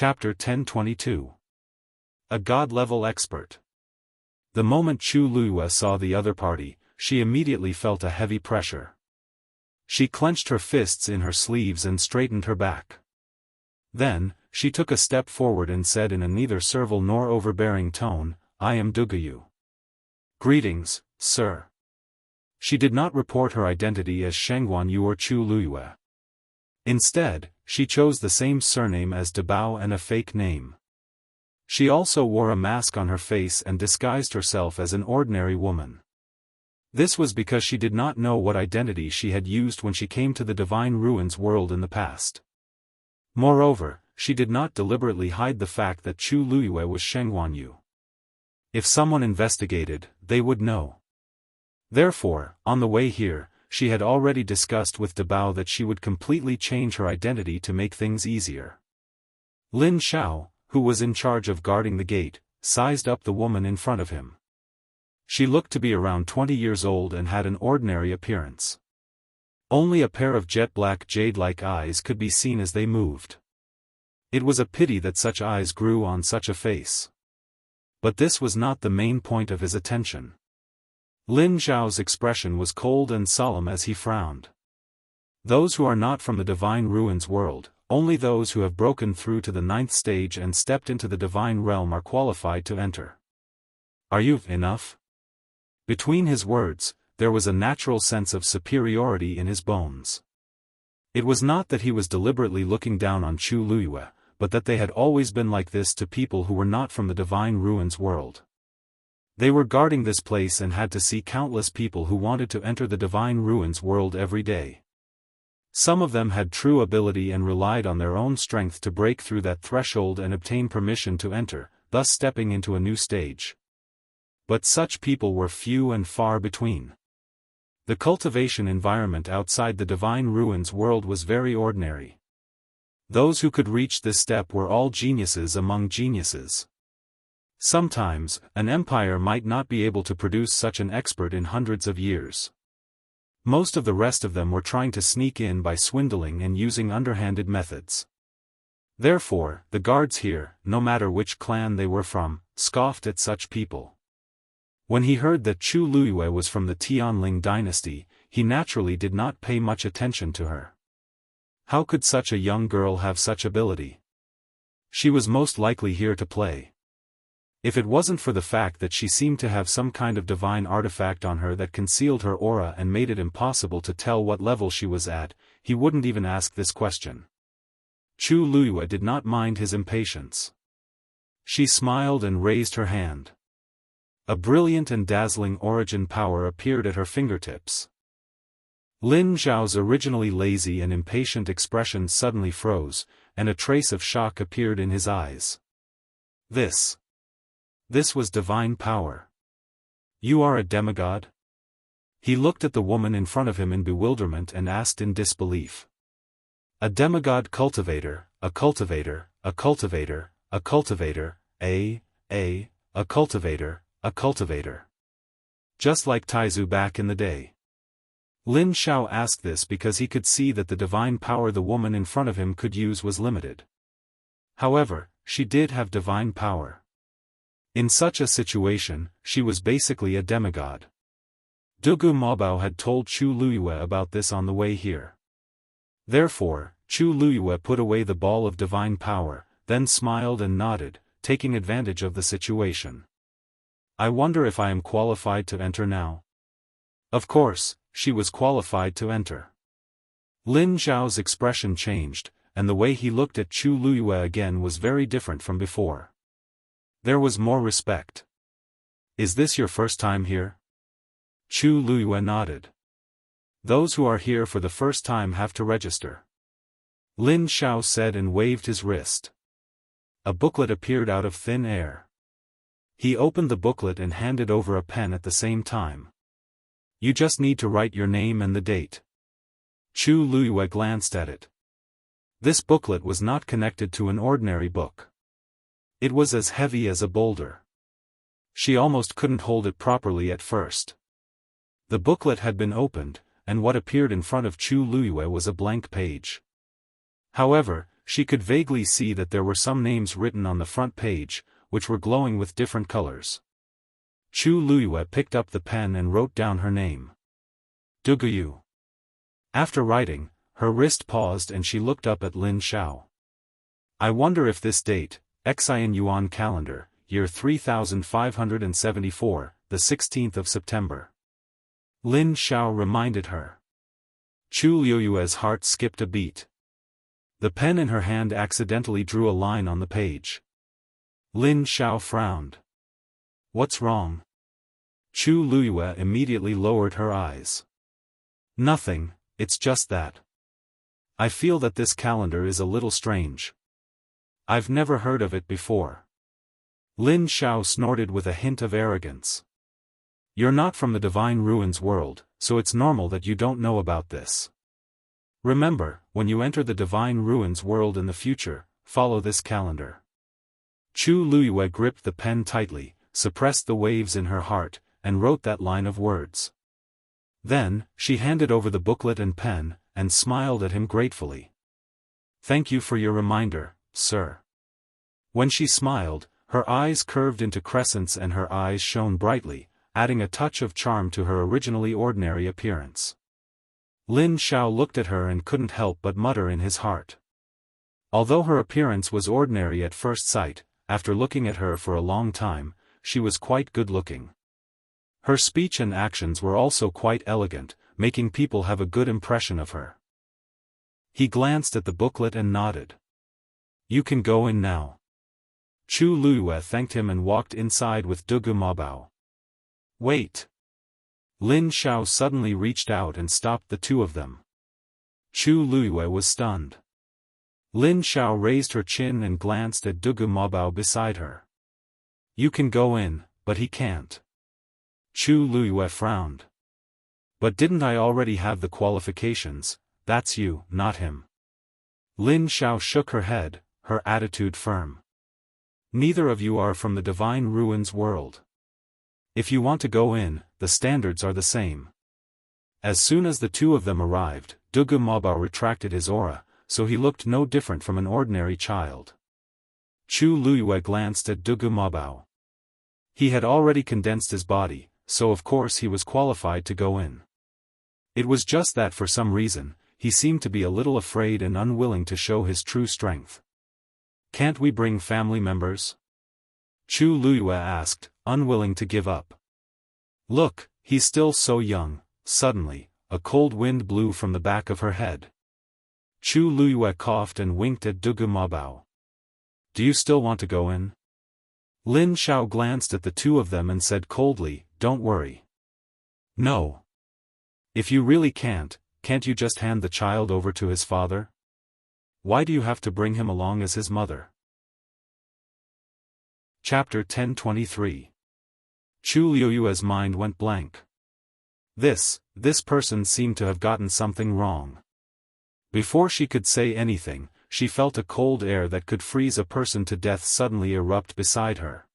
Chapter 1022. A God-level expert. The moment Chu Luiyue saw the other party, she immediately felt a heavy pressure. She clenched her fists in her sleeves and straightened her back. Then, she took a step forward and said in a neither servile nor overbearing tone, "I am Duguyu. Greetings, sir." She did not report her identity as Shengguan Yu or Chu Luiyue. Instead, she chose the same surname as Dabao and a fake name. She also wore a mask on her face and disguised herself as an ordinary woman. This was because she did not know what identity she had used when she came to the Divine Ruins world in the past. Moreover, she did not deliberately hide the fact that Chu Luiyue was Shengguan Yu. If someone investigated, they would know. Therefore, on the way here, she had already discussed with Dabao that she would completely change her identity to make things easier. Lin Xiao, who was in charge of guarding the gate, sized up the woman in front of him. She looked to be around 20 years old and had an ordinary appearance. Only a pair of jet-black jade-like eyes could be seen as they moved. It was a pity that such eyes grew on such a face. But this was not the main point of his attention. Lin Xiao's expression was cold and solemn as he frowned. Those who are not from the Divine Ruins world, only those who have broken through to the 9th stage and stepped into the Divine Realm are qualified to enter. Are you enough? Between his words, there was a natural sense of superiority in his bones. It was not that he was deliberately looking down on Chu Luiyue, but that they had always been like this to people who were not from the Divine Ruins world. They were guarding this place and had to see countless people who wanted to enter the Divine Ruins world every day. Some of them had true ability and relied on their own strength to break through that threshold and obtain permission to enter, thus stepping into a new stage. But such people were few and far between. The cultivation environment outside the Divine Ruins world was very ordinary. Those who could reach this step were all geniuses among geniuses. Sometimes, an empire might not be able to produce such an expert in hundreds of years. Most of the rest of them were trying to sneak in by swindling and using underhanded methods. Therefore, the guards here, no matter which clan they were from, scoffed at such people. When he heard that Chu Luiyue was from the Tianling dynasty, he naturally did not pay much attention to her. How could such a young girl have such ability? She was most likely here to play. If it wasn't for the fact that she seemed to have some kind of divine artifact on her that concealed her aura and made it impossible to tell what level she was at, he wouldn't even ask this question. Chu Luiyue did not mind his impatience. She smiled and raised her hand. A brilliant and dazzling origin power appeared at her fingertips. Lin Xiao's originally lazy and impatient expression suddenly froze, and a trace of shock appeared in his eyes. This was divine power. You are a demigod? He looked at the woman in front of him in bewilderment and asked in disbelief. A demigod cultivator, a cultivator, a cultivator, a cultivator, a cultivator, a cultivator. Just like Taizu back in the day. Lin Xiao asked this because he could see that the divine power the woman in front of him could use was limited. However, she did have divine power. In such a situation, she was basically a demigod. Dugu Mobao had told Chu Luiyue about this on the way here. Therefore, Chu Luiyue put away the ball of divine power, then smiled and nodded, taking advantage of the situation. I wonder if I am qualified to enter now. Of course, she was qualified to enter. Lin Xiao's expression changed, and the way he looked at Chu Luiyue again was very different from before. There was more respect. Is this your first time here? Chu Luiyue nodded. Those who are here for the first time have to register. Lin Xiao said and waved his wrist. A booklet appeared out of thin air. He opened the booklet and handed over a pen at the same time. You just need to write your name and the date. Chu Luiyue glanced at it. This booklet was not connected to an ordinary book. It was as heavy as a boulder. She almost couldn't hold it properly at first. The booklet had been opened, and what appeared in front of Chu Luiyue was a blank page. However, she could vaguely see that there were some names written on the front page, which were glowing with different colors. Chu Luyue picked up the pen and wrote down her name. Duguyu. After writing, her wrist paused and she looked up at Lin Xiao. I wonder if this date, Xian Yuan calendar, year 3574, the 16th of September. Lin Xiao reminded her. Chu Luyue's heart skipped a beat. The pen in her hand accidentally drew a line on the page. Lin Xiao frowned. What's wrong? Chu Luyue immediately lowered her eyes. Nothing, it's just that. I feel that this calendar is a little strange. I've never heard of it before. Lin Xiao snorted with a hint of arrogance. You're not from the Divine Ruins world, so it's normal that you don't know about this. Remember, when you enter the Divine Ruins world in the future, follow this calendar. Chu Luyue gripped the pen tightly, suppressed the waves in her heart, and wrote that line of words. Then, she handed over the booklet and pen, and smiled at him gratefully. Thank you for your reminder, sir. When she smiled, her eyes curved into crescents and her eyes shone brightly, adding a touch of charm to her originally ordinary appearance. Lin Xiao looked at her and couldn't help but mutter in his heart. Although her appearance was ordinary at first sight, after looking at her for a long time, she was quite good-looking. Her speech and actions were also quite elegant, making people have a good impression of her. He glanced at the booklet and nodded. You can go in now. Chu Luyue thanked him and walked inside with Dugu Mabao. Wait. Lin Xiao suddenly reached out and stopped the two of them. Chu Luyue was stunned. Lin Xiao raised her chin and glanced at Dugu Mabao beside her. You can go in, but he can't. Chu Luyue frowned. But didn't I already have the qualifications? That's you, not him. Lin Xiao shook her head, her attitude firm. Neither of you are from the Divine Ruins world. If you want to go in, the standards are the same. As soon as the two of them arrived, Dugu Mabao retracted his aura, so he looked no different from an ordinary child. Chu Luyue glanced at Dugu Mabao. He had already condensed his body, so of course he was qualified to go in. It was just that for some reason, he seemed to be a little afraid and unwilling to show his true strength. Can't we bring family members? Chu Luyue asked, unwilling to give up. Look, he's still so young. Suddenly, a cold wind blew from the back of her head. Chu Luyue coughed and winked at Dugu Mabao. Do you still want to go in? Lin Xiao glanced at the two of them and said coldly, don't worry. No. If you really can't you just hand the child over to his father? Why do you have to bring him along as his mother? Chapter 1023. Chu Luyue's mind went blank. This person seemed to have gotten something wrong. Before she could say anything, she felt a cold air that could freeze a person to death suddenly erupt beside her.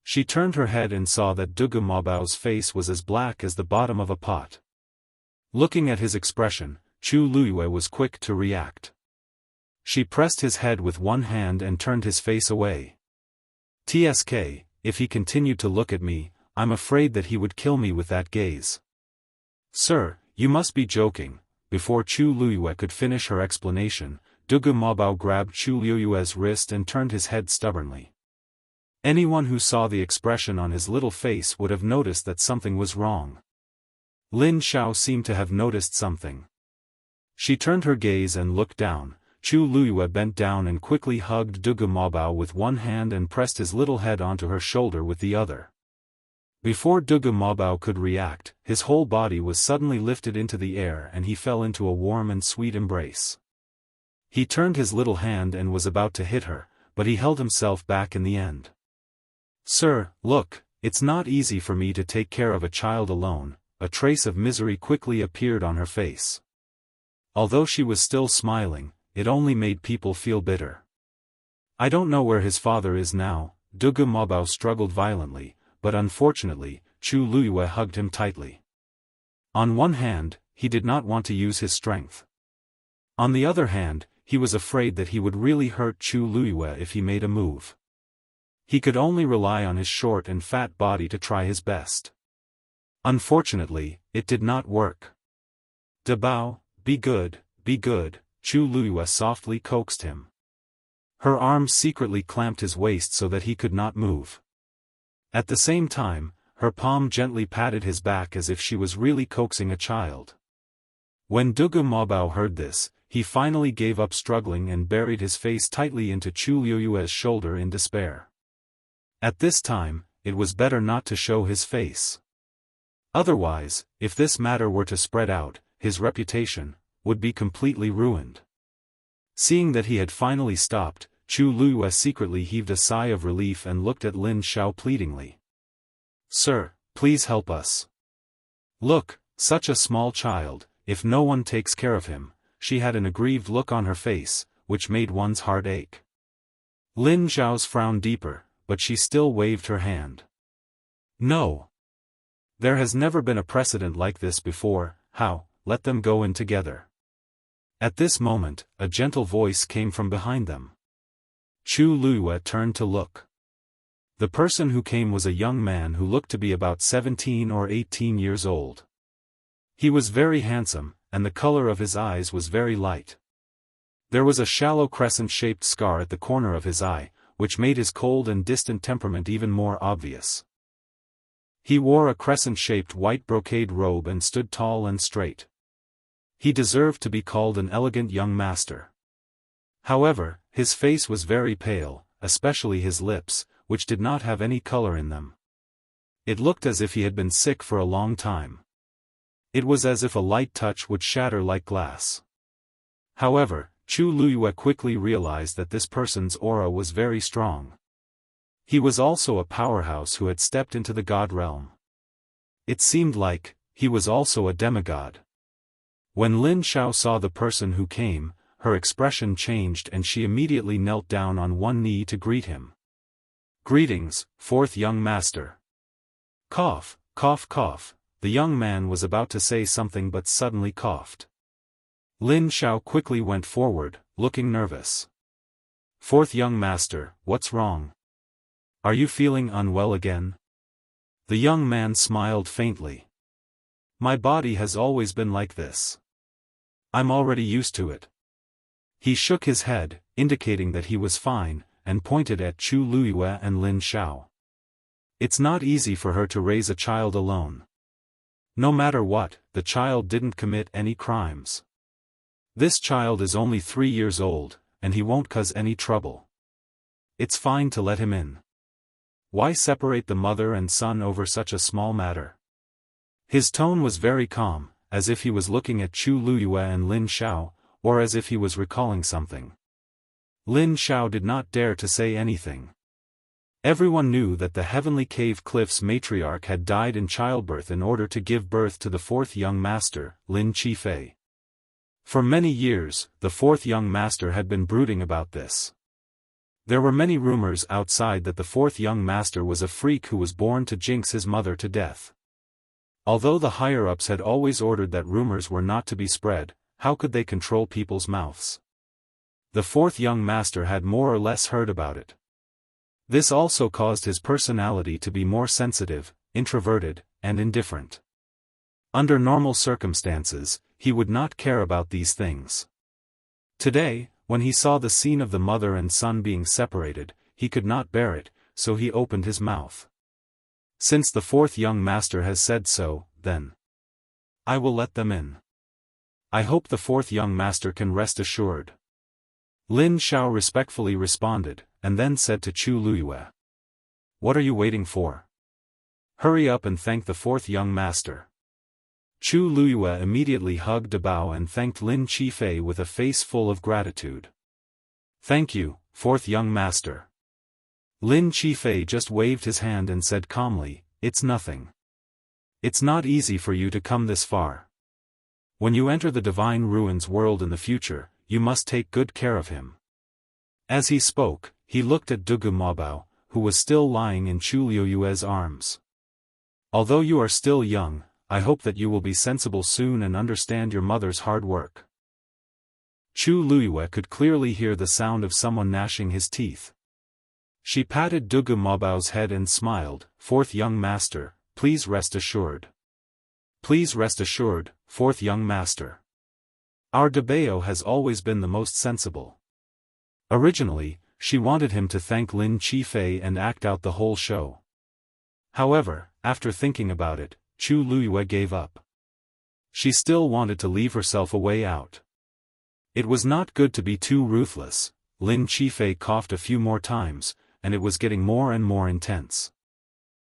She turned her head and saw that Dugu Mabao's face was as black as the bottom of a pot. Looking at his expression, Chu Luyue was quick to react. She pressed his head with one hand and turned his face away. Tsk, if he continued to look at me, I'm afraid that he would kill me with that gaze. Sir, you must be joking. Before Chu Luyue could finish her explanation, Dugu Mabao grabbed Chu Luyue's wrist and turned his head stubbornly. Anyone who saw the expression on his little face would have noticed that something was wrong. Lin Xiao seemed to have noticed something. She turned her gaze and looked down. Chu Luyue bent down and quickly hugged Dugu Mabao with one hand and pressed his little head onto her shoulder with the other. Before Dugu Mabao could react, his whole body was suddenly lifted into the air and he fell into a warm and sweet embrace. He turned his little hand and was about to hit her, but he held himself back in the end. Sir, look, it's not easy for me to take care of a child alone. A trace of misery quickly appeared on her face. Although she was still smiling, it only made people feel bitter. I don't know where his father is now. Dugu Mabao struggled violently, but unfortunately, Chu Luyue hugged him tightly. On one hand, he did not want to use his strength. On the other hand, he was afraid that he would really hurt Chu Luiyue if he made a move. He could only rely on his short and fat body to try his best. Unfortunately, it did not work. "Dabao, be good, Chu Luiyue softly coaxed him. Her arms secretly clamped his waist so that he could not move. At the same time, her palm gently patted his back as if she was really coaxing a child. When Dugu Mabao heard this, he finally gave up struggling and buried his face tightly into Chu Luiyue's shoulder in despair. At this time, it was better not to show his face. Otherwise, if this matter were to spread out, his reputation would be completely ruined. Seeing that he had finally stopped, Chu Luiyue secretly heaved a sigh of relief and looked at Lin Xiao pleadingly. "Sir, please help us. Look, such a small child, if no one takes care of him." She had an aggrieved look on her face, which made one's heart ache. Lin Xiao's frown deeper, but she still waved her hand. "No. There has never been a precedent like this before. How? Let them go in together." At this moment, a gentle voice came from behind them. Chu Luiyue turned to look. The person who came was a young man who looked to be about 17 or 18 years old. He was very handsome, and the color of his eyes was very light. There was a shallow crescent-shaped scar at the corner of his eye, which made his cold and distant temperament even more obvious. He wore a crescent-shaped white brocade robe and stood tall and straight. He deserved to be called an elegant young master. However, his face was very pale, especially his lips, which did not have any color in them. It looked as if he had been sick for a long time. It was as if a light touch would shatter like glass. However, Chu Luiyue quickly realized that this person's aura was very strong. He was also a powerhouse who had stepped into the god realm. It seemed like he was also a demigod. When Lin Xiao saw the person who came, her expression changed and she immediately knelt down on one knee to greet him. "Greetings, fourth young master." Cough, cough, cough. The young man was about to say something but suddenly coughed. Lin Xiao quickly went forward, looking nervous. "Fourth young master, what's wrong? Are you feeling unwell again?" The young man smiled faintly. "My body has always been like this. I'm already used to it." He shook his head, indicating that he was fine, and pointed at Chu Luiyue and Lin Xiao. It's not easy for her to raise a child alone. No matter what, the child didn't commit any crimes. This child is only 3 years old, and he won't cause any trouble. It's fine to let him in. Why separate the mother and son over such a small matter? His tone was very calm, as if he was looking at Chu Luiyue and Lin Xiao, or as if he was recalling something. Lin Xiao did not dare to say anything. Everyone knew that the Heavenly Cave Cliff's matriarch had died in childbirth in order to give birth to the fourth young master, Lin Qifei. For many years, the fourth young master had been brooding about this. There were many rumors outside that the fourth young master was a freak who was born to jinx his mother to death. Although the higher-ups had always ordered that rumors were not to be spread, how could they control people's mouths? The fourth young master had more or less heard about it. This also caused his personality to be more sensitive, introverted, and indifferent. Under normal circumstances, he would not care about these things. Today, when he saw the scene of the mother and son being separated, he could not bear it, so he opened his mouth. Since the fourth young master has said so, then I will let them in. I hope the fourth young master can rest assured. Lin Xiao respectfully responded, and then said to Chu Luiyue, "What are you waiting for? Hurry up and thank the fourth young master." Chu Luiyue immediately hugged Dabao and thanked Lin Qifei with a face full of gratitude. "Thank you, fourth young master." Lin Qifei just waved his hand and said calmly, "It's nothing. It's not easy for you to come this far. When you enter the Divine Ruins world in the future, you must take good care of him." As he spoke, he looked at Dugu Mabao, who was still lying in Chu Luiyue's arms. "Although you are still young, I hope that you will be sensible soon and understand your mother's hard work." Chu Luiyue could clearly hear the sound of someone gnashing his teeth. She patted Dugu Mabao's head and smiled. "Fourth young master, please rest assured. Please rest assured, fourth young master. Our Dabeo has always been the most sensible." Originally, she wanted him to thank Lin Qifei and act out the whole show. However, after thinking about it, Chu Luiyue gave up. She still wanted to leave herself a way out. It was not good to be too ruthless. Lin Qifei coughed a few more times, and it was getting more and more intense.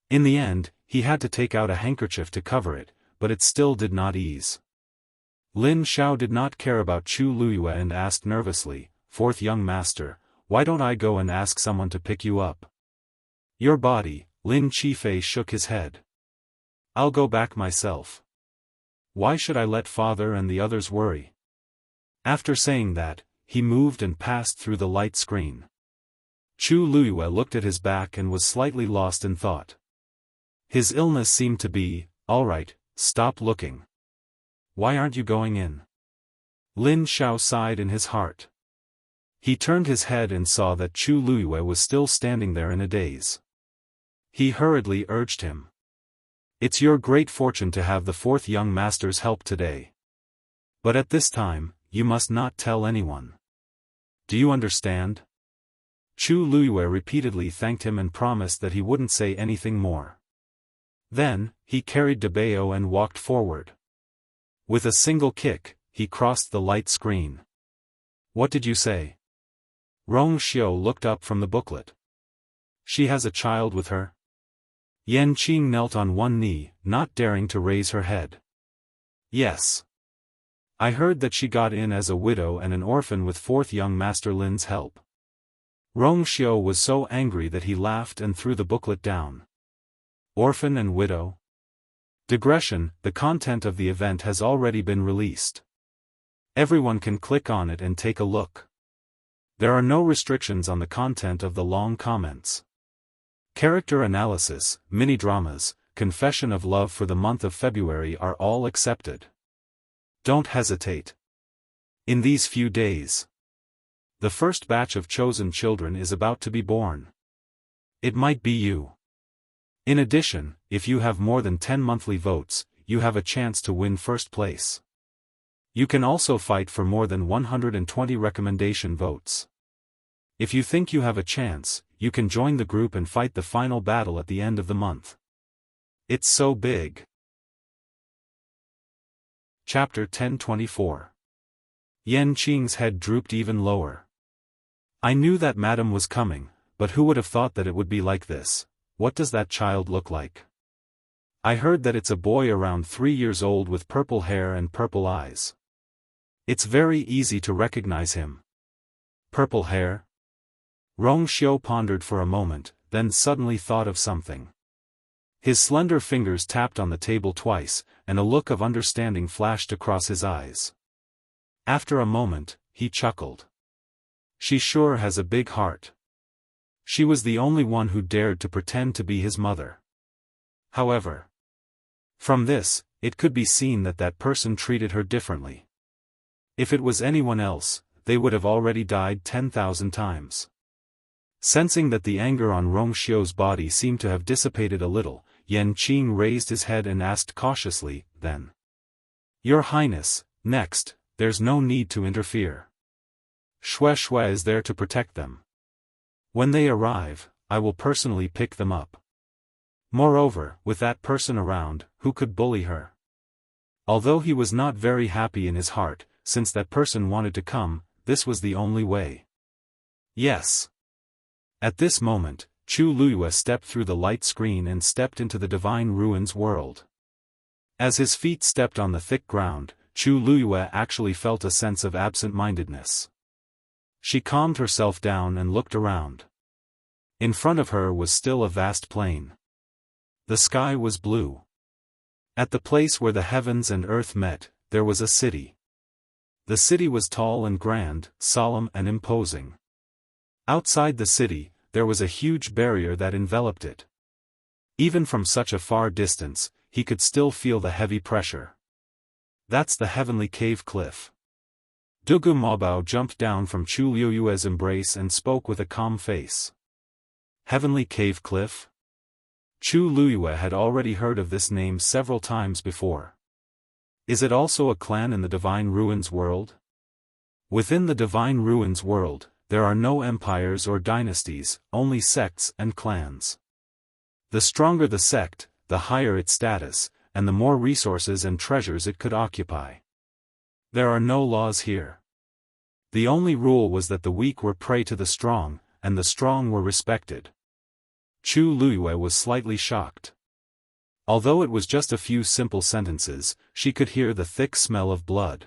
In the end, he had to take out a handkerchief to cover it, but it still did not ease. Lin Xiao did not care about Chu Luiyue and asked nervously, "Fourth young master, why don't I go and ask someone to pick you up?" "Your body," Lin Qifei shook his head. "I'll go back myself. Why should I let father and the others worry?" After saying that, he moved and passed through the light screen. Chu Luiyue looked at his back and was slightly lost in thought. His illness seemed to be, "All right, stop looking. Why aren't you going in?" Lin Xiao sighed in his heart. He turned his head and saw that Chu Luiyue was still standing there in a daze. He hurriedly urged him. "It's your great fortune to have the fourth young master's help today. But at this time, you must not tell anyone. Do you understand?" Chu Luiyue repeatedly thanked him and promised that he wouldn't say anything more. Then, he carried Dabeo and walked forward. With a single kick, he crossed the light screen. "What did you say?" Rong Xiu looked up from the booklet. "She has a child with her?" Yan Qing knelt on one knee, not daring to raise her head. "Yes. I heard that she got in as a widow and an orphan with fourth young master Lin's help." Rong Xiu was so angry that he laughed and threw the booklet down. "Orphan and widow?" Digression: the content of the event has already been released. Everyone can click on it and take a look. There are no restrictions on the content of the long comments. Character analysis, mini-dramas, confession of love for the month of February are all accepted. Don't hesitate. In these few days, the first batch of chosen children is about to be born. It might be you. In addition, if you have more than 10 monthly votes, you have a chance to win first place. You can also fight for more than 120 recommendation votes. If you think you have a chance, you can join the group and fight the final battle at the end of the month. It's so big. Chapter 1024. Yan Qing's head drooped even lower. "I knew that madam was coming, but who would have thought that it would be like this? What does that child look like?" "I heard that it's a boy around 3 years old with purple hair and purple eyes. It's very easy to recognize him." "Purple hair?" Rong Xiu pondered for a moment, then suddenly thought of something. His slender fingers tapped on the table twice, and a look of understanding flashed across his eyes. After a moment, he chuckled. "She sure has a big heart." She was the only one who dared to pretend to be his mother. However, from this, it could be seen that that person treated her differently. If it was anyone else, they would have already died 10,000 times. Sensing that the anger on Rong Xiu's body seemed to have dissipated a little, Yan Qing raised his head and asked cautiously, "Then, Your Highness, next, there's no need to interfere. Xue Xue is there to protect them. When they arrive, I will personally pick them up. Moreover, with that person around, who could bully her?" Although he was not very happy in his heart, since that person wanted to come, this was the only way. "Yes." At this moment, Chu Luiyue stepped through the light screen and stepped into the divine ruins world. As his feet stepped on the thick ground, Chu Luiyue actually felt a sense of absent-mindedness. She calmed herself down and looked around. In front of her was still a vast plain. The sky was blue. At the place where the heavens and earth met, there was a city. The city was tall and grand, solemn and imposing. Outside the city, there was a huge barrier that enveloped it. Even from such a far distance, he could still feel the heavy pressure. That's the heavenly cave cliff. Dugu Mobao jumped down from Chu Liuyue's embrace and spoke with a calm face. Heavenly Cave Cliff? Chu Liyue had already heard of this name several times before. Is it also a clan in the Divine Ruins world? Within the Divine Ruins world, there are no empires or dynasties, only sects and clans. The stronger the sect, the higher its status, and the more resources and treasures it could occupy. There are no laws here. The only rule was that the weak were prey to the strong, and the strong were respected. Chu Liyue was slightly shocked. Although it was just a few simple sentences, she could hear the thick smell of blood.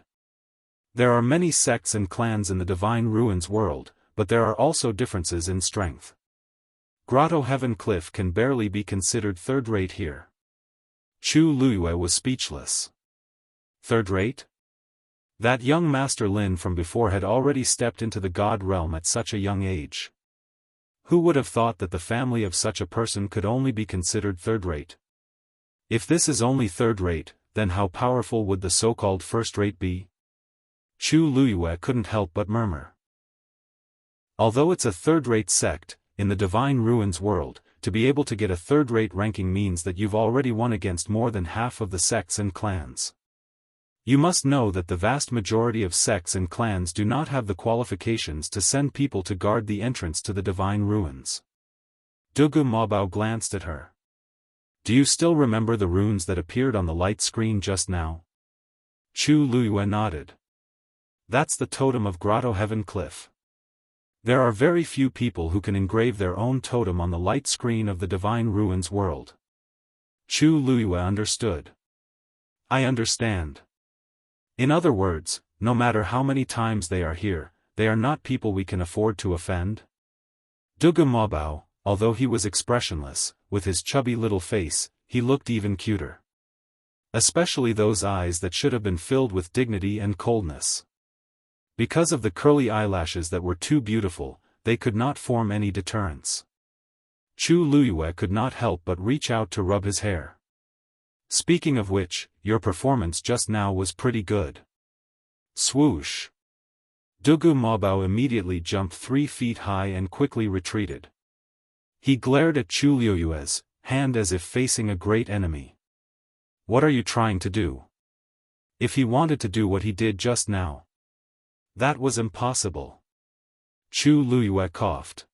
There are many sects and clans in the Divine Ruins world, but there are also differences in strength. Grotto Heaven Cliff can barely be considered third-rate here. Chu Liyue was speechless. Third-rate? That young Master Lin from before had already stepped into the God realm at such a young age. Who would have thought that the family of such a person could only be considered third-rate? If this is only third-rate, then how powerful would the so-called first-rate be? Chu Liyue couldn't help but murmur. Although it's a third-rate sect, in the Divine Ruins world, to be able to get a third-rate ranking means that you've already won against more than half of the sects and clans. You must know that the vast majority of sects and clans do not have the qualifications to send people to guard the entrance to the Divine Ruins. Dugu Mobao glanced at her. Do you still remember the runes that appeared on the light screen just now? Chu Liyue nodded. That's the totem of Grotto Heaven Cliff. There are very few people who can engrave their own totem on the light screen of the Divine Ruins world. Chu Liyue understood. I understand. In other words, no matter how many times they are here, they are not people we can afford to offend? Dugu Mobao, although he was expressionless, with his chubby little face, he looked even cuter. Especially those eyes that should have been filled with dignity and coldness. Because of the curly eyelashes that were too beautiful, they could not form any deterrence. Chu Liyue could not help but reach out to rub his hair. Speaking of which, your performance just now was pretty good. Swoosh. Dugu Mobao immediately jumped 3 feet high and quickly retreated. He glared at Chu Liyue's hand as if facing a great enemy. What are you trying to do? If he wanted to do what he did just now, that was impossible. Chu Liyue coughed.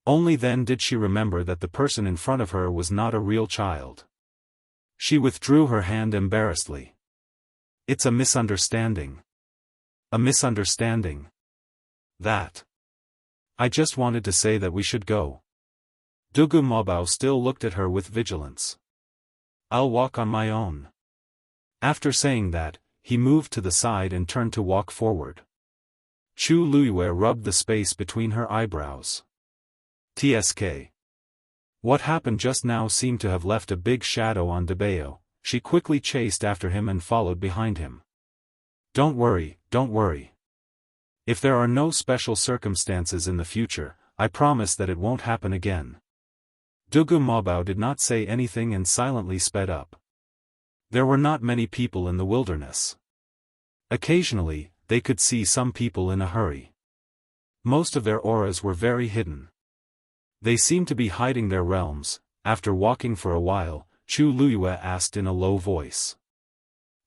Only then did she remember that the person in front of her was not a real child. She withdrew her hand embarrassedly. It's a misunderstanding. A misunderstanding. That. I just wanted to say that we should go. Dugu Mobao still looked at her with vigilance. I'll walk on my own. After saying that, he moved to the side and turned to walk forward. Chu Liyue rubbed the space between her eyebrows. TSK. What happened just now seemed to have left a big shadow on Debeo. She quickly chased after him and followed behind him. Don't worry, don't worry. If there are no special circumstances in the future, I promise that it won't happen again. Dugu Mobao did not say anything and silently sped up. There were not many people in the wilderness. Occasionally, they could see some people in a hurry. Most of their auras were very hidden. They seemed to be hiding their realms. After walking for a while, Chu Liyue asked in a low voice.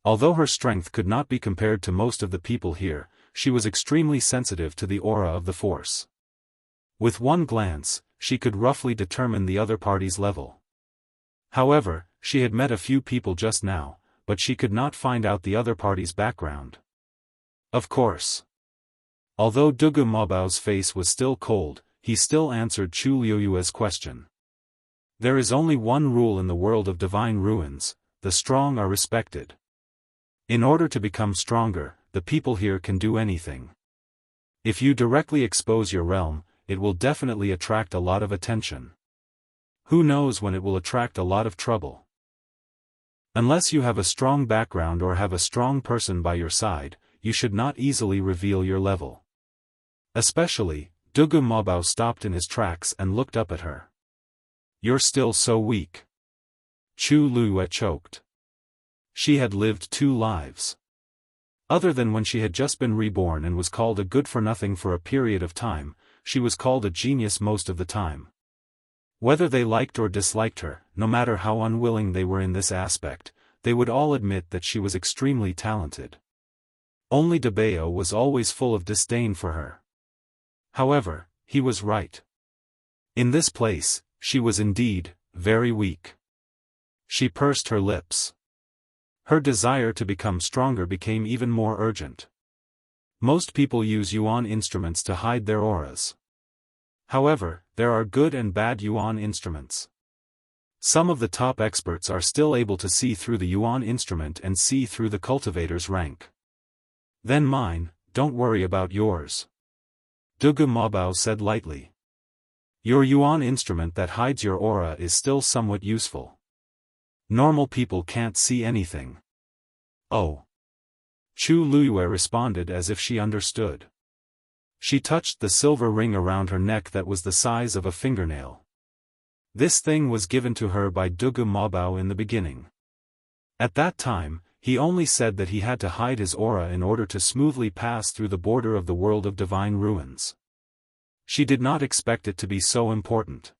Although her strength could not be compared to most of the people here, she was extremely sensitive to the aura of the force. With one glance, she could roughly determine the other party's level. However, she had met a few people just now, but she could not find out the other party's background. Of course. Although Dugu Mobao's face was still cold, he still answered Chu Liyue's question. There is only one rule in the world of Divine Ruins: the strong are respected. In order to become stronger, the people here can do anything. If you directly expose your realm, it will definitely attract a lot of attention. Who knows when it will attract a lot of trouble. Unless you have a strong background or have a strong person by your side, you should not easily reveal your level. Especially, Dugu Mobao stopped in his tracks and looked up at her. You're still so weak. Chu Liyue choked. She had lived 2 lives. Other than when she had just been reborn and was called a good-for-nothing for a period of time, she was called a genius most of the time. Whether they liked or disliked her, no matter how unwilling they were in this aspect, they would all admit that she was extremely talented. Only de Bayo was always full of disdain for her. However, he was right. In this place, she was indeed very weak. She pursed her lips. Her desire to become stronger became even more urgent. Most people use yuan instruments to hide their auras. However, there are good and bad yuan instruments. Some of the top experts are still able to see through the yuan instrument and see through the cultivator's rank. Then mine, don't worry about yours. Dugu Mabao said lightly. Your yuan instrument that hides your aura is still somewhat useful. Normal people can't see anything. Oh. Chu Luyue responded as if she understood. She touched the silver ring around her neck that was the size of a fingernail. This thing was given to her by Dugu Mabao in the beginning. At that time, he only said that he had to hide his aura in order to smoothly pass through the border of the world of divine ruins. She did not expect it to be so important.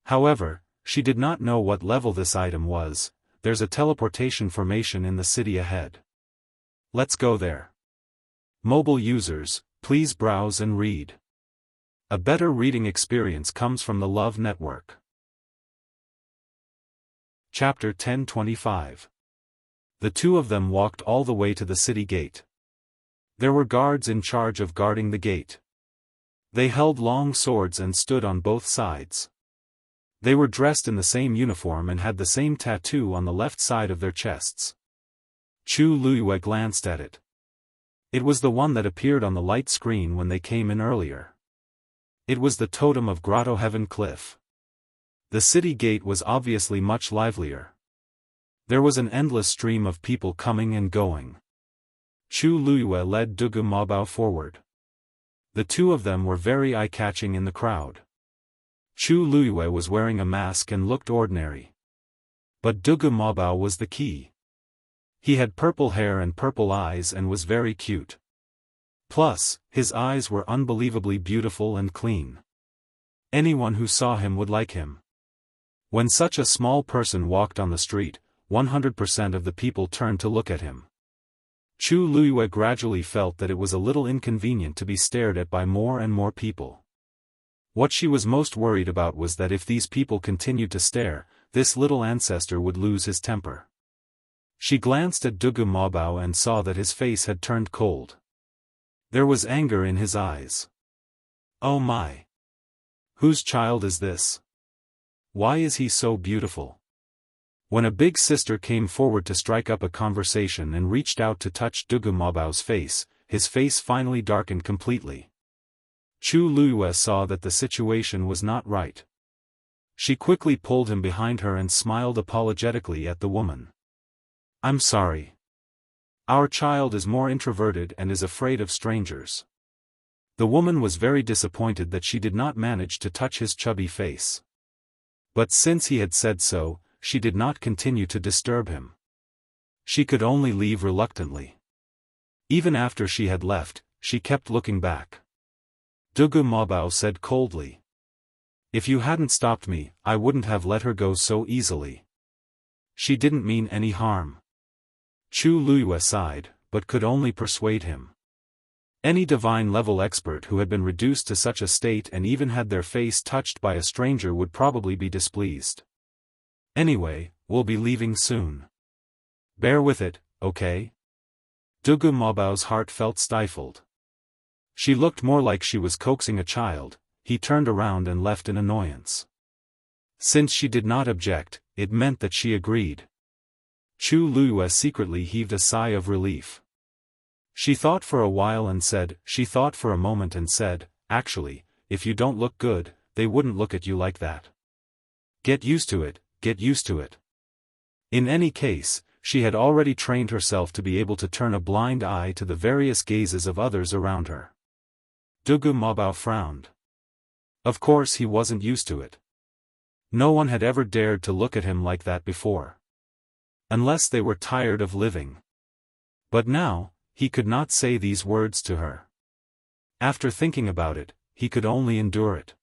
However, she did not know what level this item was. There's a teleportation formation in the city ahead. Let's go there. Mobile users, please browse and read. A better reading experience comes from the Love Network. Chapter 1025. The two of them walked all the way to the city gate. There were guards in charge of guarding the gate. They held long swords and stood on both sides. They were dressed in the same uniform and had the same tattoo on the left side of their chests. Chu Luyue glanced at it. It was the one that appeared on the light screen when they came in earlier. It was the totem of Grotto Heaven Cliff. The city gate was obviously much livelier. There was an endless stream of people coming and going. Chu Luyue led Dugu Mabao forward. The two of them were very eye-catching in the crowd. Chu Luyue was wearing a mask and looked ordinary. But Dugu Mabao was the key. He had purple hair and purple eyes and was very cute. Plus, his eyes were unbelievably beautiful and clean. Anyone who saw him would like him. When such a small person walked on the street, 100% of the people turned to look at him. Chu Luyue gradually felt that it was a little inconvenient to be stared at by more and more people. What she was most worried about was that if these people continued to stare, this little ancestor would lose his temper. She glanced at Dugu Mabao and saw that his face had turned cold. There was anger in his eyes. Oh my! Whose child is this? Why is he so beautiful? When a big sister came forward to strike up a conversation and reached out to touch Dugu Mabao's face, his face finally darkened completely. Chu Luyue saw that the situation was not right. She quickly pulled him behind her and smiled apologetically at the woman. I'm sorry. Our child is more introverted and is afraid of strangers. The woman was very disappointed that she did not manage to touch his chubby face. But since he had said so, she did not continue to disturb him. She could only leave reluctantly. Even after she had left, she kept looking back. Dugu Mabao said coldly. If you hadn't stopped me, I wouldn't have let her go so easily. She didn't mean any harm. Chu Luyue sighed, but could only persuade him. Any divine-level expert who had been reduced to such a state and even had their face touched by a stranger would probably be displeased. Anyway, we'll be leaving soon. Bear with it, okay? Dugu Mabao's heart felt stifled. She looked more like she was coaxing a child. He turned around and left in annoyance. Since she did not object, it meant that she agreed. Chu Luyue secretly heaved a sigh of relief. She thought for a moment and said, actually, if you don't look good, they wouldn't look at you like that. Get used to it, get used to it. In any case, she had already trained herself to be able to turn a blind eye to the various gazes of others around her. Dugu Mabao frowned. Of course he wasn't used to it. No one had ever dared to look at him like that before. Unless they were tired of living. But now, he could not say these words to her. After thinking about it, he could only endure it.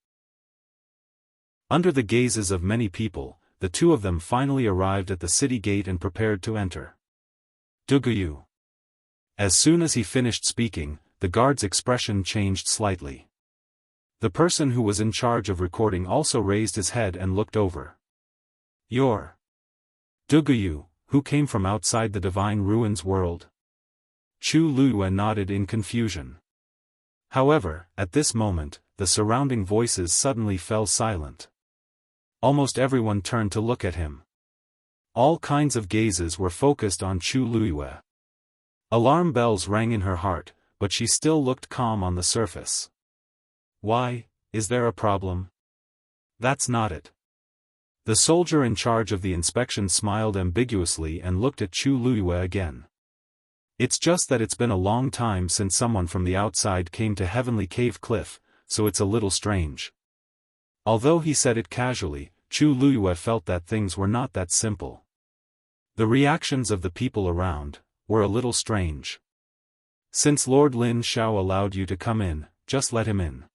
Under the gazes of many people, the two of them finally arrived at the city gate and prepared to enter. Duguyu. As soon as he finished speaking, the guard's expression changed slightly. The person who was in charge of recording also raised his head and looked over. You're Duguyu, who came from outside the Divine Ruins world? Chu Luyue nodded in confusion. However, at this moment, the surrounding voices suddenly fell silent. Almost everyone turned to look at him. All kinds of gazes were focused on Chu Luyue. Alarm bells rang in her heart, but she still looked calm on the surface. Why, is there a problem? That's not it. The soldier in charge of the inspection smiled ambiguously and looked at Chu Luyue again. It's just that it's been a long time since someone from the outside came to Heavenly Cave Cliff, so it's a little strange. Although he said it casually, Chu Luyue felt that things were not that simple. The reactions of the people around were a little strange. Since Lord Lin Xiao allowed you to come in, just let him in.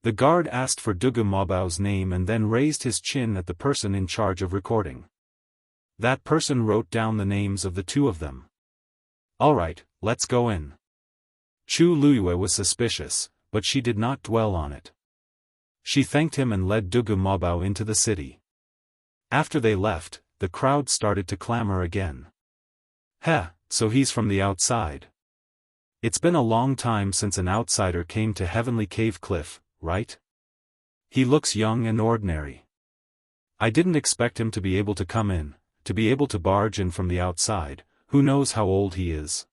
The guard asked for Dugu Mabao's name and then raised his chin at the person in charge of recording. That person wrote down the names of the two of them. Alright, let's go in. Chu Luyue was suspicious, but she did not dwell on it. She thanked him and led Dugu Mabao into the city. After they left, the crowd started to clamor again. Heh, so he's from the outside. It's been a long time since an outsider came to Heavenly Cave Cliff, right? He looks young and ordinary. I didn't expect him to be able to come in, to be able to barge in from the outside. Who knows how old he is?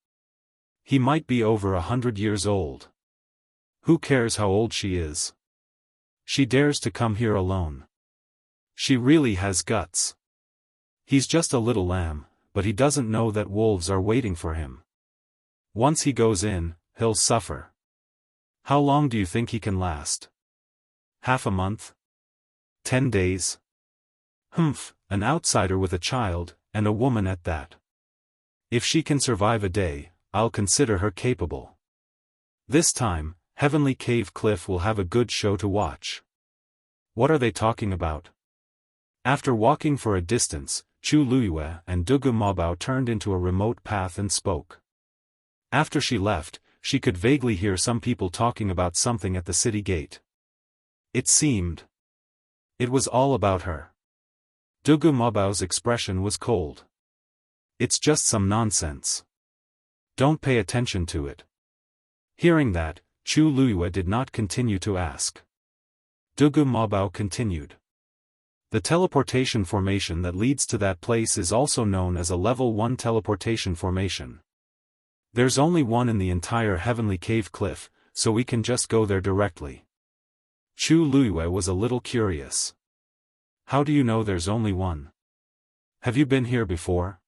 He might be over 100 years old. Who cares how old she is? She dares to come here alone. She really has guts. He's just a little lamb, but he doesn't know that wolves are waiting for him. Once he goes in, he'll suffer. How long do you think he can last? Half a month? 10 days? Humph, an outsider with a child, and a woman at that. If she can survive a day, I'll consider her capable. This time, Heavenly Cave Cliff will have a good show to watch. What are they talking about? After walking for a distance, Chu Luyue and Dugu Mabao turned into a remote path and spoke. After she left, she could vaguely hear some people talking about something at the city gate. It seemed it was all about her. Dugu Mabao's expression was cold. It's just some nonsense. Don't pay attention to it. Hearing that, Chu Luyue did not continue to ask. Dugu Mabao continued. The teleportation formation that leads to that place is also known as a level 1 teleportation formation. There's only one in the entire Heavenly Cave Cliff, so we can just go there directly. Chu Luyue was a little curious. How do you know there's only one? Have you been here before?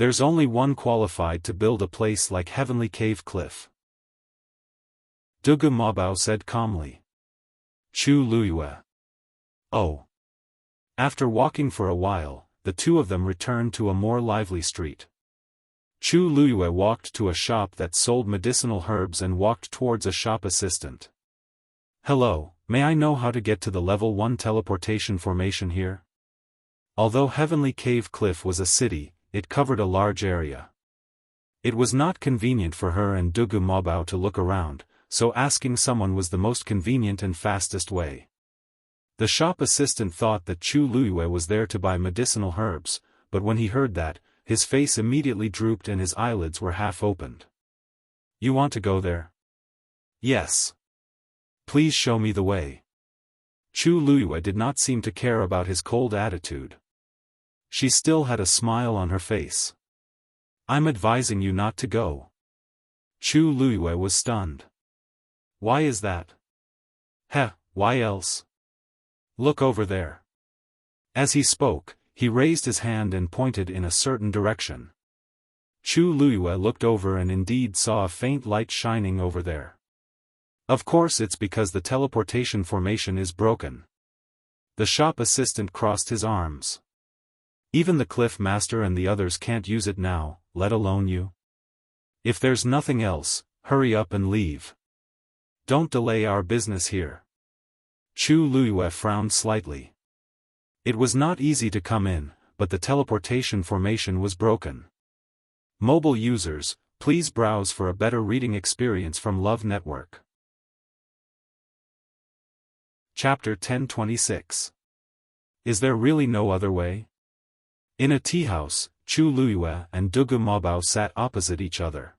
There's only one qualified to build a place like Heavenly Cave Cliff. Dugu Mabao said calmly. Chu Luyue. Oh. After walking for a while, the two of them returned to a more lively street. Chu Luyue walked to a shop that sold medicinal herbs and walked towards a shop assistant. Hello, may I know how to get to the level 1 teleportation formation here? Although Heavenly Cave Cliff was a city, it covered a large area. It was not convenient for her and Dugu Mabao to look around, so asking someone was the most convenient and fastest way. The shop assistant thought that Chu Luyue was there to buy medicinal herbs, but when he heard that, his face immediately drooped and his eyelids were half opened. You want to go there? Yes. Please show me the way. Chu Luyue did not seem to care about his cold attitude. She still had a smile on her face. I'm advising you not to go. Chu Luyue was stunned. Why is that? Heh, why else? Look over there. As he spoke, he raised his hand and pointed in a certain direction. Chu Luyue looked over and indeed saw a faint light shining over there. Of course it's because the teleportation formation is broken. The shop assistant crossed his arms. Even the cliff master and the others can't use it now, let alone you. If there's nothing else, hurry up and leave. Don't delay our business here. Chu Luiyue frowned slightly. It was not easy to come in, but the teleportation formation was broken. Mobile users, please browse for a better reading experience from Love Network. Chapter 1026. Is there really no other way? In a tea house, Chu Luiyue and Dugu Mobao sat opposite each other.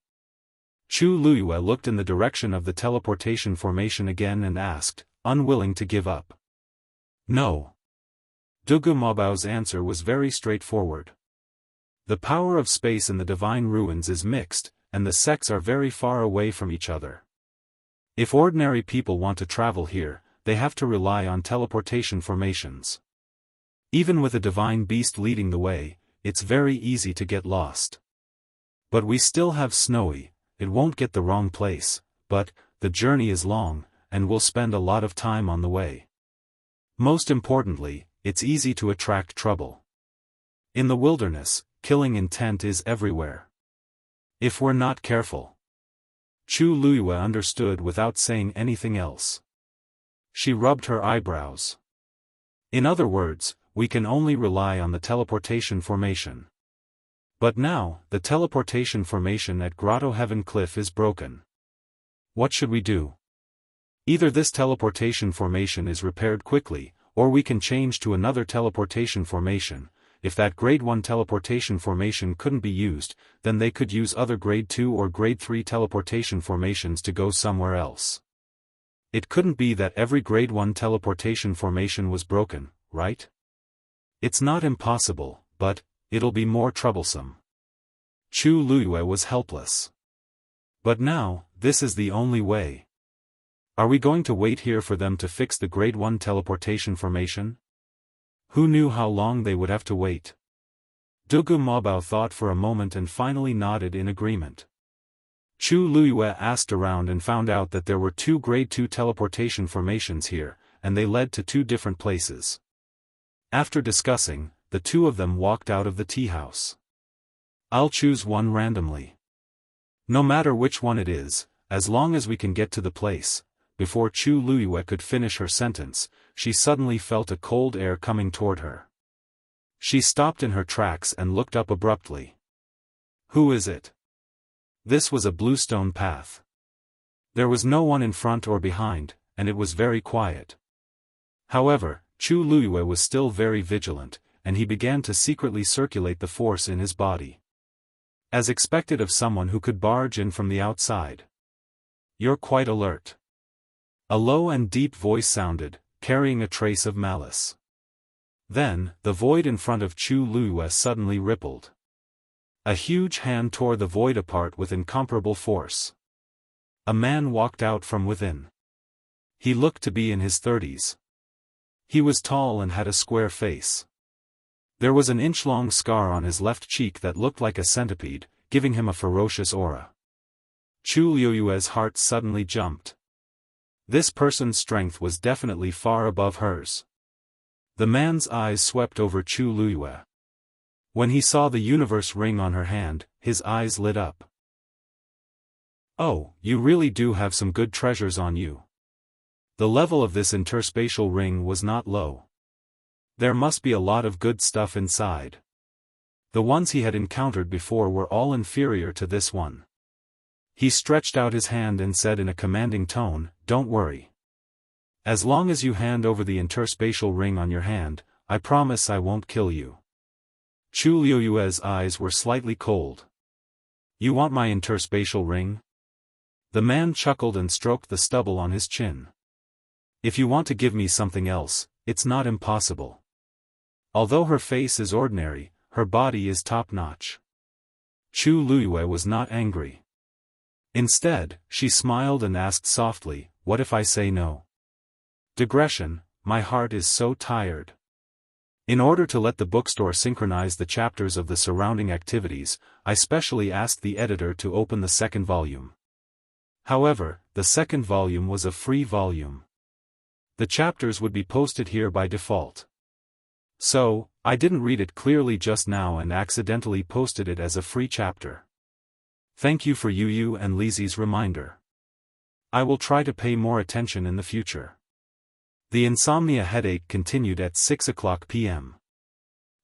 Chu Luiyue looked in the direction of the teleportation formation again and asked, unwilling to give up. No. Dugu Mabao's answer was very straightforward. The power of space in the divine ruins is mixed, and the sects are very far away from each other. If ordinary people want to travel here, they have to rely on teleportation formations. Even with a divine beast leading the way, it's very easy to get lost. But we still have Snowy. It won't get the wrong place, but the journey is long, and we'll spend a lot of time on the way. Most importantly, it's easy to attract trouble. In the wilderness, killing intent is everywhere. If we're not careful. Chu Luiyue understood without saying anything else. She rubbed her eyebrows. In other words, we can only rely on the teleportation formation. But now, the teleportation formation at Grotto Heaven Cliff is broken. What should we do? Either this teleportation formation is repaired quickly, or we can change to another teleportation formation. If that Grade 1 teleportation formation couldn't be used, then they could use other Grade 2 or Grade 3 teleportation formations to go somewhere else. It couldn't be that every Grade 1 teleportation formation was broken, right? It's not impossible, but it'll be more troublesome. Chu Luiyue was helpless. But now, this is the only way. Are we going to wait here for them to fix the Grade 1 teleportation formation? Who knew how long they would have to wait? Dugu Mobao thought for a moment and finally nodded in agreement. Chu Luiyue asked around and found out that there were 2 Grade 2 teleportation formations here, and they led to 2 different places. After discussing, the 2 of them walked out of the tea house. I'll choose one randomly. No matter which one it is, as long as we can get to the place. Before Chu Luiyue could finish her sentence, she suddenly felt a cold air coming toward her. She stopped in her tracks and looked up abruptly. Who is it? This was a bluestone path. There was no one in front or behind, and it was very quiet. However, Chu Luiyue was still very vigilant, and he began to secretly circulate the force in his body. As expected of someone who could barge in from the outside. You're quite alert. A low and deep voice sounded, carrying a trace of malice. Then, the void in front of Chu Luiyue suddenly rippled. A huge hand tore the void apart with incomparable force. A man walked out from within. He looked to be in his 30s. He was tall and had a square face. There was an inch-long scar on his left cheek that looked like a centipede, giving him a ferocious aura. Chu Luiyue's heart suddenly jumped. This person's strength was definitely far above hers. The man's eyes swept over Chu Luiyue. When he saw the universe ring on her hand, his eyes lit up. Oh, you really do have some good treasures on you. The level of this interspatial ring was not low. There must be a lot of good stuff inside. The ones he had encountered before were all inferior to this one. He stretched out his hand and said in a commanding tone, "Don't worry. As long as you hand over the interspatial ring on your hand, I promise I won't kill you." Chu Luiyue's eyes were slightly cold. You want my interspatial ring? The man chuckled and stroked the stubble on his chin. If you want to give me something else, it's not impossible. Although her face is ordinary, her body is top-notch. Chu Luiyue was not angry. Instead, she smiled and asked softly, "What if I say no?" Digression, my heart is so tired. In order to let the bookstore synchronize the chapters of the surrounding activities, I specially asked the editor to open the second volume. However, the second volume was a free volume. The chapters would be posted here by default. So, I didn't read it clearly just now and accidentally posted it as a free chapter. Thank you for Yu and Lizi's reminder. I will try to pay more attention in the future. The insomnia headache continued at 6:00 p.m.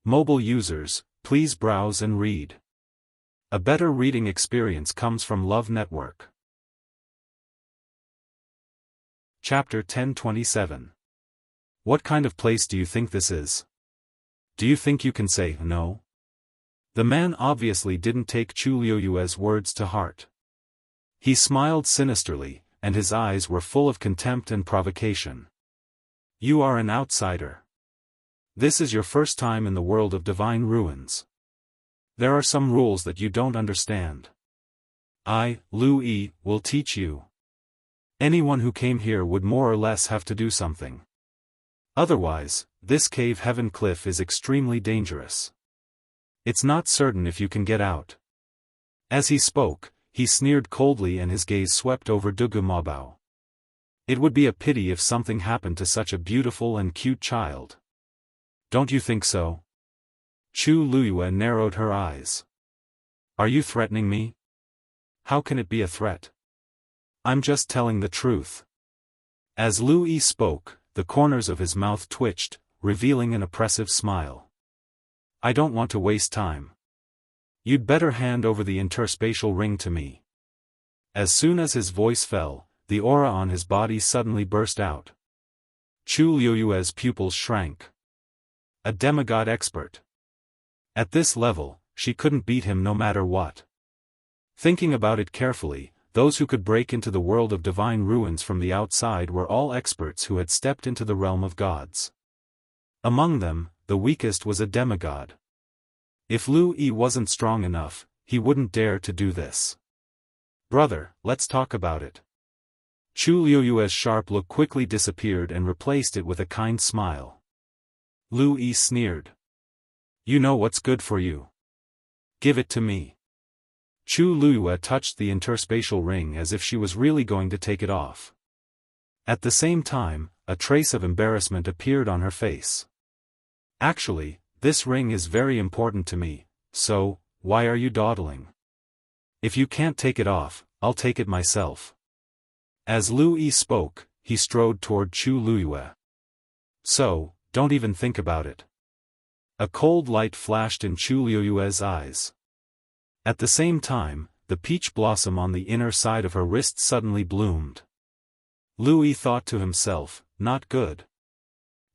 Mobile users, please browse and read. A better reading experience comes from Love Network. Chapter 1027. What kind of place do you think this is? Do you think you can say no? The man obviously didn't take Chu Liuyue's words to heart. He smiled sinisterly, and his eyes were full of contempt and provocation. You are an outsider. This is your first time in the world of divine ruins. There are some rules that you don't understand. I, Lu Yi, will teach you. Anyone who came here would more or less have to do something. Otherwise, this cave heaven cliff is extremely dangerous. It's not certain if you can get out. As he spoke, he sneered coldly and his gaze swept over Dugu Mabao. It would be a pity if something happened to such a beautiful and cute child. Don't you think so? Chu Luyue narrowed her eyes. Are you threatening me? How can it be a threat? I'm just telling the truth. As Lu Yi spoke, the corners of his mouth twitched, revealing an oppressive smile. I don't want to waste time. You'd better hand over the interspatial ring to me. As soon as his voice fell, the aura on his body suddenly burst out. Chu Liuyue's pupils shrank. A demigod expert. At this level, she couldn't beat him no matter what. Thinking about it carefully, those who could break into the world of divine ruins from the outside were all experts who had stepped into the realm of gods. Among them, the weakest was a demigod. If Lu Yi wasn't strong enough, he wouldn't dare to do this. Brother, let's talk about it. Chu Liuyue's sharp look quickly disappeared and replaced it with a kind smile. Lu Yi sneered. You know what's good for you. Give it to me. Chu Luyue touched the interspatial ring as if she was really going to take it off. At the same time, a trace of embarrassment appeared on her face. Actually, this ring is very important to me, so, why are you dawdling? If you can't take it off, I'll take it myself. As Lu Yi spoke, he strode toward Chu Luyue. So, don't even think about it. A cold light flashed in Chu Luyue's eyes. At the same time, the peach blossom on the inner side of her wrist suddenly bloomed. Lu Yi thought to himself, not good.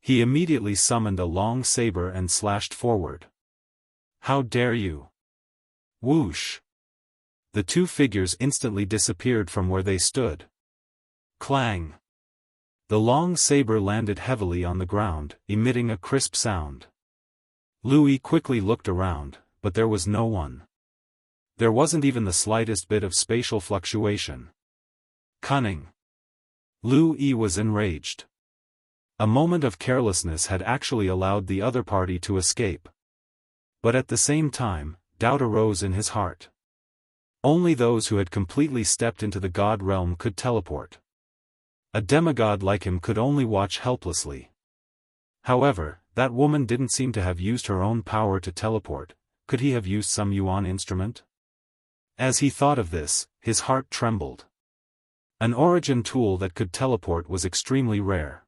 He immediately summoned a long saber and slashed forward. How dare you? Whoosh! The two figures instantly disappeared from where they stood. Clang! The long saber landed heavily on the ground, emitting a crisp sound. Lu Yi quickly looked around, but there was no one. There wasn't even the slightest bit of spatial fluctuation. Cunning! Lu Yi was enraged. A moment of carelessness had actually allowed the other party to escape. But at the same time, doubt arose in his heart. Only those who had completely stepped into the god realm could teleport. A demigod like him could only watch helplessly. However, that woman didn't seem to have used her own power to teleport. Could he have used some yuan instrument? As he thought of this, his heart trembled. An origin tool that could teleport was extremely rare.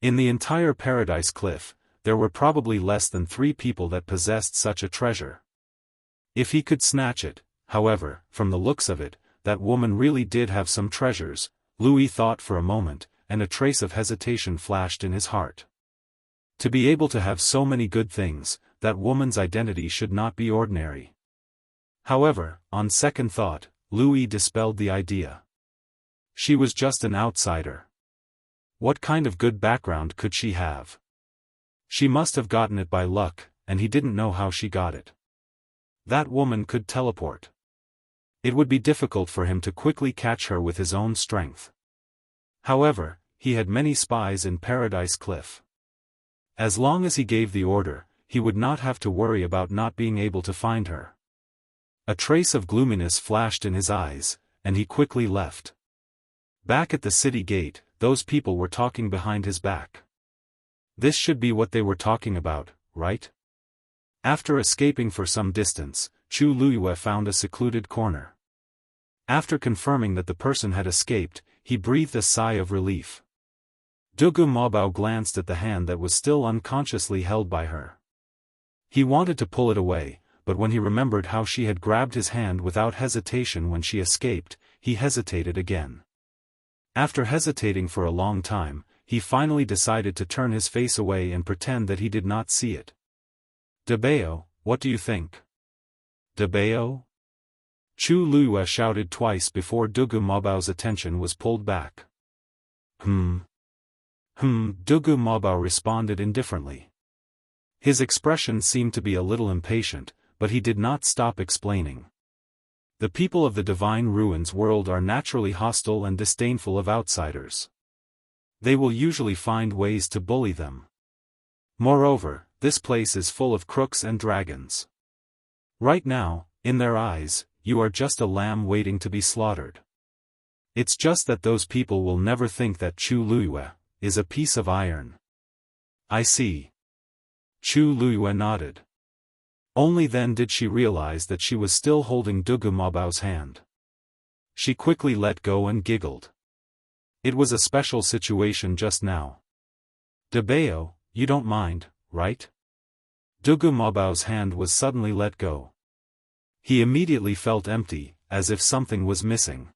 In the entire Paradise Cliff, there were probably less than 3 people that possessed such a treasure. If he could snatch it, however, from the looks of it, that woman really did have some treasures. Lu Yi thought for a moment, and a trace of hesitation flashed in his heart. To be able to have so many good things, that woman's identity should not be ordinary. However, on second thought, Lu Yi dispelled the idea. She was just an outsider. What kind of good background could she have? She must have gotten it by luck, and he didn't know how she got it. That woman could teleport. It would be difficult for him to quickly catch her with his own strength. However, he had many spies in Paradise Cliff. As long as he gave the order, he would not have to worry about not being able to find her. A trace of gloominess flashed in his eyes, and he quickly left. Back at the city gate, those people were talking behind his back. This should be what they were talking about, right? After escaping for some distance, Chu Luyue found a secluded corner. After confirming that the person had escaped, he breathed a sigh of relief. Dugu Mobao glanced at the hand that was still unconsciously held by her. He wanted to pull it away, but when he remembered how she had grabbed his hand without hesitation when she escaped, he hesitated again. After hesitating for a long time, he finally decided to turn his face away and pretend that he did not see it. "Dabeo, what do you think?" "Dabeo?" Chu Luyue shouted twice before Dugu Mobao's attention was pulled back. Dugu Mobao responded indifferently. His expression seemed to be a little impatient, but he did not stop explaining. The people of the Divine Ruins world are naturally hostile and disdainful of outsiders. They will usually find ways to bully them. Moreover, this place is full of crooks and dragons. Right now, in their eyes, you are just a lamb waiting to be slaughtered. It's just that those people will never think that Chu Luyue is a piece of iron. I see. Chu Luyue nodded. Only then did she realize that she was still holding Dugu Mobao's hand. She quickly let go and giggled. It was a special situation just now. "Dabeo, you don't mind, right?" Dugu Mobao's hand was suddenly let go. He immediately felt empty, as if something was missing.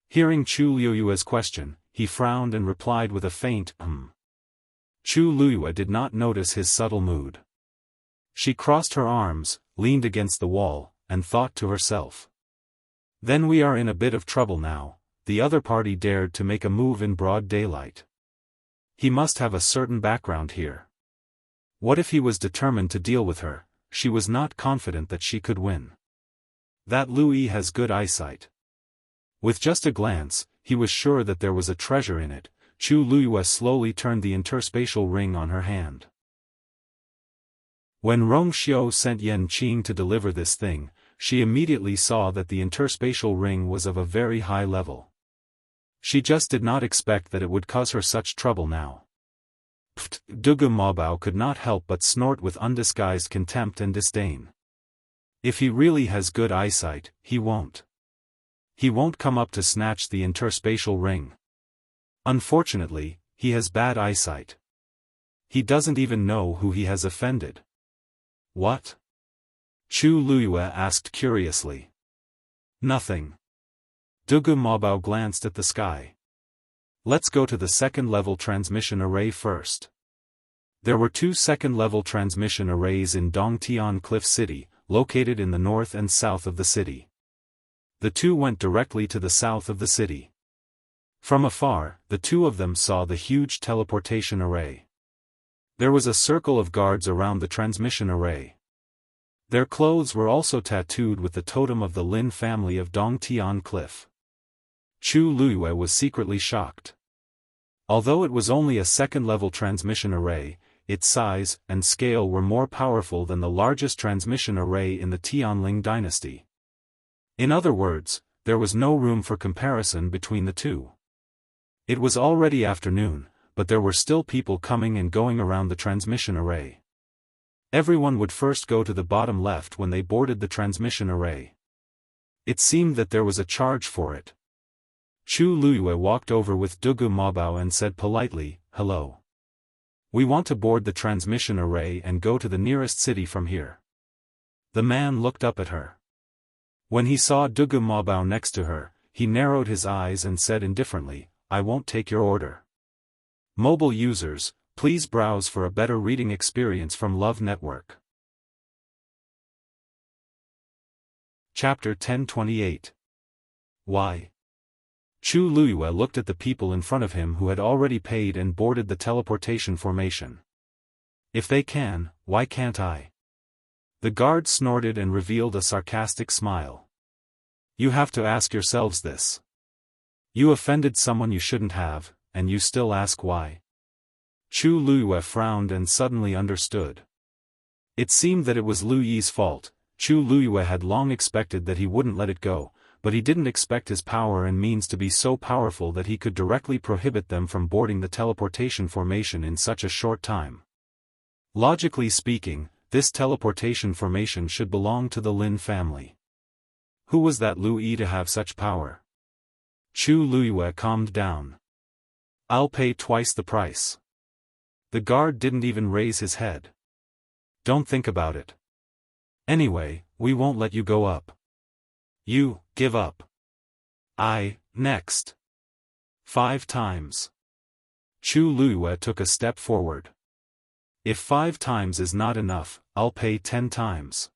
Hearing Chu Luyue's question, he frowned and replied with a faint Chu Luyue did not notice his subtle mood. She crossed her arms, leaned against the wall, and thought to herself. Then we are in a bit of trouble now. The other party dared to make a move in broad daylight. He must have a certain background here. What if he was determined to deal with her? She was not confident that she could win. That Louis has good eyesight. With just a glance, he was sure that there was a treasure in it. Chu Luyue slowly turned the interspatial ring on her hand. When Rong Xiao sent Yan Qing to deliver this thing, she immediately saw that the interspatial ring was of a very high level. She just did not expect that it would cause her such trouble now. Pfft, Dugu Mobao could not help but snort with undisguised contempt and disdain. If he really has good eyesight, he won't. He won't come up to snatch the interspatial ring. Unfortunately, he has bad eyesight. He doesn't even know who he has offended. What? Chu Luyue asked curiously. Nothing. Dugu Mobao glanced at the sky. Let's go to the second-level transmission array first. There were 2 second-level transmission arrays in Dongtian Cliff City, located in the north and south of the city. The 2 went directly to the south of the city. From afar, the 2 of them saw the huge teleportation array. There was a circle of guards around the transmission array. Their clothes were also tattooed with the totem of the Lin family of Dongtian Cliff. Chu Luyue was secretly shocked. Although it was only a second-level transmission array, its size and scale were more powerful than the largest transmission array in the Tianling dynasty. In other words, there was no room for comparison between the 2. It was already afternoon, but there were still people coming and going around the transmission array. Everyone would first go to the bottom left when they boarded the transmission array. It seemed that there was a charge for it. Chu Luyue walked over with Dugu Mobao and said politely, "Hello. We want to board the transmission array and go to the nearest city from here." The man looked up at her. When he saw Dugu Mobao next to her, he narrowed his eyes and said indifferently, "I won't take your order." Mobile users, please browse for a better reading experience from Love Network. Chapter 1028. Why? Chu Luyue looked at the people in front of him who had already paid and boarded the teleportation formation. If they can, why can't I? The guard snorted and revealed a sarcastic smile. You have to ask yourselves this. You offended someone you shouldn't have, and you still ask why? Chu Luyue frowned and suddenly understood. It seemed that it was Lu Yi's fault. Chu Luyue had long expected that he wouldn't let it go, but he didn't expect his power and means to be so powerful that he could directly prohibit them from boarding the teleportation formation in such a short time. Logically speaking, this teleportation formation should belong to the Lin family. Who was that Lu Yi to have such power? Chu Luiyue calmed down. I'll pay twice the price. The guard didn't even raise his head. Don't think about it. Anyway, we won't let you go up. You, give up. Next. 5 times. Chu Luiyue took a step forward. If 5 times is not enough, I'll pay 10 times.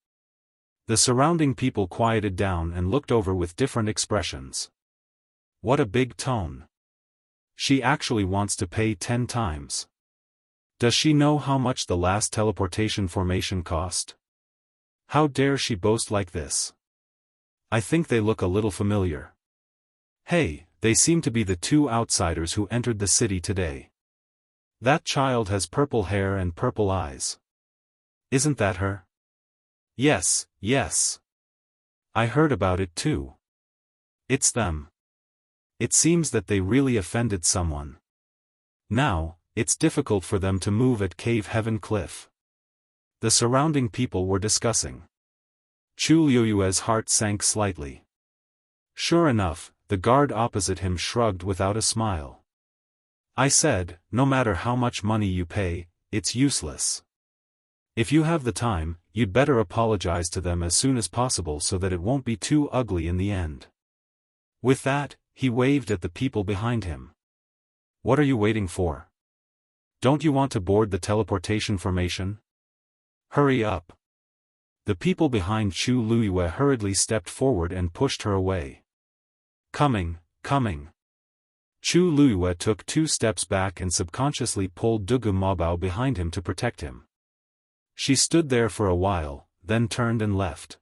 The surrounding people quieted down and looked over with different expressions. What a big tone. She actually wants to pay 10 times. Does she know how much the last teleportation formation cost? How dare she boast like this? I think they look a little familiar. Hey, they seem to be the 2 outsiders who entered the city today. That child has purple hair and purple eyes. Isn't that her? Yes. I heard about it too. It's them. It seems that they really offended someone. Now, it's difficult for them to move at Cave Heaven Cliff. The surrounding people were discussing. Chu Luiyue's heart sank slightly. Sure enough, the guard opposite him shrugged without a smile. I said, no matter how much money you pay, it's useless. If you have the time, you'd better apologize to them as soon as possible so that it won't be too ugly in the end. With that, he waved at the people behind him. What are you waiting for? Don't you want to board the teleportation formation? Hurry up. The people behind Chu Luiyue hurriedly stepped forward and pushed her away. Coming. Chu Luiyue took 2 steps back and subconsciously pulled Dugu Mabao behind him to protect him. She stood there for a while, then turned and left.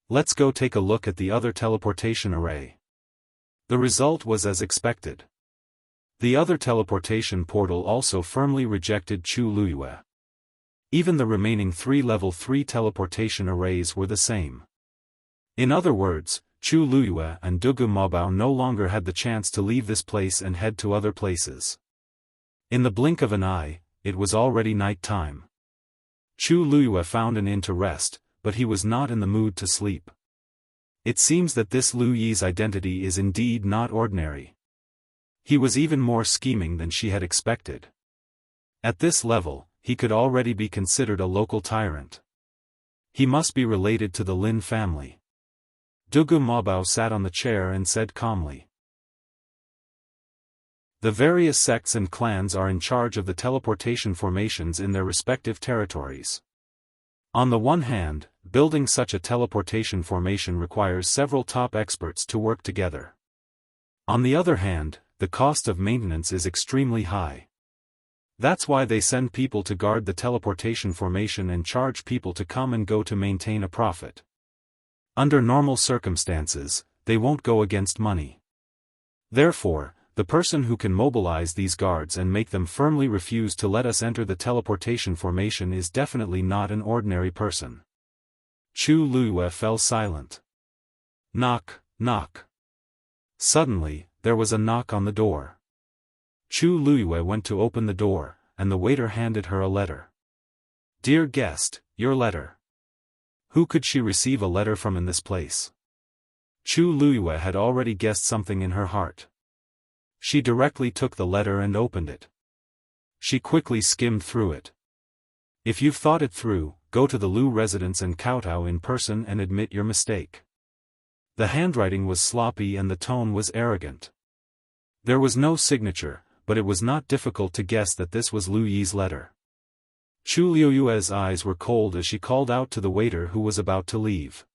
Let's go take a look at the other teleportation array. The result was as expected. The other teleportation portal also firmly rejected Chu Luiyue. Even the remaining 3 level 3 teleportation arrays were the same. In other words, Chu Luiyue and Dugu Mabao no longer had the chance to leave this place and head to other places. In the blink of an eye, it was already night time. Chu Luiyue found an inn to rest, but he was not in the mood to sleep. It seems that this Lu Yi's identity is indeed not ordinary. He was even more scheming than she had expected. At this level, he could already be considered a local tyrant. He must be related to the Lin family. Dugu Mabao sat on the chair and said calmly. The various sects and clans are in charge of the teleportation formations in their respective territories. On the one hand, building such a teleportation formation requires several top experts to work together. On the other hand, the cost of maintenance is extremely high. That's why they send people to guard the teleportation formation and charge people to come and go to maintain a profit. Under normal circumstances, they won't go against money. Therefore, the person who can mobilize these guards and make them firmly refuse to let us enter the teleportation formation is definitely not an ordinary person. Chu Luiyue fell silent. Knock. Suddenly, there was a knock on the door. Chu Luiyue went to open the door, and the waiter handed her a letter. Dear guest, your letter. Who could she receive a letter from in this place? Chu Luiyue had already guessed something in her heart. She directly took the letter and opened it. She quickly skimmed through it. If you've thought it through, go to the Lu residence and kowtow in person and admit your mistake. The handwriting was sloppy and the tone was arrogant. There was no signature, but it was not difficult to guess that this was Lu Yi's letter. Chu Luiyue's eyes were cold as she called out to the waiter who was about to leave.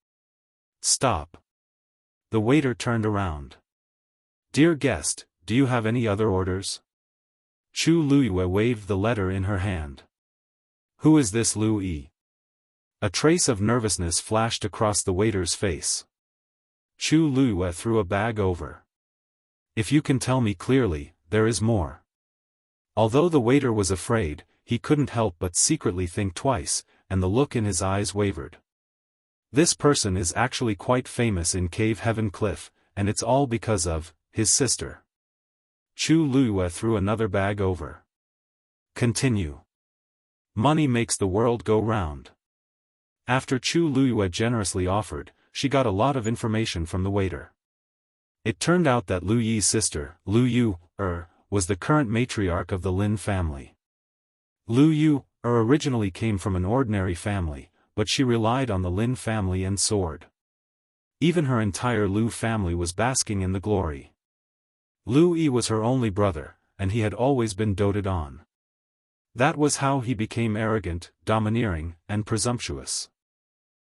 Stop. The waiter turned around. Dear guest, do you have any other orders? Chu Luiyue waved the letter in her hand. Who is this Lu Yi? A trace of nervousness flashed across the waiter's face. Chu Luiyue threw a bag over. If you can tell me clearly, there is more. Although the waiter was afraid, he couldn't help but secretly think twice, and the look in his eyes wavered. This person is actually quite famous in Cave Heaven Cliff, and it's all because of his sister. Chu Luiyue threw another bag over. Continue. Money makes the world go round. After Chu Luyue generously offered, she got a lot of information from the waiter. It turned out that Lu Yi's sister, Lu Yu, was the current matriarch of the Lin family. Lu Yu, originally came from an ordinary family, but she relied on the Lin family and soared. Even her entire Lu family was basking in the glory. Lu Yi was her only brother, and he had always been doted on. That was how he became arrogant, domineering, and presumptuous.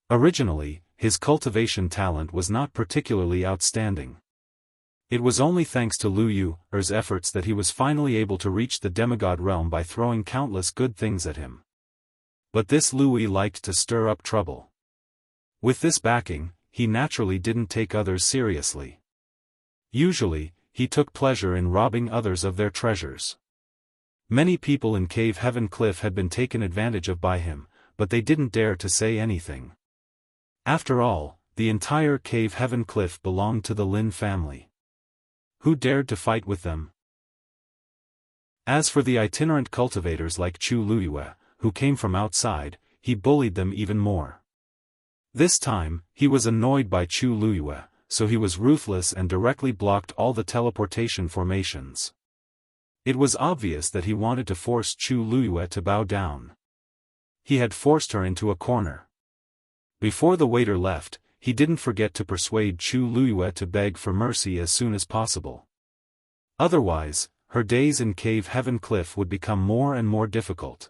Originally, his cultivation talent was not particularly outstanding. It was only thanks to Lu Yu's efforts that he was finally able to reach the demigod realm by throwing countless good things at him. But this Lu Yi liked to stir up trouble. With this backing, he naturally didn't take others seriously. Usually, he took pleasure in robbing others of their treasures. Many people in Cave Heaven Cliff had been taken advantage of by him, but they didn't dare to say anything. After all, the entire Cave Heaven Cliff belonged to the Lin family. Who dared to fight with them? As for the itinerant cultivators like Chu Luyue, who came from outside, he bullied them even more. This time, he was annoyed by Chu Luyue, so he was ruthless and directly blocked all the teleportation formations. It was obvious that he wanted to force Chu Luyue to bow down. He had forced her into a corner. Before the waiter left, he didn't forget to persuade Chu Luyue to beg for mercy as soon as possible. Otherwise, her days in Cave Heaven Cliff would become more and more difficult.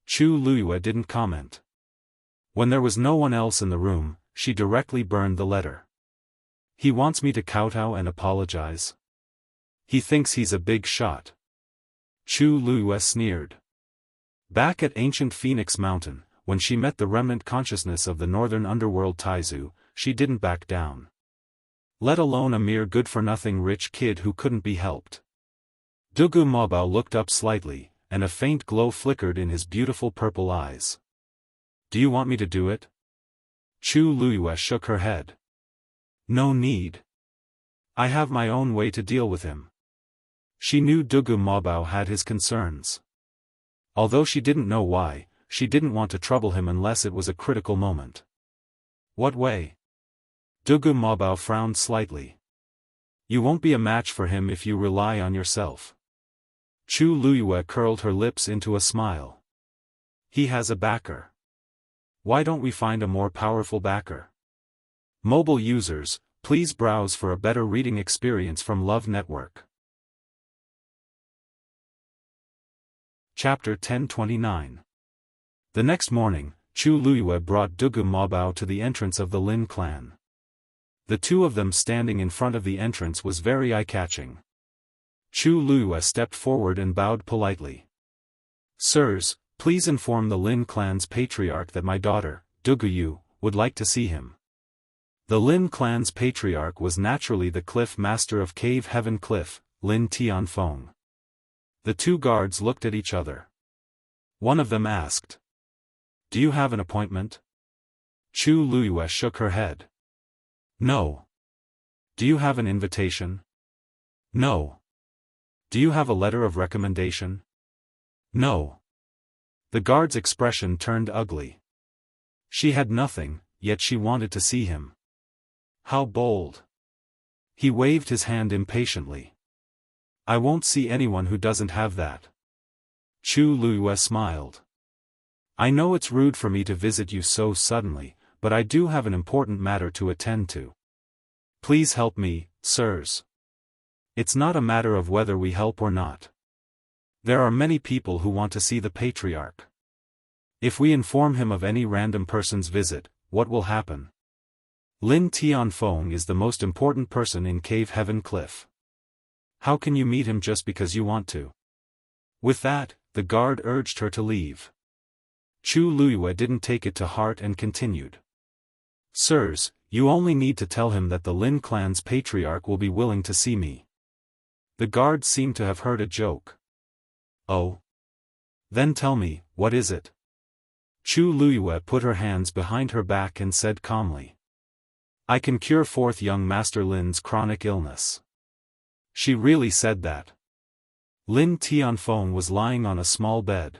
Chu Luyue didn't comment. When there was no one else in the room, she directly burned the letter. He wants me to kowtow and apologize. He thinks he's a big shot. Chu Luyue sneered. Back at ancient Phoenix Mountain, when she met the remnant consciousness of the northern underworld Taizu, she didn't back down. Let alone a mere good-for-nothing rich kid who couldn't be helped. Dugu Mobao looked up slightly, and a faint glow flickered in his beautiful purple eyes. Do you want me to do it? Chu Luyue shook her head. No need. I have my own way to deal with him. She knew Dugu Mobao had his concerns. Although she didn't know why, she didn't want to trouble him unless it was a critical moment. What way? Dugu Mobao frowned slightly. You won't be a match for him if you rely on yourself. Chu Luyue curled her lips into a smile. He has a backer. Why don't we find a more powerful backer? Mobile users, please browse for a better reading experience from Love Network. Chapter 1029. The next morning, Chu Luyue brought Dugu Mobao to the entrance of the Lin clan. The two of them standing in front of the entrance was very eye-catching. Chu Luyue stepped forward and bowed politely. Sirs, please inform the Lin clan's patriarch that my daughter, Dugu Yu, would like to see him. The Lin clan's patriarch was naturally the cliff master of Cave Heaven Cliff, Lin Tianfeng. The two guards looked at each other. One of them asked, Do you have an appointment? Chu Luyue shook her head. No. Do you have an invitation? No. Do you have a letter of recommendation? No. The guard's expression turned ugly. She had nothing, yet she wanted to see him. How bold. He waved his hand impatiently. I won't see anyone who doesn't have that. Chu Luyue smiled. I know it's rude for me to visit you so suddenly, but I do have an important matter to attend to. Please help me, sirs. It's not a matter of whether we help or not. There are many people who want to see the patriarch. If we inform him of any random person's visit, what will happen? Lin Tianfeng is the most important person in Cave Heaven Cliff. How can you meet him just because you want to? With that, the guard urged her to leave. Chu Luyue didn't take it to heart and continued. Sirs, you only need to tell him that the Lin clan's patriarch will be willing to see me. The guard seemed to have heard a joke. Oh. Then tell me, what is it? Chu Luyue put her hands behind her back and said calmly. I can cure fourth young Master Lin's chronic illness. She really said that. Lin Tianfeng was lying on a small bed.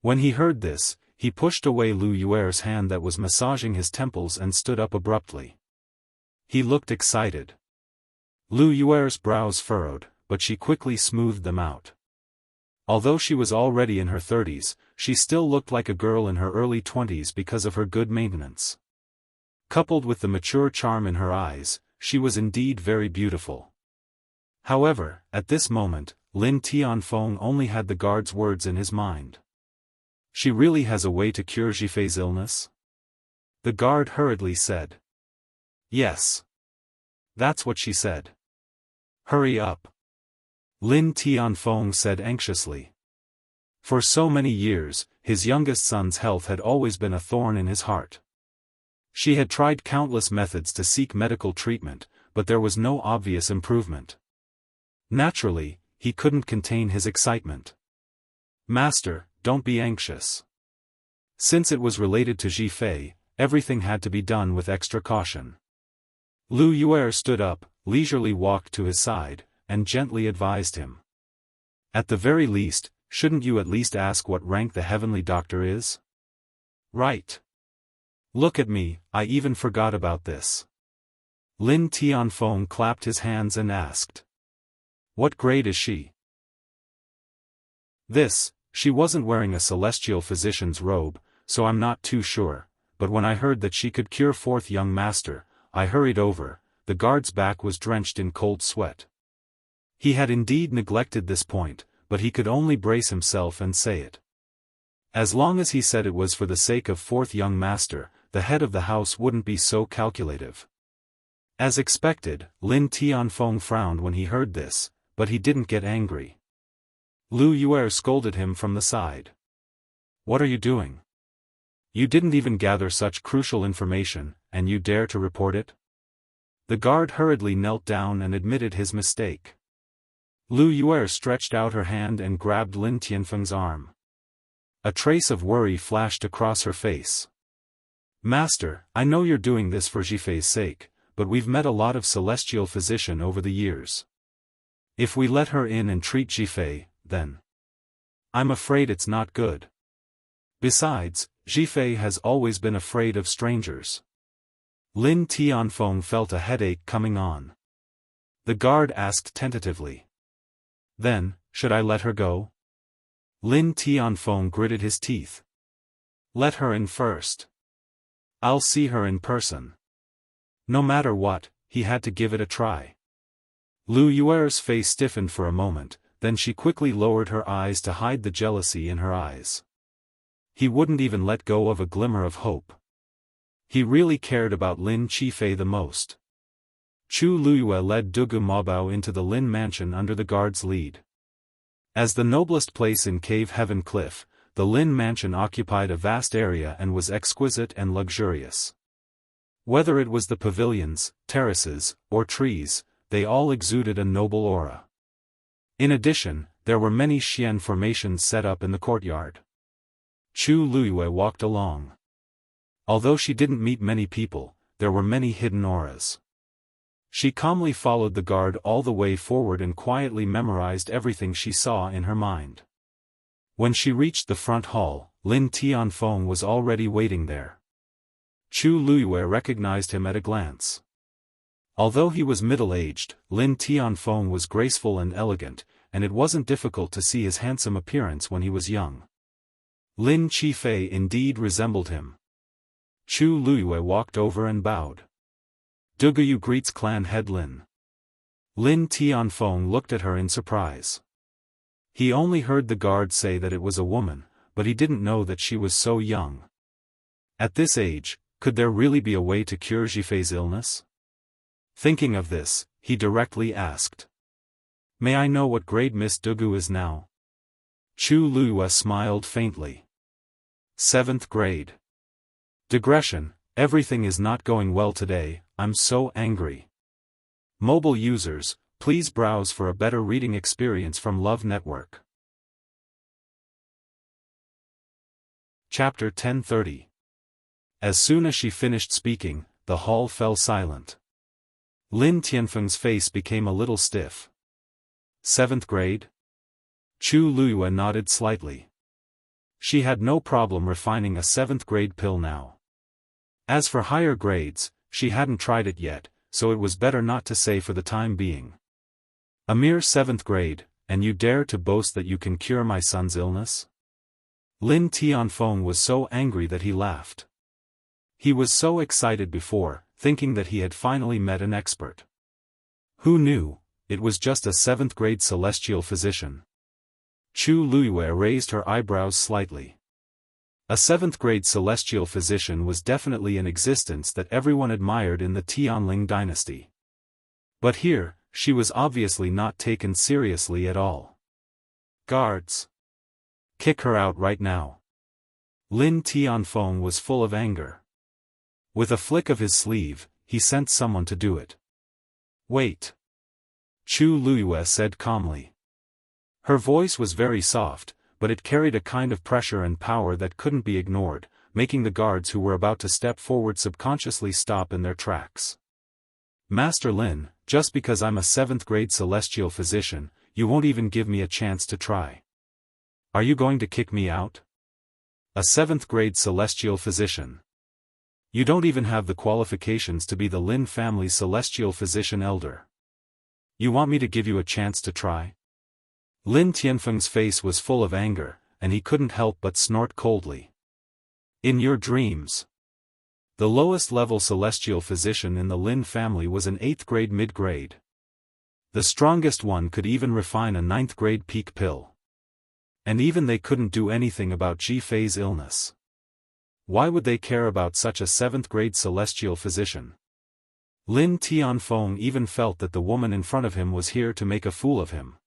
When he heard this, he pushed away Lu Yuer's hand that was massaging his temples and stood up abruptly. He looked excited. Lu Yuer's brows furrowed, but she quickly smoothed them out. Although she was already in her 30s, she still looked like a girl in her early 20s because of her good maintenance. Coupled with the mature charm in her eyes, she was indeed very beautiful. However, at this moment, Lin Tianfeng only had the guard's words in his mind. She really has a way to cure Zhifei's illness? The guard hurriedly said. Yes. That's what she said. Hurry up. Lin Tianfeng said anxiously. For so many years, his youngest son's health had always been a thorn in his heart. She had tried countless methods to seek medical treatment, but there was no obvious improvement. Naturally, he couldn't contain his excitement. Master, don't be anxious. Since it was related to Zhifei, everything had to be done with extra caution. Lu Yuer stood up, leisurely walked to his side, and gently advised him. At the very least, shouldn't you at least ask what rank the heavenly doctor is? Right. Look at me, I even forgot about this. Lin Tianfeng clapped his hands and asked. What grade is she? She wasn't wearing a celestial physician's robe, so I'm not too sure, but when I heard that she could cure fourth young master, I hurried over. The guard's back was drenched in cold sweat. He had indeed neglected this point, but he could only brace himself and say it. As long as he said it was for the sake of fourth young master, the head of the house wouldn't be so calculative. As expected, Lin Tianfeng frowned when he heard this, but he didn't get angry. Lu Yuer scolded him from the side. What are you doing? You didn't even gather such crucial information, and you dare to report it? The guard hurriedly knelt down and admitted his mistake. Lu Yuer stretched out her hand and grabbed Lin Tianfeng's arm. A trace of worry flashed across her face. Master, I know you're doing this for Zhifei's sake, but we've met a lot of celestial physicians over the years. If we let her in and treat Zhifei, then I'm afraid it's not good. Besides, Zhifei has always been afraid of strangers. Lin Tianfeng felt a headache coming on. The guard asked tentatively. Then, should I let her go? Lin Tianfeng gritted his teeth. Let her in first. I'll see her in person. No matter what, he had to give it a try. Lu Yuer's face stiffened for a moment, then she quickly lowered her eyes to hide the jealousy in her eyes. He wouldn't even let go of a glimmer of hope. He really cared about Lin Zhifei the most. Chu Luyue led Dugu Mabao into the Lin mansion under the guard's lead. As the noblest place in Cave Heaven Cliff, the Lin mansion occupied a vast area and was exquisite and luxurious. Whether it was the pavilions, terraces, or trees, they all exuded a noble aura. In addition, there were many xian formations set up in the courtyard. Chu Luyue walked along. Although she didn't meet many people, there were many hidden auras. She calmly followed the guard all the way forward and quietly memorized everything she saw in her mind. When she reached the front hall, Lin Tianfeng was already waiting there. Chu Luyue recognized him at a glance. Although he was middle-aged, Lin Tianfeng was graceful and elegant, and it wasn't difficult to see his handsome appearance when he was young. Lin Zhifei indeed resembled him. Chu Luyue walked over and bowed. Duguyu greets clan head Lin. Lin Tianfeng looked at her in surprise. He only heard the guard say that it was a woman, but he didn't know that she was so young. At this age, could there really be a way to cure Zhifei's illness? Thinking of this, he directly asked. May I know what grade Miss Dugu is now? Chu Luyue smiled faintly. 7th grade. Digression, everything is not going well today, I'm so angry. Mobile users, please browse for a better reading experience from Love Network. Chapter 1030. As soon as she finished speaking, the hall fell silent. Lin Tianfeng's face became a little stiff. 7th grade? Chu Luyue nodded slightly. she had no problem refining a 7th grade pill now. As for higher grades, she hadn't tried it yet, so it was better not to say for the time being. A mere 7th grade, and you dare to boast that you can cure my son's illness? Lin Tianfeng was so angry that he laughed. He was so excited before, thinking that he had finally met an expert. Who knew, it was just a 7th grade celestial physician. Chu Luiyue raised her eyebrows slightly. A 7th grade celestial physician was definitely in existence that everyone admired in the Tianling dynasty. But here, she was obviously not taken seriously at all. Guards! Kick her out right now. Lin Tianfeng was full of anger. With a flick of his sleeve, he sent someone to do it. Wait. Chu Luiyue said calmly. Her voice was very soft, but it carried a kind of pressure and power that couldn't be ignored, making the guards who were about to step forward subconsciously stop in their tracks. Master Lin, just because I'm a 7th grade celestial physician, you won't even give me a chance to try. Are you going to kick me out? A 7th grade celestial physician. You don't even have the qualifications to be the Lin family's celestial physician elder. You want me to give you a chance to try? Lin Tianfeng's face was full of anger, and he couldn't help but snort coldly. In your dreams. The lowest level celestial physician in the Lin family was an 8th grade mid-grade. The strongest one could even refine a 9th grade peak pill. And even they couldn't do anything about Ji-Fei's illness. Why would they care about such a 7th grade celestial physician? Lin Tianfeng even felt that the woman in front of him was here to make a fool of him.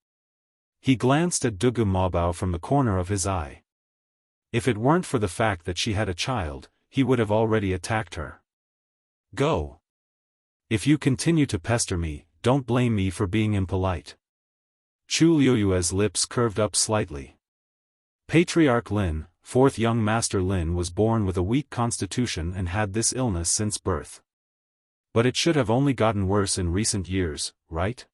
He glanced at Dugu Maobao from the corner of his eye. If it weren't for the fact that she had a child, he would have already attacked her. Go. If you continue to pester me, don't blame me for being impolite. Chu Luiyue's lips curved up slightly. Patriarch Lin, 4th young Master Lin, was born with a weak constitution and had this illness since birth. But it should have only gotten worse in recent years, right?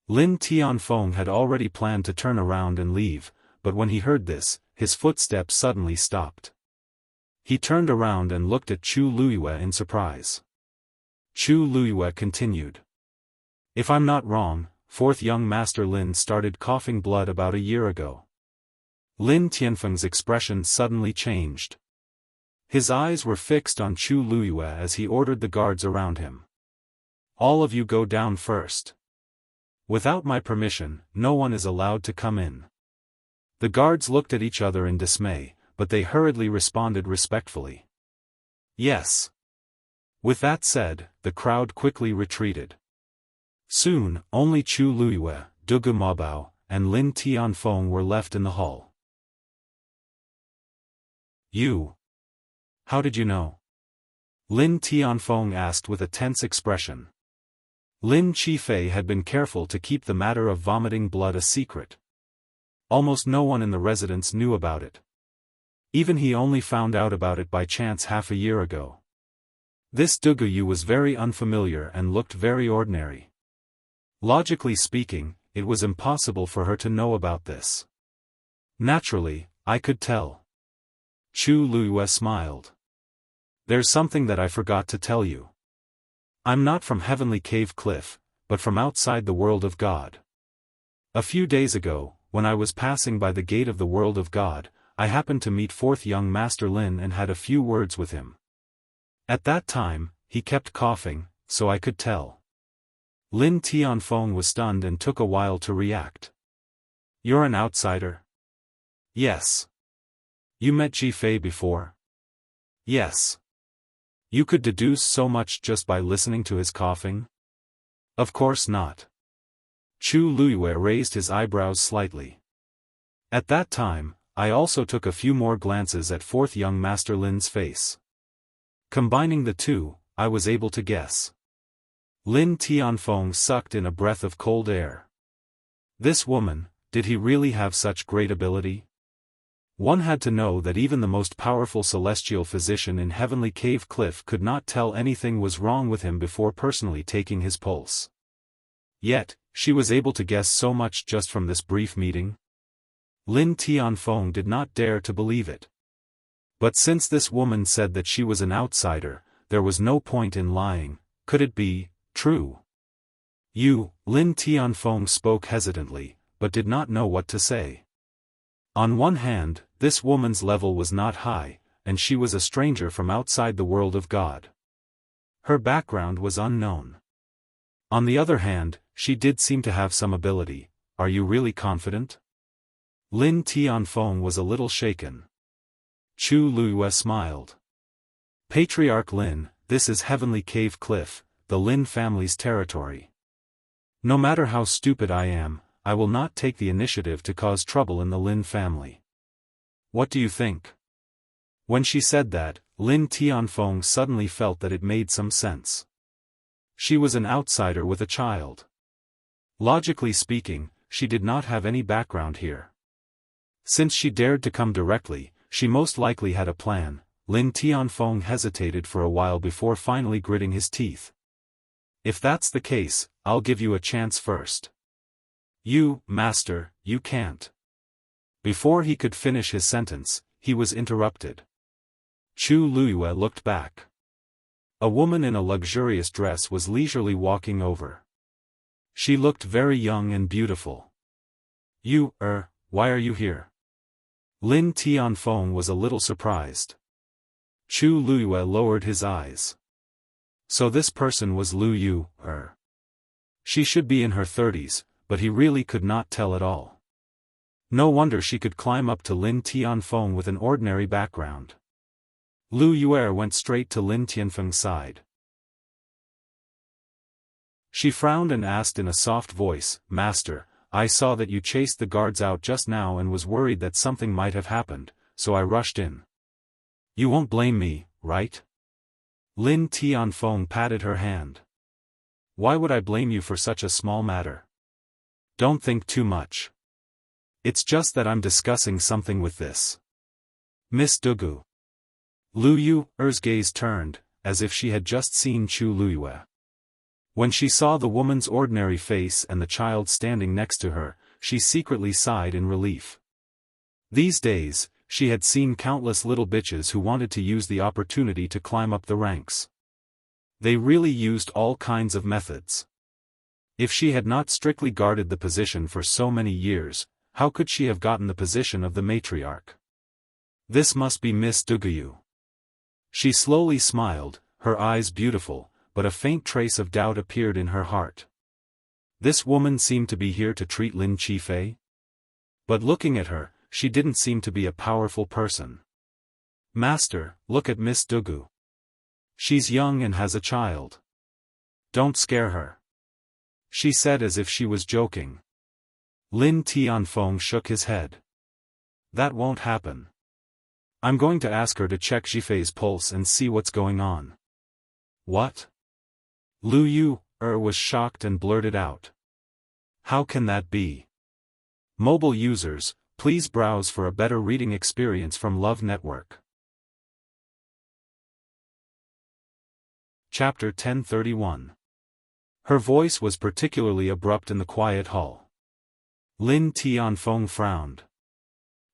Lin Tianfeng had already planned to turn around and leave, but when he heard this, his footsteps suddenly stopped. He turned around and looked at Chu Luiyue in surprise. Chu Luiyue continued. If I'm not wrong, 4th young Master Lin started coughing blood about a year ago. Lin Tianfeng's expression suddenly changed. His eyes were fixed on Chu Luiyue as he ordered the guards around him. All of you go down first. Without my permission, no one is allowed to come in. The guards looked at each other in dismay, but they hurriedly responded respectfully. Yes. With that said, the crowd quickly retreated. Soon, only Chu Luiyue, Dugu Maobao, and Lin Tianfeng were left in the hall. You. How did you know? Lin Tianfeng asked with a tense expression. Lin Qifei had been careful to keep the matter of vomiting blood a secret. Almost no one in the residence knew about it. Even he only found out about it by chance half a year ago. This Dugu Yu was very unfamiliar and looked very ordinary. Logically speaking, it was impossible for her to know about this. Naturally, I could tell. Chu Luiyue smiled. There's something that I forgot to tell you. I'm not from Heavenly Cave Cliff, but from outside the world of God. A few days ago, when I was passing by the gate of the world of God, I happened to meet 4th young Master Lin and had a few words with him. At that time, he kept coughing, so I could tell. Lin Tianfeng was stunned and took a while to react. You're an outsider? Yes. You met Ji-Fei before? Yes. You could deduce so much just by listening to his coughing? Of course not. Chu Luiyue raised his eyebrows slightly. At that time, I also took a few more glances at 4th young Master Lin's face. Combining the two, I was able to guess. Lin Tianfeng sucked in a breath of cold air. This woman, did he really have such great ability? One had to know that even the most powerful celestial physician in Heavenly Cave Cliff could not tell anything was wrong with him before personally taking his pulse. Yet, she was able to guess so much just from this brief meeting. Lin Tianfeng did not dare to believe it. But since this woman said that she was an outsider, there was no point in lying. Could it be true? Lin Tianfeng spoke hesitantly, but did not know what to say. On one hand, this woman's level was not high, and she was a stranger from outside the world of God. Her background was unknown. On the other hand, she did seem to have some ability. Are you really confident? Lin Tianfeng was a little shaken. Chu Luiyue smiled. Patriarch Lin, this is Heavenly Cave Cliff, the Lin family's territory. No matter how stupid I am, I will not take the initiative to cause trouble in the Lin family. What do you think? When she said that, Lin Tianfeng suddenly felt that it made some sense. She was an outsider with a child. Logically speaking, she did not have any background here. Since she dared to come directly, she most likely had a plan. Lin Tianfeng hesitated for a while before finally gritting his teeth. If that's the case, I'll give you a chance first. You, master, you can't. Before he could finish his sentence, he was interrupted. Chu Luiyue looked back. A woman in a luxurious dress was leisurely walking over. She looked very young and beautiful. Why are you here? Lin Tianfeng was a little surprised. Chu Luiyue lowered his eyes. So this person was Lu. She should be in her 30s, but he really could not tell at all. No wonder she could climb up to Lin Tianfeng with an ordinary background. Lu Yue went straight to Lin Tianfeng's side. She frowned and asked in a soft voice, Master, I saw that you chased the guards out just now and was worried that something might have happened, so I rushed in. You won't blame me, right? Lin Tianfeng patted her hand. Why would I blame you for such a small matter? Don't think too much. It's just that I'm discussing something with this Miss Dugu. Lu Yu's gaze turned, as if she had just seen Chu Luiyue. When she saw the woman's ordinary face and the child standing next to her, she secretly sighed in relief. These days, she had seen countless little bitches who wanted to use the opportunity to climb up the ranks. They really used all kinds of methods. If she had not strictly guarded the position for so many years, how could she have gotten the position of the matriarch? This must be Miss Dugu. She slowly smiled, her eyes beautiful, but a faint trace of doubt appeared in her heart. This woman seemed to be here to treat Lin Qifei? But looking at her, she didn't seem to be a powerful person. Master, look at Miss Dugu. She's young and has a child. Don't scare her. She said as if she was joking. Lin Tianfeng shook his head. That won't happen. I'm going to ask her to check Qifei's pulse and see what's going on. What? Lu was shocked and blurted out. How can that be? Mobile users, please browse for a better reading experience from Love Network. Chapter 1031. Her voice was particularly abrupt in the quiet hall. Lin Tianfeng frowned.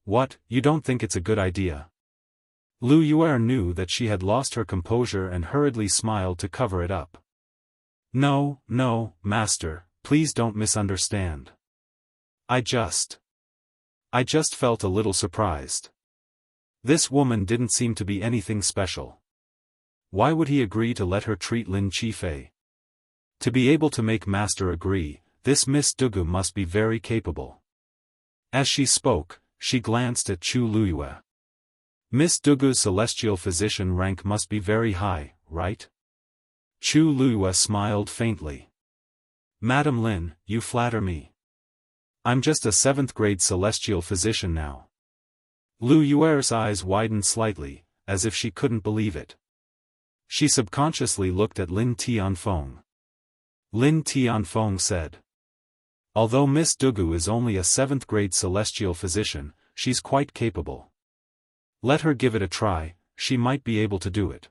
What, you don't think it's a good idea? Lu Yue knew that she had lost her composure and hurriedly smiled to cover it up. No, master, please don't misunderstand. I just felt a little surprised. This woman didn't seem to be anything special. Why would he agree to let her treat Lin Qifei? To be able to make master agree, this Miss Dugu must be very capable. As she spoke, she glanced at Chu Luiyue. Miss Dugu's celestial physician rank must be very high, right? Chu Luiyue smiled faintly. Madam Lin, you flatter me. I'm just a 7th grade celestial physician now. Lu Yuer's eyes widened slightly, as if she couldn't believe it. She subconsciously looked at Lin Tianfeng. Lin Tianfeng said. Although Miss Dugu is only a 7th grade celestial physician, she's quite capable. Let her give it a try, she might be able to do it.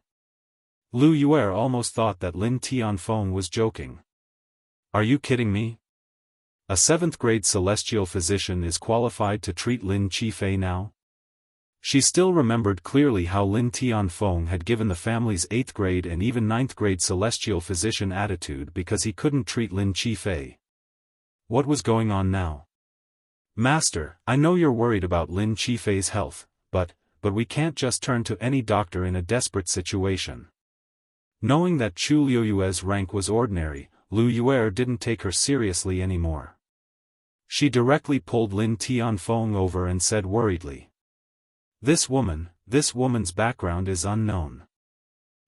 Lu Yue almost thought that Lin Tianfeng was joking. Are you kidding me? A 7th-grade celestial physician is qualified to treat Lin Qifei now? She still remembered clearly how Lin Tianfeng had given the family's 8th-grade and even 9th-grade celestial physician attitude because he couldn't treat Lin Qifei. What was going on now? Master, I know you're worried about Lin Qifei's health, but we can't just turn to any doctor in a desperate situation. Knowing that Chu Liuyue's rank was ordinary, Lu Yue didn't take her seriously anymore. She directly pulled Lin Tianfeng over and said worriedly, this woman's background is unknown.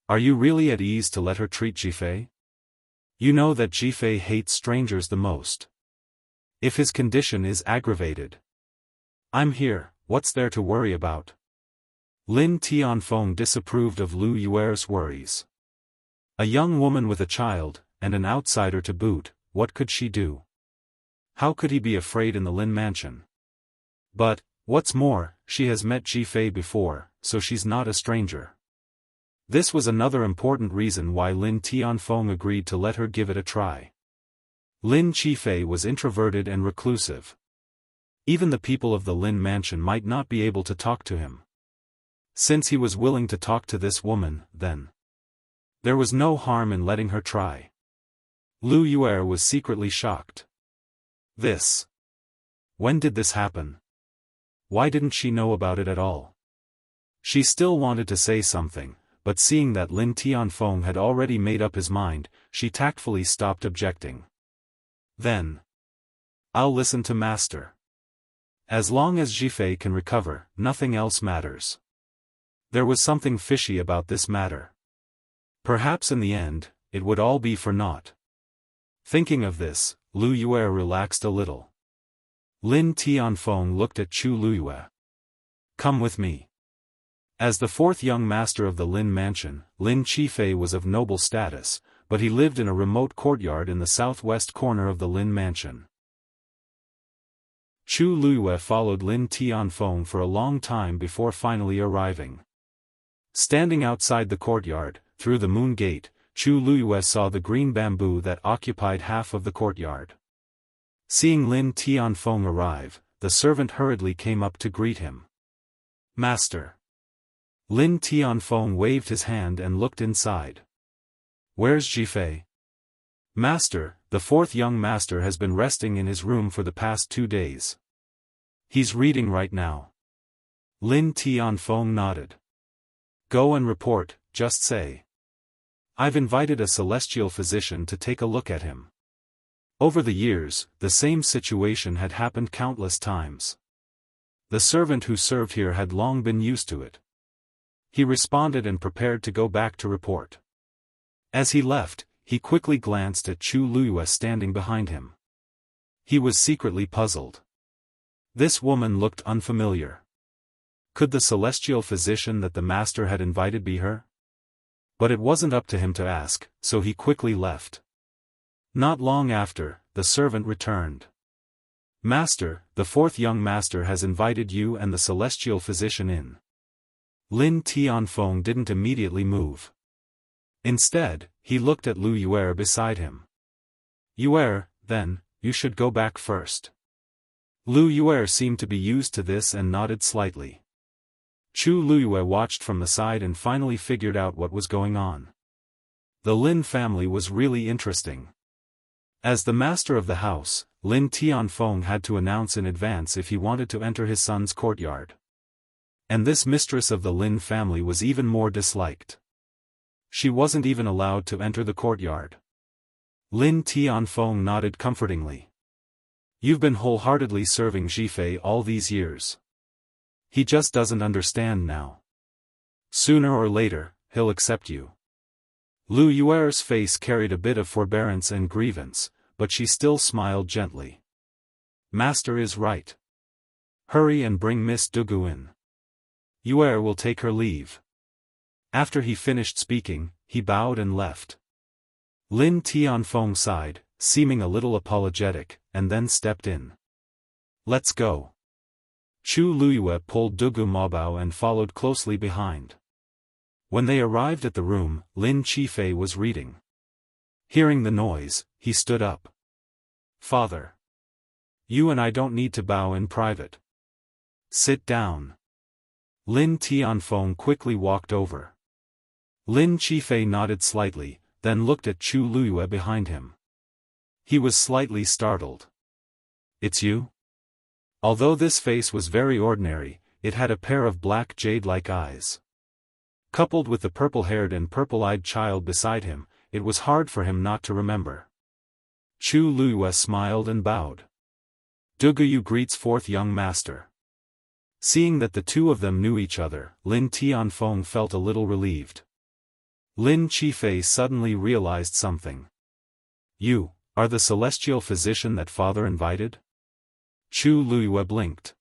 Are you really at ease to let her treat Jifei? You know that Jifei hates strangers the most. If his condition is aggravated. I'm here, what's there to worry about? Lin Tianfeng disapproved of Lu Yuer's worries. A young woman with a child, and an outsider to boot, what could she do? How could he be afraid in the Lin mansion? But, what's more, she has met Jifei before, so she's not a stranger. This was another important reason why Lin Tianfeng agreed to let her give it a try. Lin Qifei was introverted and reclusive. Even the people of the Lin mansion might not be able to talk to him. Since he was willing to talk to this woman, then there was no harm in letting her try. Lu Yue was secretly shocked. When did this happen? Why didn't she know about it at all? She still wanted to say something, but seeing that Lin Tianfeng had already made up his mind, she tactfully stopped objecting. Then, I'll listen to Master. As long as Jifei can recover, nothing else matters. There was something fishy about this matter. Perhaps in the end, it would all be for naught. Thinking of this, Lu Yue relaxed a little. Lin Tianfeng looked at Chu Luyue. Come with me. As the 4th young master of the Lin mansion, Lin Qifei was of noble status, but he lived in a remote courtyard in the southwest corner of the Lin mansion. Chu Luyue followed Lin Tianfeng for a long time before finally arriving. Standing outside the courtyard, through the moon gate, Chu Luyue saw the green bamboo that occupied half of the courtyard. Seeing Lin Tianfeng arrive, the servant hurriedly came up to greet him. Master. Lin Tianfeng waved his hand and looked inside. Where's Jifei? Master, the 4th young master has been resting in his room for the past 2 days. He's reading right now. Lin Tianfeng nodded. Go and report, just say. I've invited a celestial physician to take a look at him. Over the years, the same situation had happened countless times. The servant who served here had long been used to it. He responded and prepared to go back to report. As he left, he quickly glanced at Chu Luyue standing behind him. He was secretly puzzled. This woman looked unfamiliar. Could the celestial physician that the master had invited be her? But it wasn't up to him to ask, so he quickly left. Not long after, the servant returned. Master, the 4th young master has invited you and the celestial physician in. Lin Tianfeng didn't immediately move. Instead, he looked at Lu Yue beside him. Yue, then, you should go back first. Lu Yue seemed to be used to this and nodded slightly. Chu Luyue watched from the side and finally figured out what was going on. The Lin family was really interesting. As the master of the house, Lin Tianfeng had to announce in advance if he wanted to enter his son's courtyard. And this mistress of the Lin family was even more disliked. She wasn't even allowed to enter the courtyard. Lin Tianfeng nodded comfortingly. You've been wholeheartedly serving Jifei all these years. He just doesn't understand now. Sooner or later, he'll accept you. Lu Yue's face carried a bit of forbearance and grievance, but she still smiled gently. Master is right. Hurry and bring Miss Dugu in. Yue will take her leave. After he finished speaking, he bowed and left. Lin Tianfeng sighed, seeming a little apologetic, and then stepped in. Let's go. Chu Luyue pulled Dugu Mabao and followed closely behind. When they arrived at the room, Lin Qifei was reading. Hearing the noise, he stood up. Father. You and I don't need to bow in private. Sit down. Lin Tianfeng quickly walked over. Lin Qifei nodded slightly, then looked at Chu Luyue behind him. He was slightly startled. It's you? Although this face was very ordinary, it had a pair of black jade-like eyes. Coupled with the purple-haired and purple-eyed child beside him, it was hard for him not to remember. Chu Luyue smiled and bowed. Duguyu greets fourth young master. Seeing that the two of them knew each other, Lin Tianfeng felt a little relieved. Lin Qifei suddenly realized something. You are the celestial physician that father invited? Chu Luyue blinked.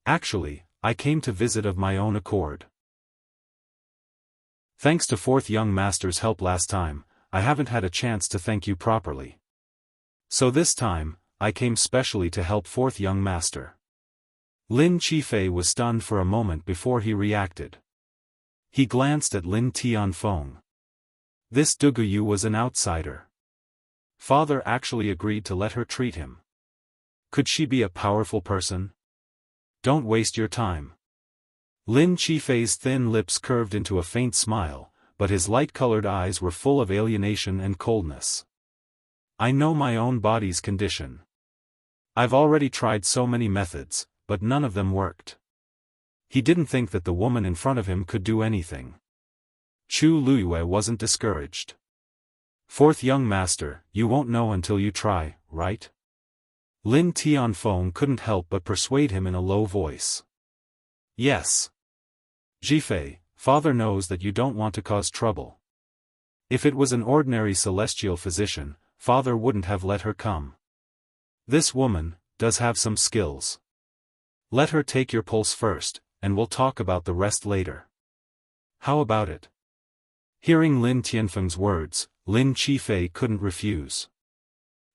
Actually, I came to visit of my own accord. Thanks to fourth young master's help last time, I haven't had a chance to thank you properly. So this time, I came specially to help fourth young master. Lin Qifei was stunned for a moment before he reacted. He glanced at Lin Tianfeng. This Duguyu was an outsider. Father actually agreed to let her treat him. Could she be a powerful person? Don't waste your time. Lin Qifei's thin lips curved into a faint smile, but his light-colored eyes were full of alienation and coldness. I know my own body's condition. I've already tried so many methods, but none of them worked. He didn't think that the woman in front of him could do anything. Chu Luyue wasn't discouraged. Fourth young master, you won't know until you try, right? Lin Tianfeng couldn't help but persuade him in a low voice. Yes. Jifei, father knows that you don't want to cause trouble. If it was an ordinary celestial physician, father wouldn't have let her come. This woman does have some skills. Let her take your pulse first, and we'll talk about the rest later. How about it? Hearing Lin Tianfeng's words, Lin Qifei couldn't refuse.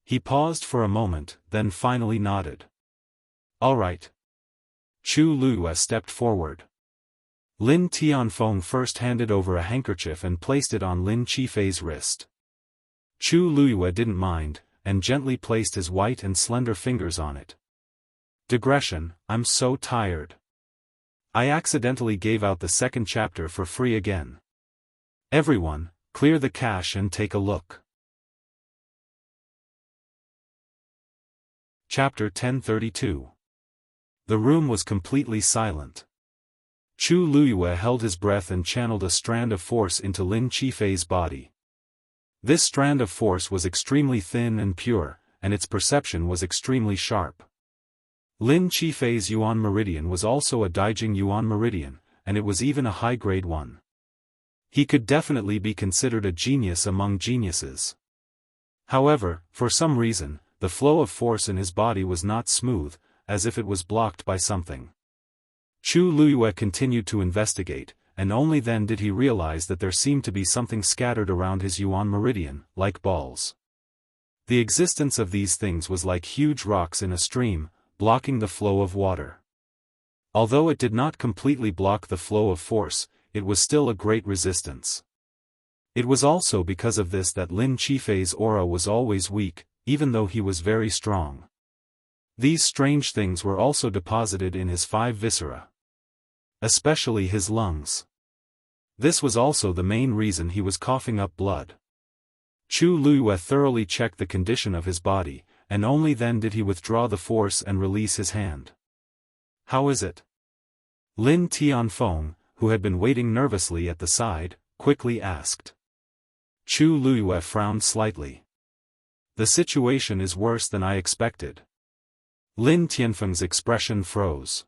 He paused for a moment, then finally nodded. All right. Chu Luyue stepped forward. Lin Tianfeng first handed over a handkerchief and placed it on Lin Qifei's wrist. Chu Luyue didn't mind, and gently placed his white and slender fingers on it. Digression, I'm so tired. I accidentally gave out the second chapter for free again. Everyone, clear the cache and take a look. Chapter 1032. The room was completely silent. Chu Luyue held his breath and channeled a strand of force into Lin Qifei's body. This strand of force was extremely thin and pure, and its perception was extremely sharp. Lin Qifei's Yuan Meridian was also a Daijing Yuan Meridian, and it was even a high-grade one. He could definitely be considered a genius among geniuses. However, for some reason, the flow of force in his body was not smooth, as if it was blocked by something. Chu Luyue continued to investigate, and only then did he realize that there seemed to be something scattered around his Yuan Meridian, like balls. The existence of these things was like huge rocks in a stream, blocking the flow of water. Although it did not completely block the flow of force, it was still a great resistance. It was also because of this that Lin Qifei's aura was always weak, even though he was very strong. These strange things were also deposited in his 5 viscera. Especially his lungs. This was also the main reason he was coughing up blood. Chu Luyue thoroughly checked the condition of his body, and only then did he withdraw the force and release his hand. How is it? Lin Tianfeng, who had been waiting nervously at the side, quickly asked. Chu Luyue frowned slightly. The situation is worse than I expected. Lin Tianfeng's expression froze.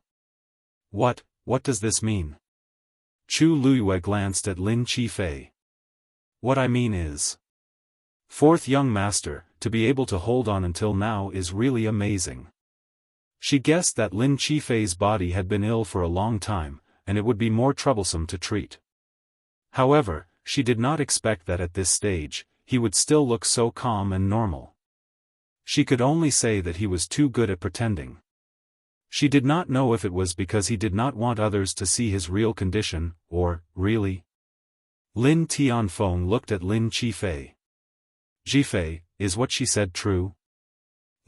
What does this mean? Chu Luyue glanced at Lin Qifei. What I mean is. Fourth young master, to be able to hold on until now is really amazing. She guessed that Lin Qifei's body had been ill for a long time, and it would be more troublesome to treat. However, she did not expect that at this stage, he would still look so calm and normal. She could only say that he was too good at pretending. She did not know if it was because he did not want others to see his real condition, or, really. Lin Tianfeng looked at Lin Qifei. Jifei, is what she said true?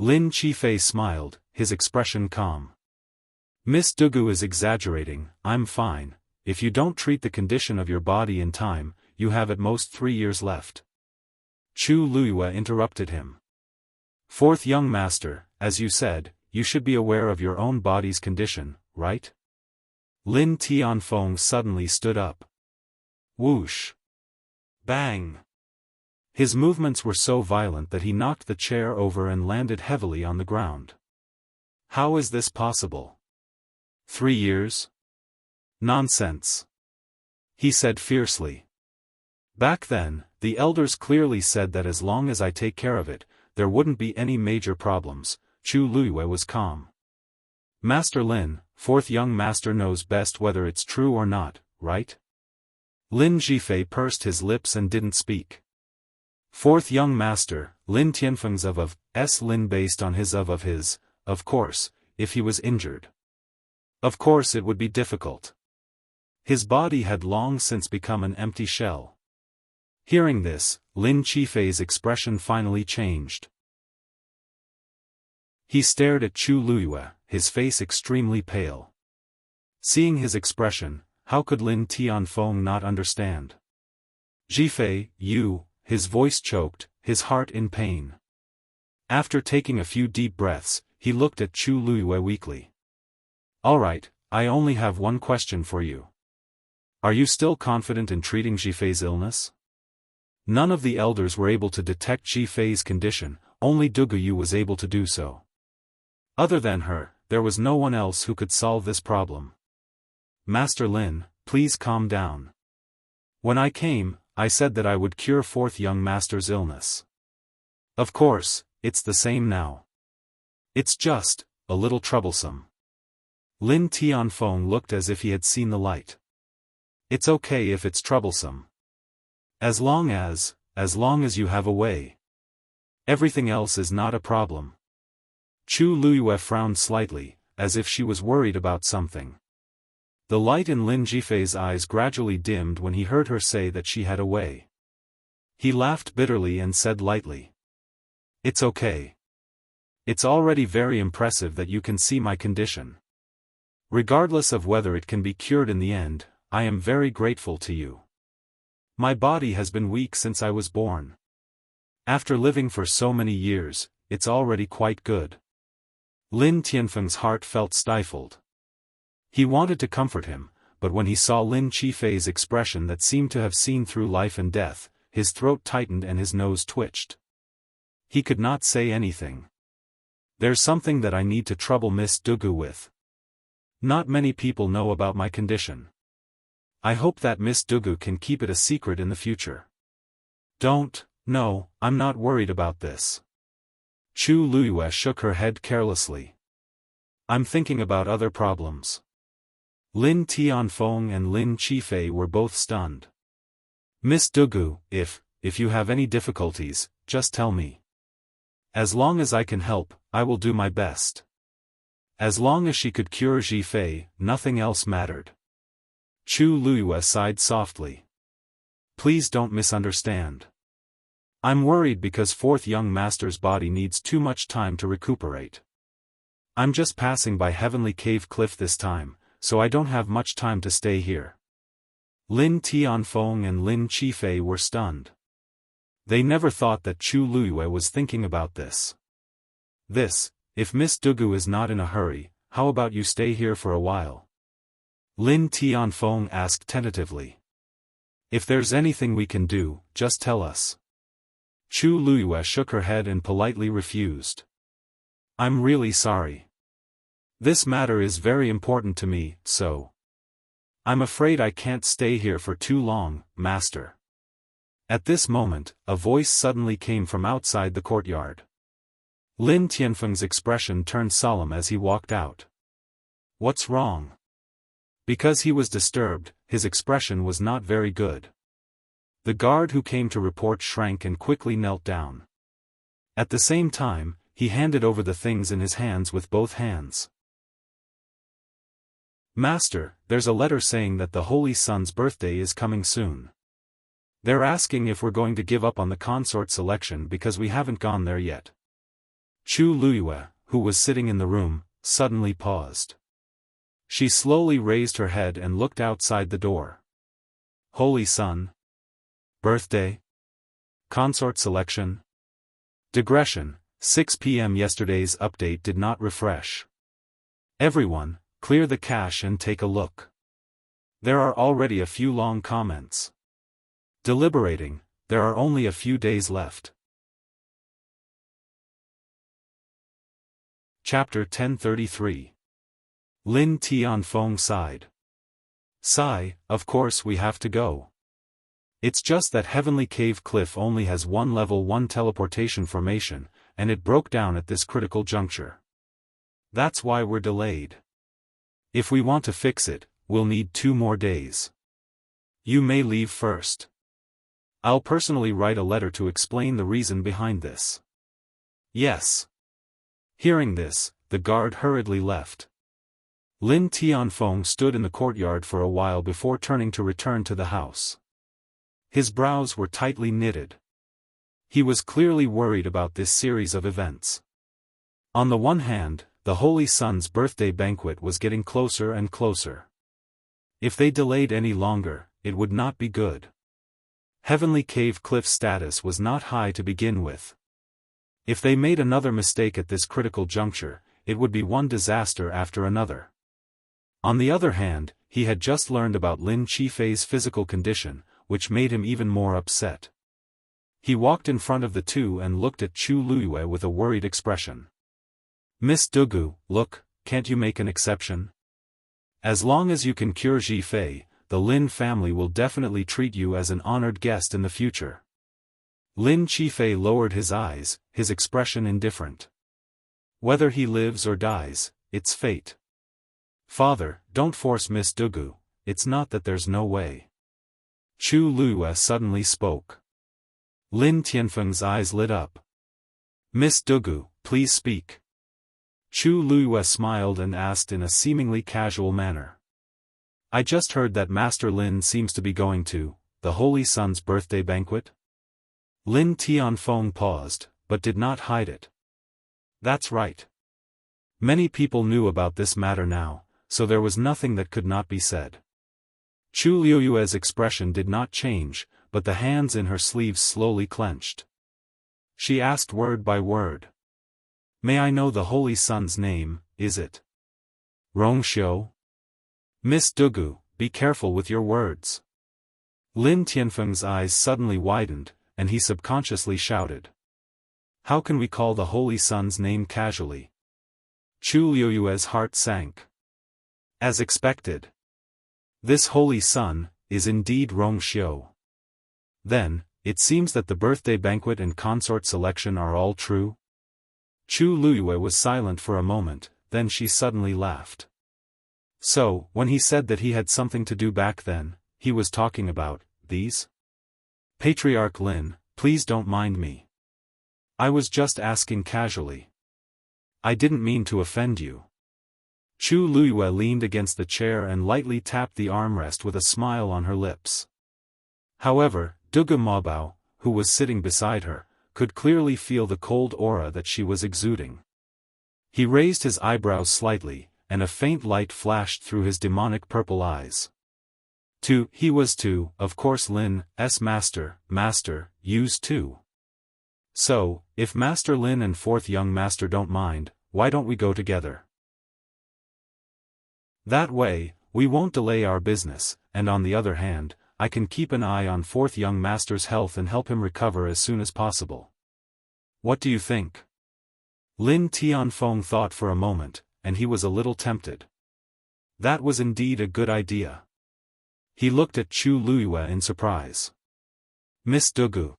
Lin Qifei smiled, his expression calm. Miss Dugu is exaggerating, I'm fine. If you don't treat the condition of your body in time, you have at most 3 years left. Chu Luiyue interrupted him. Fourth young master, as you said, you should be aware of your own body's condition, right? Lin Tianfeng suddenly stood up. Whoosh! Bang! His movements were so violent that he knocked the chair over and landed heavily on the ground. How is this possible? 3 years? Nonsense! He said fiercely. Back then, the elders clearly said that as long as I take care of it, there wouldn't be any major problems. Chu Luiyue was calm. Master Lin, fourth young master knows best whether it's true or not, right? Lin Zhifei pursed his lips and didn't speak. Fourth young master, Lin Tianfeng's of Lin based on his of his, of course, if he was injured. Of course it would be difficult. His body had long since become an empty shell. Hearing this, Lin Qifei's expression finally changed. He stared at Chu Luiyue, his face extremely pale. Seeing his expression, how could Lin Tianfeng not understand? Zhifei, you, his voice choked, his heart in pain. After taking a few deep breaths, he looked at Chu Luiyue weakly. All right, I only have one question for you. Are you still confident in treating Zhifei's illness? None of the elders were able to detect Zhifei's condition, only Dugu was able to do so. Other than her, there was no one else who could solve this problem. Master Lin, please calm down. When I came, I said that I would cure fourth young master's illness. Of course, it's the same now. It's just a little troublesome. Lin Tianfeng looked as if he had seen the light. It's okay if it's troublesome. As long as you have a way. Everything else is not a problem. Chu Luiyue frowned slightly, as if she was worried about something. The light in Lin Zhifei's eyes gradually dimmed when he heard her say that she had a way. He laughed bitterly and said lightly. It's okay. It's already very impressive that you can see my condition. Regardless of whether it can be cured in the end, I am very grateful to you. My body has been weak since I was born. After living for so many years, it's already quite good. Lin Tianfeng's heart felt stifled. He wanted to comfort him, but when he saw Lin Qifei's expression that seemed to have seen through life and death, his throat tightened and his nose twitched. He could not say anything. There's something that I need to trouble Miss Dugu with. Not many people know about my condition. I hope that Miss Dugu can keep it a secret in the future. No, I'm not worried about this. Chu Luiyue shook her head carelessly. I'm thinking about other problems. Lin Tianfeng and Lin Qifei were both stunned. Miss Dugu, if you have any difficulties, just tell me. As long as I can help, I will do my best. As long as she could cure Zhifei, nothing else mattered. Chu Luiyue sighed softly. Please don't misunderstand. I'm worried because fourth young master's body needs too much time to recuperate. I'm just passing by Heavenly Cave Cliff this time, so I don't have much time to stay here. Lin Tianfeng and Lin Qifei were stunned. They never thought that Chu Luiyue was thinking about this. If Miss Dugu is not in a hurry, how about you stay here for a while? Lin Tianfeng asked tentatively. If there's anything we can do, just tell us. Chu Luiyue shook her head and politely refused. I'm really sorry. This matter is very important to me, so. I'm afraid I can't stay here for too long, master. At this moment, a voice suddenly came from outside the courtyard. Lin Tianfeng's expression turned solemn as he walked out. What's wrong? Because he was disturbed, his expression was not very good. The guard who came to report shrank and quickly knelt down. At the same time, he handed over the things in his hands with both hands. Master, there's a letter saying that the Holy Sun's birthday is coming soon. They're asking if we're going to give up on the consort selection because we haven't gone there yet. Chu Luyue, who was sitting in the room, suddenly paused. She slowly raised her head and looked outside the door. Holy Sun? Birthday? Consort selection? Digression, 6 p.m. Yesterday's update did not refresh. Everyone, clear the cache and take a look. There are already a few long comments. Deliberating, there are only a few days left. Chapter 1033. Lin Tianfeng sighed. Sigh, of course we have to go. It's just that Heavenly Cave Cliff only has one level 1 teleportation formation, and it broke down at this critical juncture. That's why we're delayed. If we want to fix it, we'll need 2 more days. You may leave first. I'll personally write a letter to explain the reason behind this. Yes. Hearing this, the guard hurriedly left. Lin Tianfeng stood in the courtyard for a while before turning to return to the house. His brows were tightly knitted. He was clearly worried about this series of events. On the one hand, the Holy Sun's birthday banquet was getting closer and closer. If they delayed any longer, it would not be good. Heavenly Cave Cliff's status was not high to begin with. If they made another mistake at this critical juncture, it would be one disaster after another. On the other hand, he had just learned about Lin Qifei's physical condition, which made him even more upset. He walked in front of the two and looked at Chu Luyue with a worried expression. Miss Dugu, look, can't you make an exception? As long as you can cure Qifei, the Lin family will definitely treat you as an honored guest in the future. Lin Qifei lowered his eyes, his expression indifferent. Whether he lives or dies, it's fate. Father, don't force Miss Dugu, it's not that there's no way. Chu Luyue suddenly spoke. Lin Tianfeng's eyes lit up. Miss Dugu, please speak. Chu Luyue smiled and asked in a seemingly casual manner. I just heard that Master Lin seems to be going to the Holy Sun's birthday banquet. Lin Tianfeng paused, but did not hide it. That's right. Many people knew about this matter now, so there was nothing that could not be said. Chu Luyue's expression did not change, but the hands in her sleeves slowly clenched. She asked word by word. May I know the Holy Sun's name, is it Rongxiu? Miss Dugu, be careful with your words. Lin Tianfeng's eyes suddenly widened, and he subconsciously shouted. How can we call the Holy Sun's name casually? Chu Luyue's heart sank. As expected. This Holy Sun is indeed Rongxiu. Then, it seems that the birthday banquet and consort selection are all true? Chu Luyue was silent for a moment, then she suddenly laughed. So, when he said that he had something to do back then, he was talking about these? Patriarch Lin, please don't mind me. I was just asking casually. I didn't mean to offend you. Chu Luyue leaned against the chair and lightly tapped the armrest with a smile on her lips. However, Dugu Mabao, who was sitting beside her, could clearly feel the cold aura that she was exuding. He raised his eyebrows slightly, and a faint light flashed through his demonic purple eyes. He was of course Lin's master, used too. So, if Master Lin and fourth young master don't mind, why don't we go together? That way, we won't delay our business, and on the other hand, I can keep an eye on fourth young master's health and help him recover as soon as possible. What do you think? Lin Tianfeng thought for a moment, and he was a little tempted. That was indeed a good idea. He looked at Chu Luyue in surprise. Miss Dugu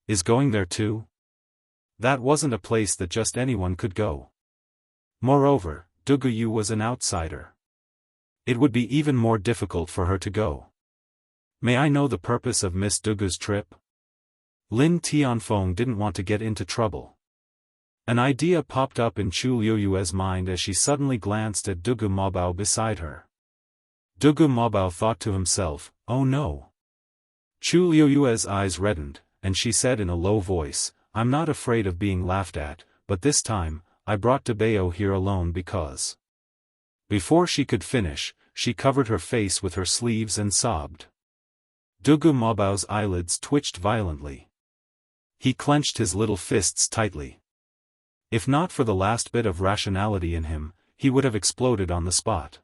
is going there too? That wasn't a place that just anyone could go. Moreover, Dugu Yu was an outsider. It would be even more difficult for her to go. May I know the purpose of Miss Dugu's trip? Lin Tianfeng didn't want to get into trouble. An idea popped up in Chu Luyue's mind as she suddenly glanced at Dugu Mabao beside her. Dugu Mabao thought to himself, oh no. Chu Luyue's eyes reddened, and she said in a low voice, I'm not afraid of being laughed at, but this time, I brought Debeo here alone because... Before she could finish, she covered her face with her sleeves and sobbed. Dugu Mabao's eyelids twitched violently. He clenched his little fists tightly. If not for the last bit of rationality in him, he would have exploded on the spot.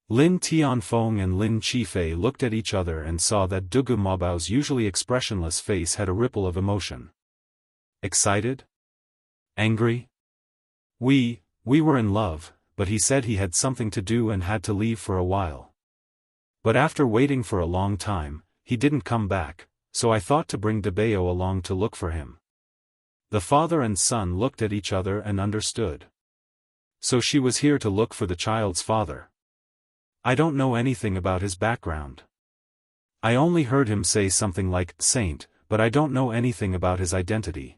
Lin Tianfeng and Lin Qifei looked at each other and saw that Dugu Mabao's usually expressionless face had a ripple of emotion. Excited? Angry? We were in love, but he said he had something to do and had to leave for a while. But after waiting for a long time, he didn't come back, so I thought to bring Debeo along to look for him. The father and son looked at each other and understood. So she was here to look for the child's father. I don't know anything about his background. I only heard him say something like saint, but I don't know anything about his identity.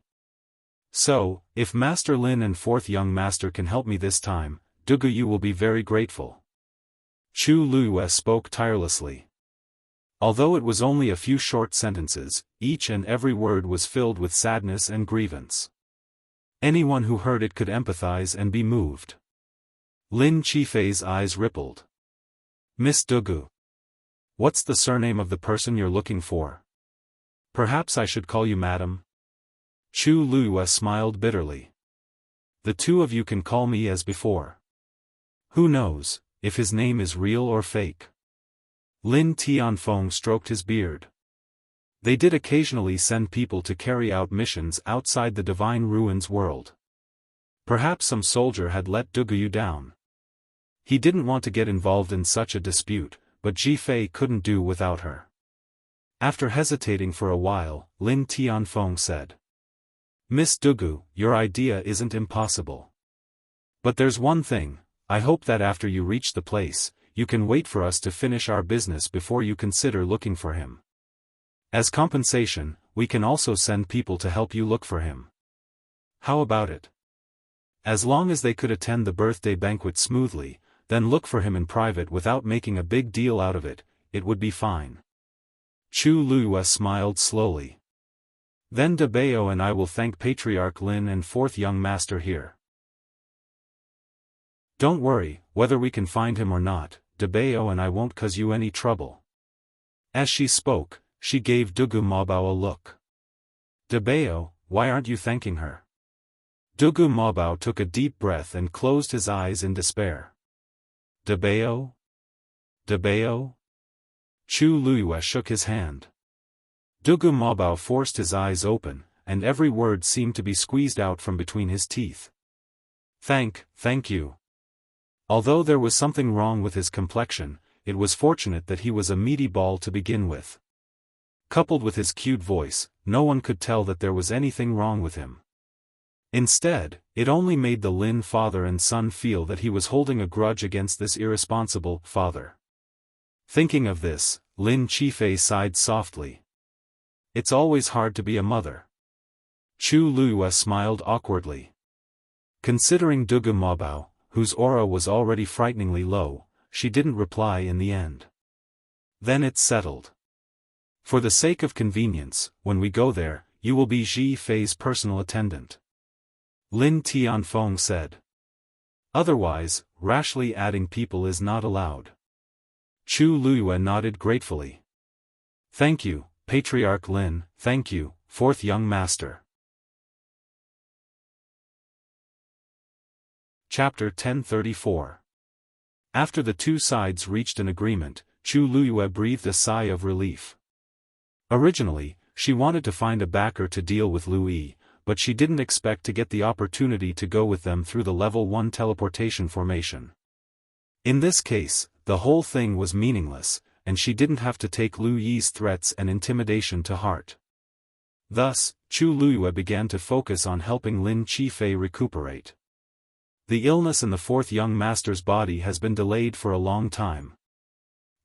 So, if Master Lin and fourth young master can help me this time, Dugu you will be very grateful. Chu Luiyue spoke tirelessly. Although it was only a few short sentences, each and every word was filled with sadness and grievance. Anyone who heard it could empathize and be moved. Lin Qifei's eyes rippled. Miss Dugu. What's the surname of the person you're looking for? Perhaps I should call you madam? Chu Luiyue smiled bitterly. The two of you can call me as before. Who knows, if his name is real or fake? Lin Tianfeng stroked his beard. They did occasionally send people to carry out missions outside the Divine Ruins world. Perhaps some soldier had let Dugu down. He didn't want to get involved in such a dispute, but Jifei couldn't do without her. After hesitating for a while, Lin Tianfeng said. Miss Dugu, your idea isn't impossible. But there's one thing, I hope that after you reach the place, you can wait for us to finish our business before you consider looking for him. As compensation, we can also send people to help you look for him. How about it? As long as they could attend the birthday banquet smoothly, then look for him in private without making a big deal out of it, it would be fine. Chu Luiyue smiled slowly. Then Debeo and I will thank Patriarch Lin and fourth young master here. Don't worry, whether we can find him or not, Debeo and I won't cause you any trouble. As she spoke, she gave Dugu Mabao a look. Debeo, why aren't you thanking her? Dugu Mabao took a deep breath and closed his eyes in despair. Debeo? Debeo? Chu Luiyue shook his hand. Dugu Mabao forced his eyes open, and every word seemed to be squeezed out from between his teeth. Thank you. Although there was something wrong with his complexion, it was fortunate that he was a meaty ball to begin with. Coupled with his cute voice, no one could tell that there was anything wrong with him. Instead, it only made the Lin father and son feel that he was holding a grudge against this irresponsible father. Thinking of this, Lin Qifei sighed softly. It's always hard to be a mother. Chu Luiyue smiled awkwardly. Considering Dugu Mabao, whose aura was already frighteningly low, she didn't reply in the end. Then it's settled. For the sake of convenience, when we go there, you will be Ji Fei's personal attendant. Lin Tianfeng said. Otherwise, rashly adding people is not allowed. Chu Luiyue nodded gratefully. Thank you, Patriarch Lin, thank you, fourth young master. Chapter 1034. After the two sides reached an agreement, Chu Luiyue breathed a sigh of relief. Originally, she wanted to find a backer to deal with Lu Yi, but she didn't expect to get the opportunity to go with them through the level 1 teleportation formation. In this case, the whole thing was meaningless, and she didn't have to take Lu Yi's threats and intimidation to heart. Thus, Chu Luiyue began to focus on helping Lin Qifei recuperate. The illness in the fourth young master's body has been delayed for a long time.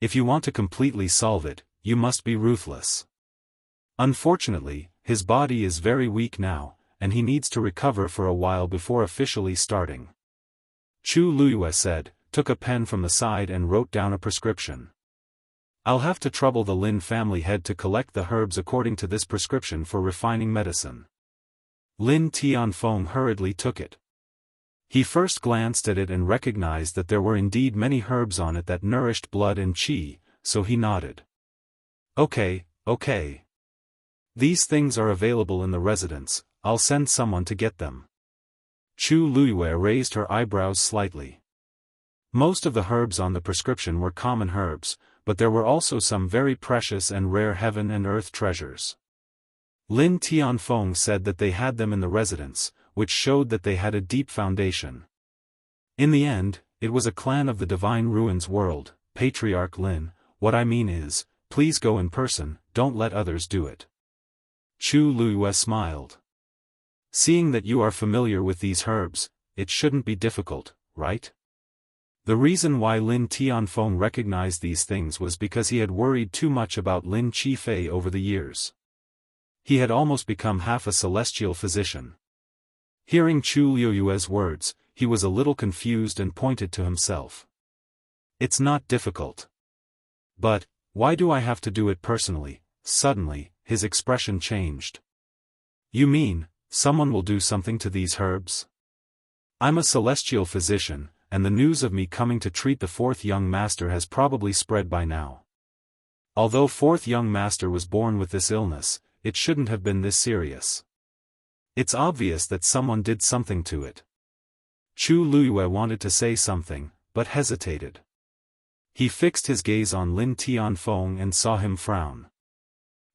If you want to completely solve it, you must be ruthless. Unfortunately, his body is very weak now, and he needs to recover for a while before officially starting. Chu Luiyue said, took a pen from the side and wrote down a prescription. I'll have to trouble the Lin family head to collect the herbs according to this prescription for refining medicine. Lin Tianfeng hurriedly took it. He first glanced at it and recognized that there were indeed many herbs on it that nourished blood and qi, so he nodded. Okay. These things are available in the residence, I'll send someone to get them. Chu Luiyue raised her eyebrows slightly. Most of the herbs on the prescription were common herbs, but there were also some very precious and rare heaven and earth treasures. Lin Tianfeng said that they had them in the residence, which showed that they had a deep foundation. In the end, it was a clan of the Divine Ruins world. Patriarch Lin, what I mean is, please go in person, don't let others do it. Chu Luiyue smiled. Seeing that you are familiar with these herbs, it shouldn't be difficult, right? The reason why Lin Tianfeng recognized these things was because he had worried too much about Lin Qifei over the years. He had almost become half a celestial physician. Hearing Chu Luiyue's words, he was a little confused and pointed to himself. It's not difficult. But, why do I have to do it personally? Suddenly, his expression changed. You mean, someone will do something to these herbs? I'm a celestial physician, and the news of me coming to treat the fourth young master has probably spread by now. Although fourth young master was born with this illness, it shouldn't have been this serious. It's obvious that someone did something to it. Chu Luiyue wanted to say something, but hesitated. He fixed his gaze on Lin Tianfeng and saw him frown.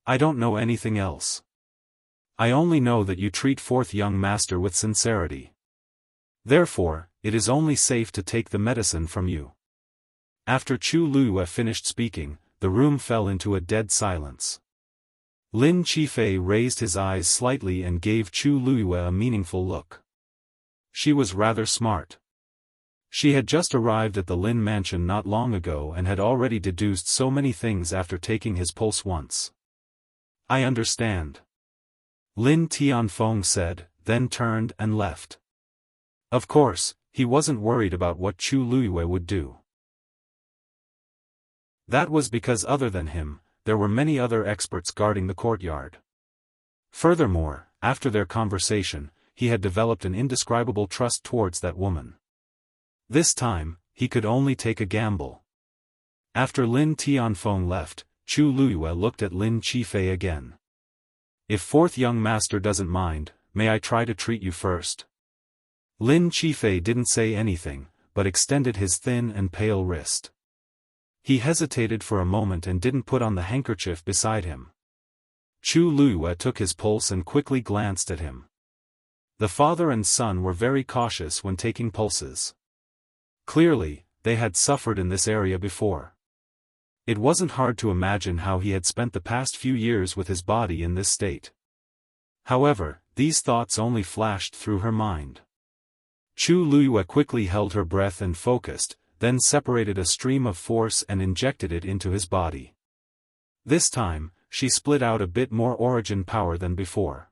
I don't know anything else. I only know that you treat fourth young master with sincerity. Therefore, it is only safe to take the medicine from you. After Chu Luiyue finished speaking, the room fell into a dead silence. Lin Qifei raised his eyes slightly and gave Chu Luiyue a meaningful look. She was rather smart. She had just arrived at the Lin mansion not long ago and had already deduced so many things after taking his pulse once. I understand. Lin Tianfeng said, then turned and left. Of course, he wasn't worried about what Chu Luiyue would do. That was because other than him, there were many other experts guarding the courtyard. Furthermore, after their conversation, he had developed an indescribable trust towards that woman. This time, he could only take a gamble. After Lin Tianfeng left, Chu Luiyue looked at Lin Qifei again. If fourth young master doesn't mind, may I try to treat you first? Lin Qifei didn't say anything, but extended his thin and pale wrist. He hesitated for a moment and didn't put on the handkerchief beside him. Chu Luiyue took his pulse and quickly glanced at him. The father and son were very cautious when taking pulses. Clearly, they had suffered in this area before. It wasn't hard to imagine how he had spent the past few years with his body in this state. However, these thoughts only flashed through her mind. Chu Luiyue quickly held her breath and focused, then separated a stream of force and injected it into his body. This time, she split out a bit more origin power than before.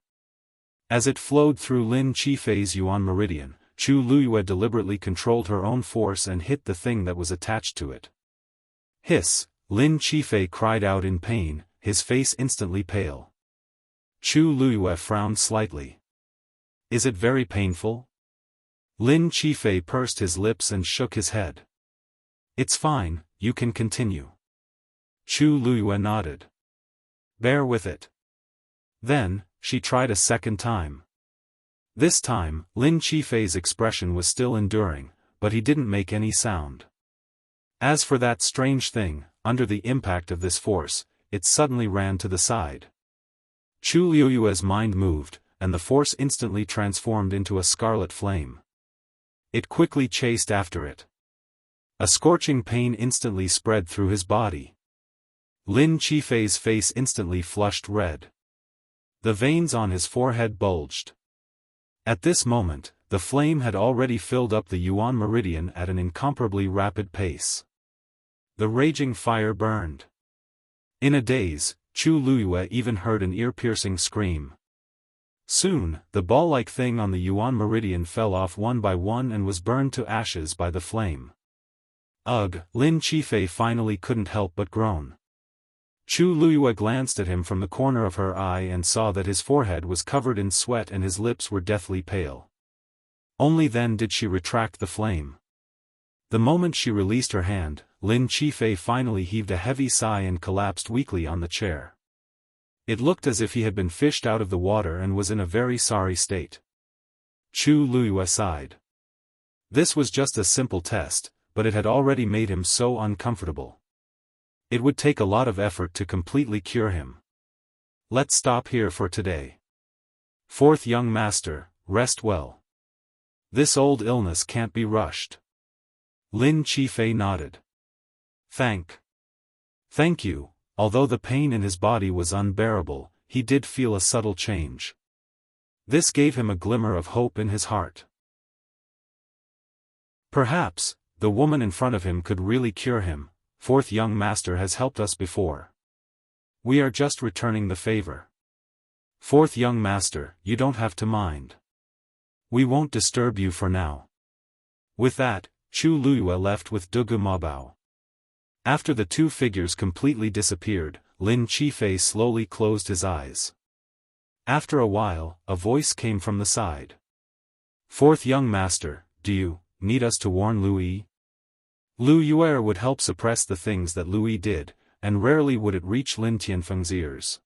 As it flowed through Lin Qifei's Yuan meridian, Chu Luiyue deliberately controlled her own force and hit the thing that was attached to it. Hiss! Lin Qifei cried out in pain, his face instantly pale. Chu Luiyue frowned slightly. Is it very painful? Lin Qifei pursed his lips and shook his head. It's fine, you can continue. Chu Luiyue nodded. Bear with it. Then, she tried a second time. This time, Lin Qifei's expression was still enduring, but he didn't make any sound. As for that strange thing, under the impact of this force, it suddenly ran to the side. Chu Luiyue's mind moved, and the force instantly transformed into a scarlet flame. It quickly chased after it. A scorching pain instantly spread through his body. Lin Qifei's face instantly flushed red. The veins on his forehead bulged. At this moment, the flame had already filled up the Yuan meridian at an incomparably rapid pace. The raging fire burned. In a daze, Chu Luiyue even heard an ear-piercing scream. Soon, the ball-like thing on the Yuan meridian fell off one by one and was burned to ashes by the flame. Ugh! Lin Qifei finally couldn't help but groan. Chu Luiyue glanced at him from the corner of her eye and saw that his forehead was covered in sweat and his lips were deathly pale. Only then did she retract the flame. The moment she released her hand, Lin Qifei finally heaved a heavy sigh and collapsed weakly on the chair. It looked as if he had been fished out of the water and was in a very sorry state. Chu Luiyue sighed. This was just a simple test, but it had already made him so uncomfortable. It would take a lot of effort to completely cure him. Let's stop here for today. Fourth young master, rest well. This old illness can't be rushed. Lin Qifei nodded. Thank you. Although the pain in his body was unbearable, he did feel a subtle change. This gave him a glimmer of hope in his heart. Perhaps, the woman in front of him could really cure him. Fourth young master has helped us before. We are just returning the favor. Fourth young master, you don't have to mind. We won't disturb you for now. With that, Chu Luiyue left with Dugu Mabao. After the two figures completely disappeared, Lin Qifei slowly closed his eyes. After a while, a voice came from the side. Fourth young master, do you need us to warn Louis? Lu Yuer would help suppress the things that Louis did, and rarely would it reach Lin Tianfeng's ears.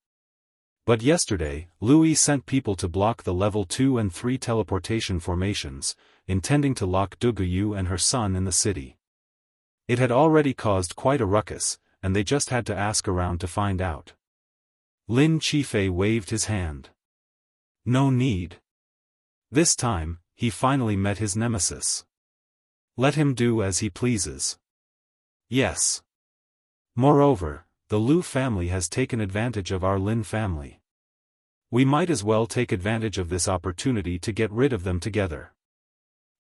But yesterday, Louis sent people to block the level 2 and 3 teleportation formations, intending to lock Dugu Yu and her son in the city. It had already caused quite a ruckus, and they just had to ask around to find out. Lin Qifei waved his hand. No need. This time, he finally met his nemesis. Let him do as he pleases. Yes. Moreover, the Lu family has taken advantage of our Lin family. We might as well take advantage of this opportunity to get rid of them together.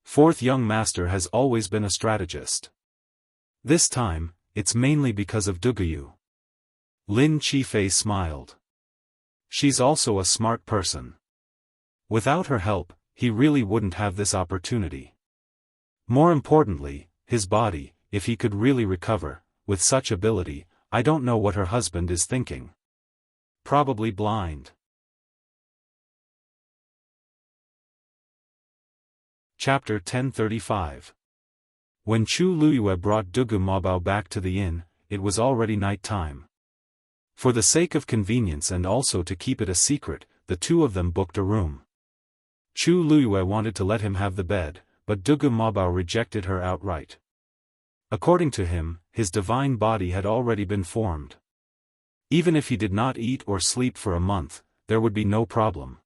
Fourth young master has always been a strategist. This time, it's mainly because of Dugu Yu. Lin Qifei smiled. She's also a smart person. Without her help, he really wouldn't have this opportunity. More importantly, his body, if he could really recover, with such ability, I don't know what her husband is thinking. Probably blind. Chapter 1035. When Chu Luiyue brought Dugu Mabao back to the inn, it was already night time. For the sake of convenience and also to keep it a secret, the two of them booked a room. Chu Luiyue wanted to let him have the bed, but Dugu Mabao rejected her outright. According to him, his divine body had already been formed. Even if he did not eat or sleep for a month, there would be no problem.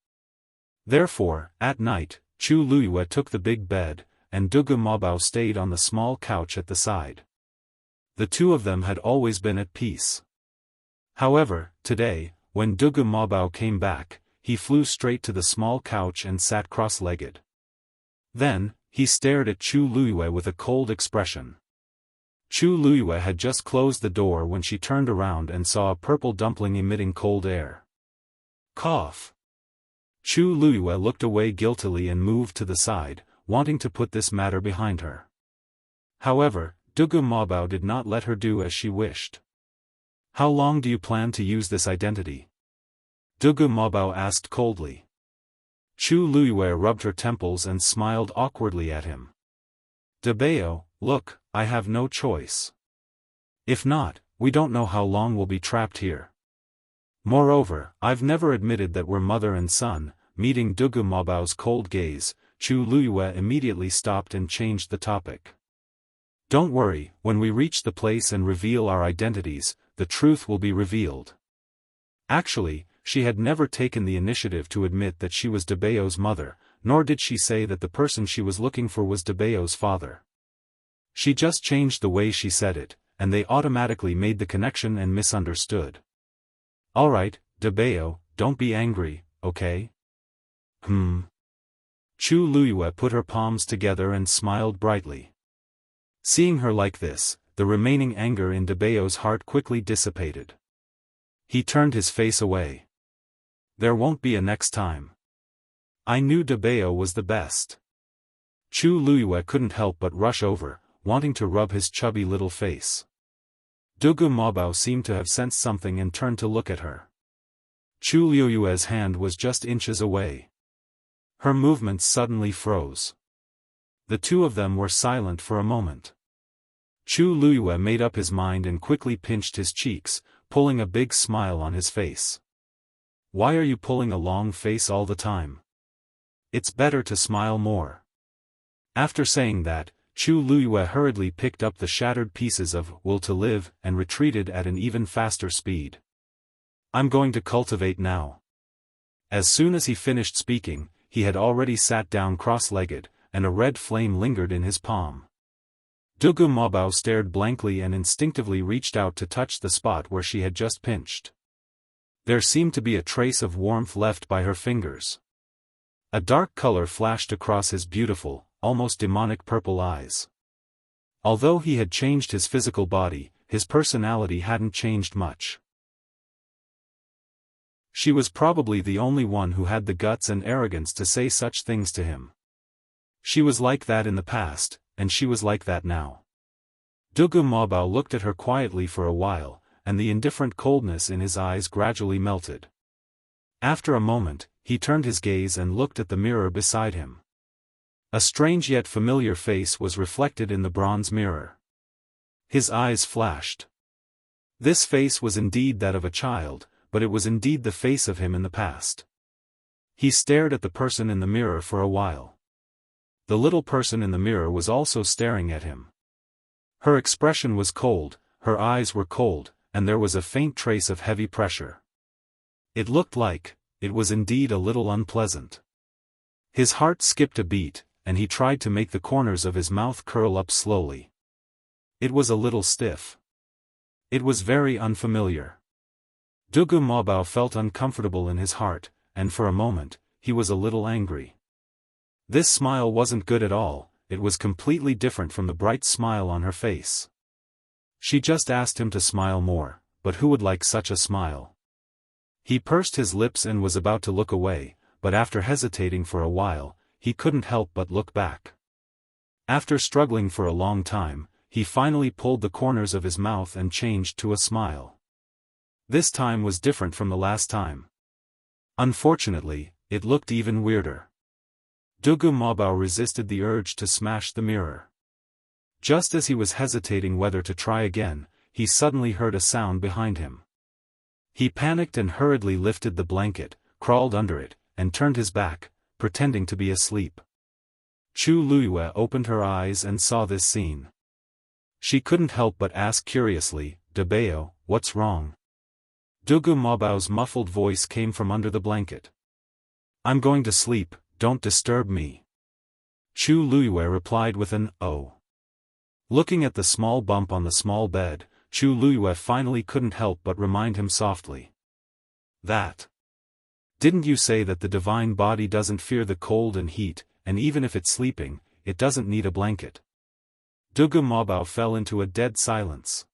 Therefore, at night, Chu Luiyue took the big bed, and Dugu Mabao stayed on the small couch at the side. The two of them had always been at peace. However, today, when Dugu Mabao came back, he flew straight to the small couch and sat cross-legged. Then, he stared at Chu Luiyue with a cold expression. Chu Luiyue had just closed the door when she turned around and saw a purple dumpling emitting cold air. Cough. Chu Luiyue looked away guiltily and moved to the side, wanting to put this matter behind her. However, Dugu Mabao did not let her do as she wished. How long do you plan to use this identity? Dugu Mabao asked coldly. Chu Luiyue rubbed her temples and smiled awkwardly at him. Debao, look, I have no choice. If not, we don't know how long we'll be trapped here. Moreover, I've never admitted that we're mother and son. Meeting Dugu Mabao's cold gaze, Chu Luiyue immediately stopped and changed the topic. Don't worry, when we reach the place and reveal our identities, the truth will be revealed. Actually, she had never taken the initiative to admit that she was Debao's mother, nor did she say that the person she was looking for was Debao's father. She just changed the way she said it, and they automatically made the connection and misunderstood. Alright, Debao, don't be angry, okay? Chu Luiyue put her palms together and smiled brightly. Seeing her like this, the remaining anger in Debao's heart quickly dissipated. He turned his face away. There won't be a next time. I knew Debao was the best. Chu Luiyue couldn't help but rush over, wanting to rub his chubby little face. Dugu Mobao seemed to have sensed something and turned to look at her. Chu Liuyue's hand was just inches away. Her movements suddenly froze. The two of them were silent for a moment. Chu Liyue made up his mind and quickly pinched his cheeks, pulling a big smile on his face. Why are you pulling a long face all the time? It's better to smile more. After saying that, Chu Liyue hurriedly picked up the shattered pieces of Will to Live and retreated at an even faster speed. I'm going to cultivate now. As soon as he finished speaking, he had already sat down cross-legged, and a red flame lingered in his palm. Dugu Mobao stared blankly and instinctively reached out to touch the spot where she had just pinched. There seemed to be a trace of warmth left by her fingers. A dark color flashed across his beautiful, almost demonic purple eyes. Although he had changed his physical body, his personality hadn't changed much. She was probably the only one who had the guts and arrogance to say such things to him. She was like that in the past, and she was like that now. Dugu Mobao looked at her quietly for a while, and the indifferent coldness in his eyes gradually melted. After a moment, he turned his gaze and looked at the mirror beside him. A strange yet familiar face was reflected in the bronze mirror. His eyes flashed. This face was indeed that of a child, but it was indeed the face of him in the past. He stared at the person in the mirror for a while. The little person in the mirror was also staring at him. Her expression was cold, her eyes were cold, and there was a faint trace of heavy pressure. It looked like, it was indeed a little unpleasant. His heart skipped a beat, and he tried to make the corners of his mouth curl up slowly. It was a little stiff. It was very unfamiliar. Dugu Mobao felt uncomfortable in his heart, and for a moment, he was a little angry. This smile wasn't good at all, it was completely different from the bright smile on her face. She just asked him to smile more, but who would like such a smile? He pursed his lips and was about to look away, but after hesitating for a while, he couldn't help but look back. After struggling for a long time, he finally pulled the corners of his mouth and changed to a smile. This time was different from the last time. Unfortunately, it looked even weirder. Dugu Mobao resisted the urge to smash the mirror. Just as he was hesitating whether to try again, he suddenly heard a sound behind him. He panicked and hurriedly lifted the blanket, crawled under it, and turned his back, pretending to be asleep. Chu Liyue opened her eyes and saw this scene. She couldn't help but ask curiously, "Dabeo, what's wrong?" Dugu Mobao's muffled voice came from under the blanket. "I'm going to sleep, don't disturb me." Chu Liyue replied with an "oh." Looking at the small bump on the small bed, Chu Liyue finally couldn't help but remind him softly. "That. Didn't you say that the divine body doesn't fear the cold and heat, and even if it's sleeping, it doesn't need a blanket?" Dugu Mobao fell into a dead silence.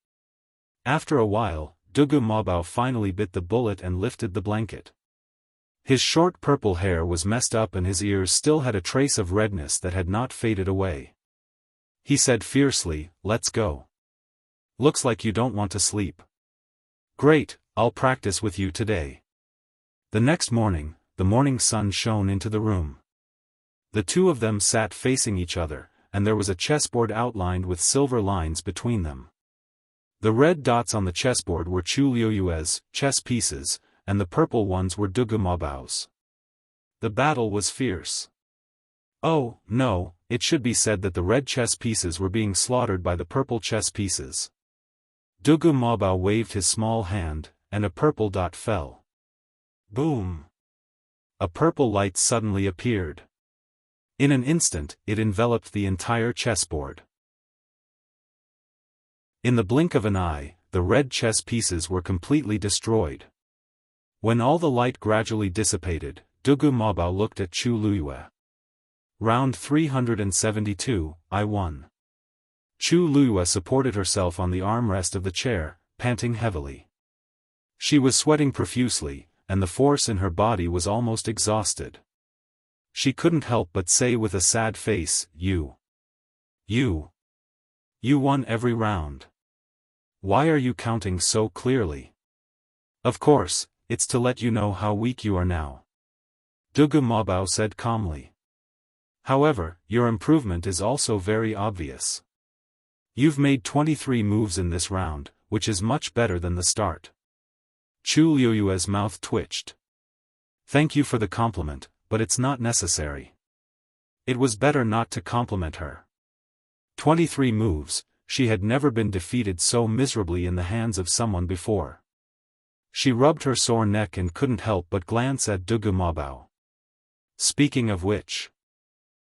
After a while, Dugu Mobao finally bit the bullet and lifted the blanket. His short purple hair was messed up and his ears still had a trace of redness that had not faded away. He said fiercely, "Let's go. Looks like you don't want to sleep. Great, I'll practice with you today." The next morning, the morning sun shone into the room. The two of them sat facing each other, and there was a chessboard outlined with silver lines between them. The red dots on the chessboard were Chu Liuyue's chess pieces, and the purple ones were Dugu Mobao's. The battle was fierce. Oh, no, it should be said that the red chess pieces were being slaughtered by the purple chess pieces. Dugu Mobao waved his small hand, and a purple dot fell. Boom! A purple light suddenly appeared. In an instant, it enveloped the entire chessboard. In the blink of an eye, the red chess pieces were completely destroyed. When all the light gradually dissipated, Dugu Mobao looked at Chu Liyue. Round 372, I won. Chu Liyue supported herself on the armrest of the chair, panting heavily. She was sweating profusely, and the force in her body was almost exhausted. She couldn't help but say with a sad face, You won every round. Why are you counting so clearly? Of course, it's to let you know how weak you are now. Dugu Mabao said calmly. However, your improvement is also very obvious. You've made 23 moves in this round, which is much better than the start. Chu Liuyue's mouth twitched. Thank you for the compliment, but it's not necessary. It was better not to compliment her. 23 moves, she had never been defeated so miserably in the hands of someone before. She rubbed her sore neck and couldn't help but glance at Dugu Mabao. Speaking of which.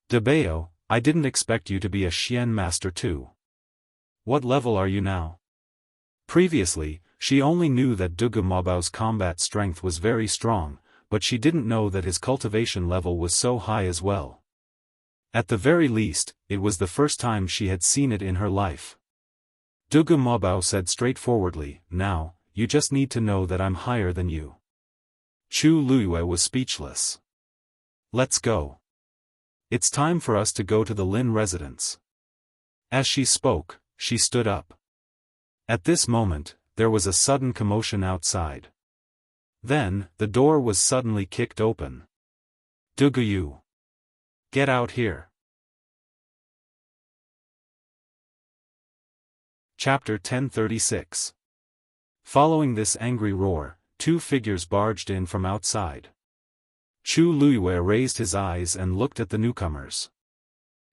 Debeo, I didn't expect you to be a Xian master too. What level are you now? Previously, she only knew that Dugu Mabao's combat strength was very strong, but she didn't know that his cultivation level was so high as well. At the very least, it was the first time she had seen it in her life. Dugu Mabao said straightforwardly, now, you just need to know that I'm higher than you. Chu Luyue was speechless. Let's go. It's time for us to go to the Lin residence. As she spoke, she stood up. At this moment, there was a sudden commotion outside. Then, the door was suddenly kicked open. Dugu Yu. Get out here. Chapter 1036. Following this angry roar, two figures barged in from outside. Chu Luyue raised his eyes and looked at the newcomers.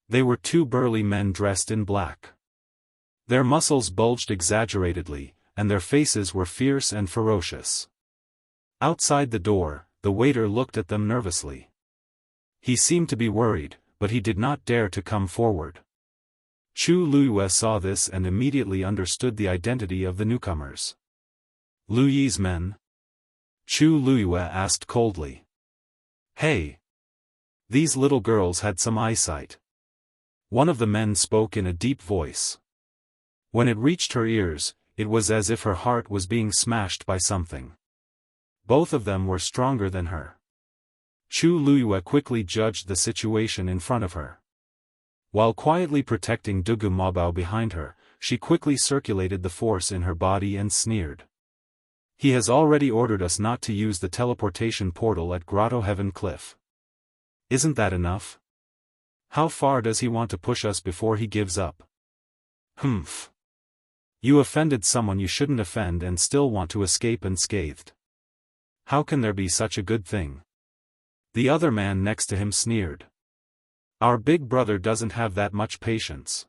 They were two burly men dressed in black. Their muscles bulged exaggeratedly, and their faces were fierce and ferocious. Outside the door, the waiter looked at them nervously. He seemed to be worried, but he did not dare to come forward. Chu Luyue saw this and immediately understood the identity of the newcomers. Lu Yi's men? Chu Luyue asked coldly. Hey! These little girls had some eyesight. One of the men spoke in a deep voice. When it reached her ears, it was as if her heart was being smashed by something. Both of them were stronger than her. Chu Luyue quickly judged the situation in front of her. While quietly protecting Dugu Mabao behind her, she quickly circulated the force in her body and sneered. He has already ordered us not to use the teleportation portal at Grotto Heaven Cliff. Isn't that enough? How far does he want to push us before he gives up? Humph. You offended someone you shouldn't offend and still want to escape unscathed. How can there be such a good thing? The other man next to him sneered. Our big brother doesn't have that much patience.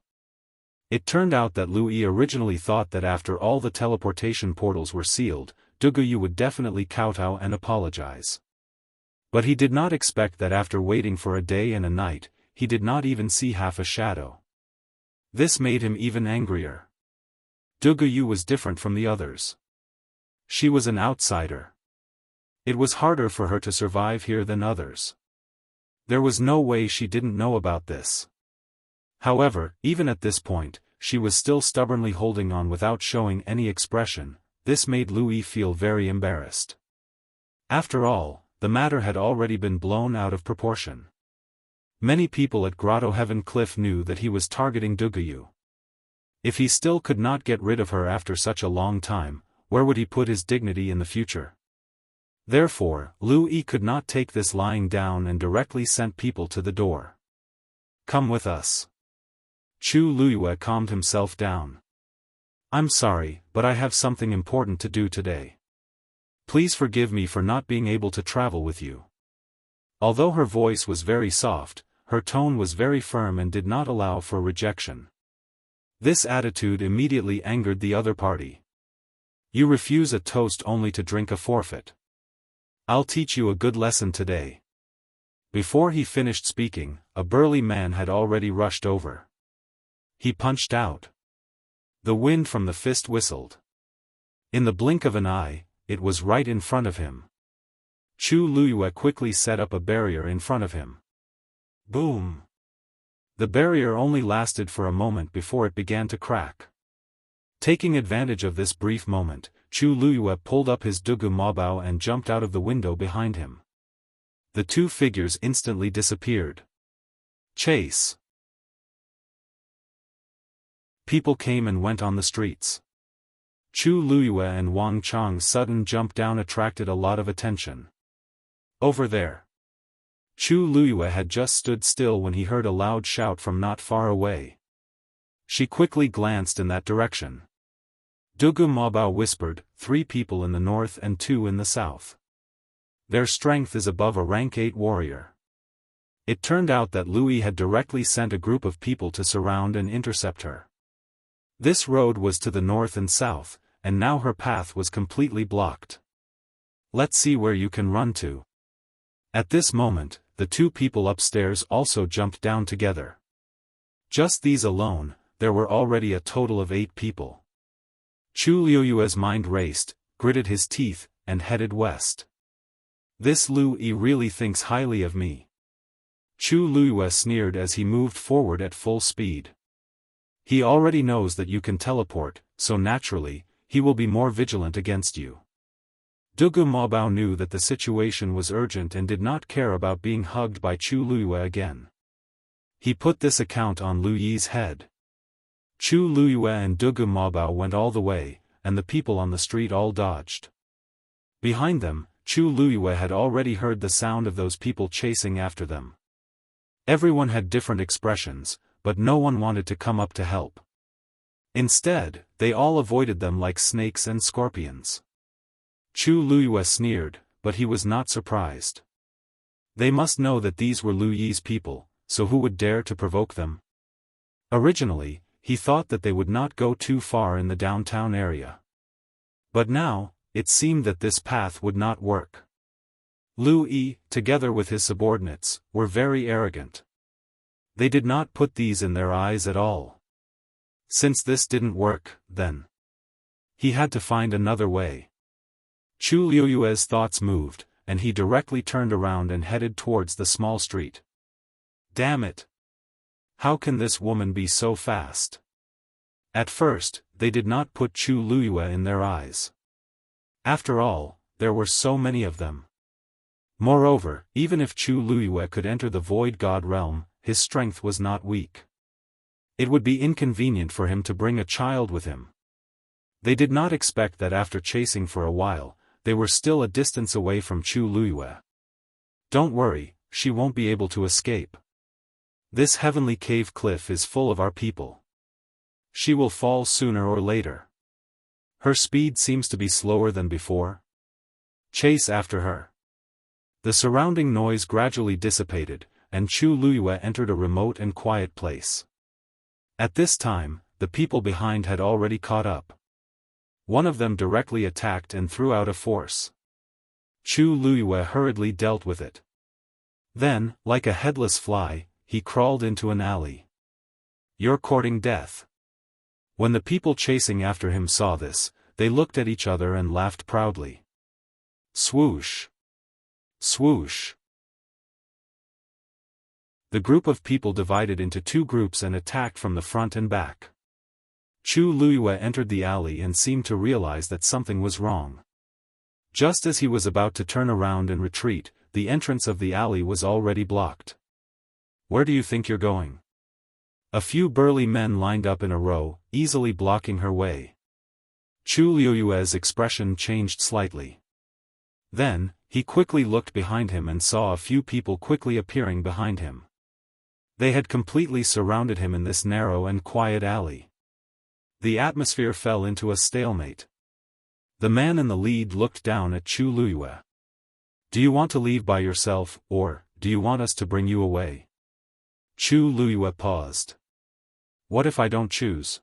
It turned out that Lu Yi originally thought that after all the teleportation portals were sealed, Dugu Yu would definitely kowtow and apologize. But he did not expect that after waiting for a day and a night, he did not even see half a shadow. This made him even angrier. Dugu Yu was different from the others. She was an outsider. It was harder for her to survive here than others. There was no way she didn't know about this. However, even at this point, she was still stubbornly holding on without showing any expression. This made Lu Yi feel very embarrassed. After all, the matter had already been blown out of proportion. Many people at Grotto Heaven Cliff knew that he was targeting Dugu Yu. If he still could not get rid of her after such a long time, where would he put his dignity in the future? Therefore, Lu Yi could not take this lying down and directly sent people to the door. Come with us. Chu Luyue calmed himself down. I'm sorry, but I have something important to do today. Please forgive me for not being able to travel with you. Although her voice was very soft, her tone was very firm and did not allow for rejection. This attitude immediately angered the other party. You refuse a toast only to drink a forfeit. I'll teach you a good lesson today. Before he finished speaking, a burly man had already rushed over. He punched out. The wind from the fist whistled. In the blink of an eye, it was right in front of him. Chu Luyue quickly set up a barrier in front of him. Boom! The barrier only lasted for a moment before it began to crack. Taking advantage of this brief moment, Chu Luyue pulled up his Dugu Mabao and jumped out of the window behind him. The two figures instantly disappeared. Chase! People came and went on the streets. Chu Luiyue and Wang Chang's sudden jump down attracted a lot of attention. Over there. Chu Luiyue had just stood still when he heard a loud shout from not far away. She quickly glanced in that direction. Dugu Mabao whispered, 3 people in the north and 2 in the south. Their strength is above a rank 8 warrior. It turned out that Lui had directly sent a group of people to surround and intercept her. This road was to the north and south, and now her path was completely blocked. Let's see where you can run to. At this moment, the 2 people upstairs also jumped down together. Just these alone, there were already a total of 8 people. Chu Luiyue's mind raced, gritted his teeth, and headed west. This Lui really thinks highly of me. Chu Luiyue sneered as he moved forward at full speed. He already knows that you can teleport, so naturally, he will be more vigilant against you. Dugu Mabao knew that the situation was urgent and did not care about being hugged by Chu Luiyue again. He put this account on Lu Yi's head. Chu Luiyue and Dugu Mabao went all the way, and the people on the street all dodged. Behind them, Chu Luiyue had already heard the sound of those people chasing after them. Everyone had different expressions, but no one wanted to come up to help. Instead, they all avoided them like snakes and scorpions. Chu Luiyue sneered, but he was not surprised. They must know that these were Lu Yi's people, so who would dare to provoke them? Originally, he thought that they would not go too far in the downtown area. But now, it seemed that this path would not work. Lu Yi, together with his subordinates, were very arrogant. They did not put these in their eyes at all. Since this didn't work, then he had to find another way. Chu Luiyue's thoughts moved, and he directly turned around and headed towards the small street. Damn it! How can this woman be so fast? At first, they did not put Chu Luiyue in their eyes. After all, there were so many of them. Moreover, even if Chu Luiyue could enter the Void God realm, his strength was not weak. It would be inconvenient for him to bring a child with him. They did not expect that after chasing for a while, they were still a distance away from Chu Luiyue. Don't worry, she won't be able to escape. This heavenly cave cliff is full of our people. She will fall sooner or later. Her speed seems to be slower than before. Chase after her. The surrounding noise gradually dissipated, and Chu Luiyue entered a remote and quiet place. At this time, the people behind had already caught up. One of them directly attacked and threw out a force. Chu Luiyue hurriedly dealt with it. Then, like a headless fly, he crawled into an alley. You're courting death. When the people chasing after him saw this, they looked at each other and laughed proudly. Swoosh! Swoosh! The group of people divided into 2 groups and attacked from the front and back. Chu Luiyue entered the alley and seemed to realize that something was wrong. Just as he was about to turn around and retreat, the entrance of the alley was already blocked. Where do you think you're going? A few burly men lined up in a row, easily blocking her way. Chu Luiyue's expression changed slightly. Then, he quickly looked behind him and saw a few people quickly appearing behind him. They had completely surrounded him in this narrow and quiet alley. The atmosphere fell into a stalemate. The man in the lead looked down at Chu Luiyue. Do you want to leave by yourself, or do you want us to bring you away? Chu Luiyue paused. What if I don't choose?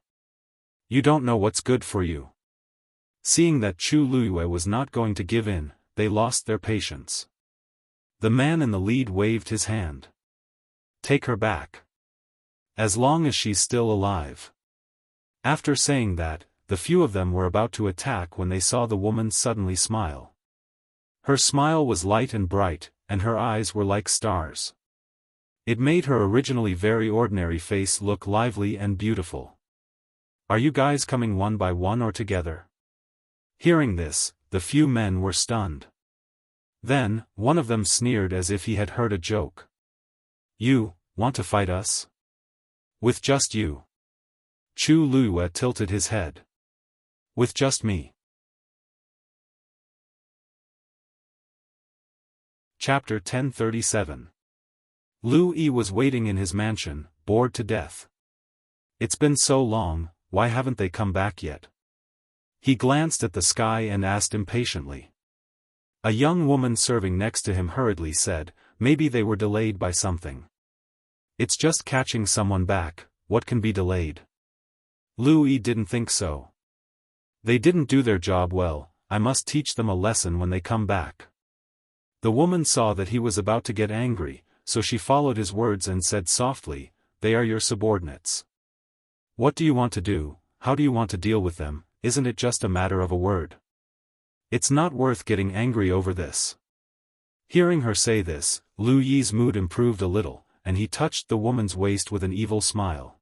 You don't know what's good for you. Seeing that Chu Luiyue was not going to give in, they lost their patience. The man in the lead waved his hand. Take her back. As long as she's still alive. After saying that, the few of them were about to attack when they saw the woman suddenly smile. Her smile was light and bright, and her eyes were like stars. It made her originally very ordinary face look lively and beautiful. Are you guys coming one by one or together? Hearing this, the few men were stunned. Then, one of them sneered as if he had heard a joke. You want to fight us? With just you? Chu Luiyue tilted his head. With just me. Chapter 1037. Lu Yi was waiting in his mansion, bored to death. It's been so long, why haven't they come back yet? He glanced at the sky and asked impatiently. A young woman serving next to him hurriedly said, maybe they were delayed by something. It's just catching someone back, what can be delayed? Lu Yi didn't think so. They didn't do their job well, I must teach them a lesson when they come back. The woman saw that he was about to get angry, so she followed his words and said softly, they are your subordinates. What do you want to do, how do you want to deal with them, isn't it just a matter of a word? It's not worth getting angry over this. Hearing her say this, Lu Yi's mood improved a little, and he touched the woman's waist with an evil smile.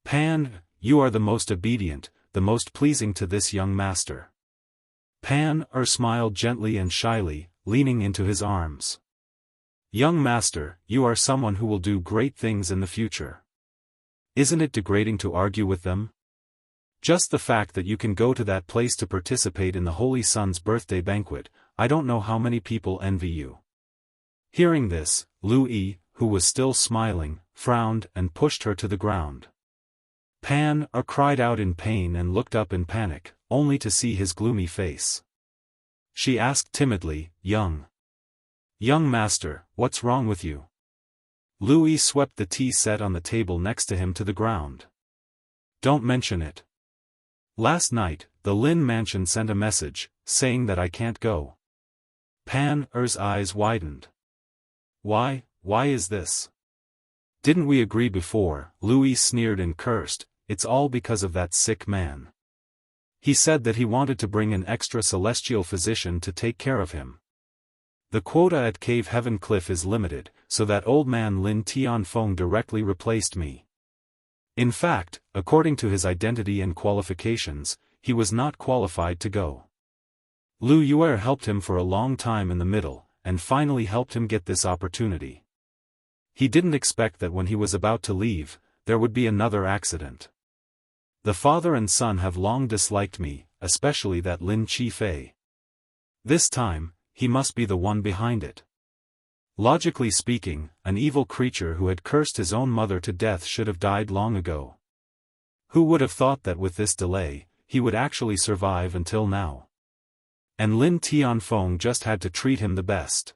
Pan, you are the most obedient, the most pleasing to this young master. Pan smiled gently and shyly, leaning into his arms. Young master, you are someone who will do great things in the future. Isn't it degrading to argue with them? Just the fact that you can go to that place to participate in the Holy Son's birthday banquet, I don't know how many people envy you. Hearing this, Lu Yi, who was still smiling, frowned and pushed her to the ground. Pan cried out in pain and looked up in panic, only to see his gloomy face. She asked timidly, Young master, what's wrong with you? Lu Yi swept the tea set on the table next to him to the ground. Don't mention it. Last night, the Lin mansion sent a message, saying that I can't go. Pan's eyes widened. Why is this? Didn't we agree before? Lu Yi sneered and cursed, it's all because of that sick man. He said that he wanted to bring an extra celestial physician to take care of him. The quota at Cave Heaven Cliff is limited, so that old man Lin Tianfeng directly replaced me. In fact, according to his identity and qualifications, he was not qualified to go. Lu Yuer helped him for a long time in the middle, and finally helped him get this opportunity. He didn't expect that when he was about to leave, there would be another accident. The father and son have long disliked me, especially that Lin Qifei. This time, he must be the one behind it. Logically speaking, an evil creature who had cursed his own mother to death should have died long ago. Who would have thought that with this delay, he would actually survive until now? And Lin Tianfeng just had to treat him the best.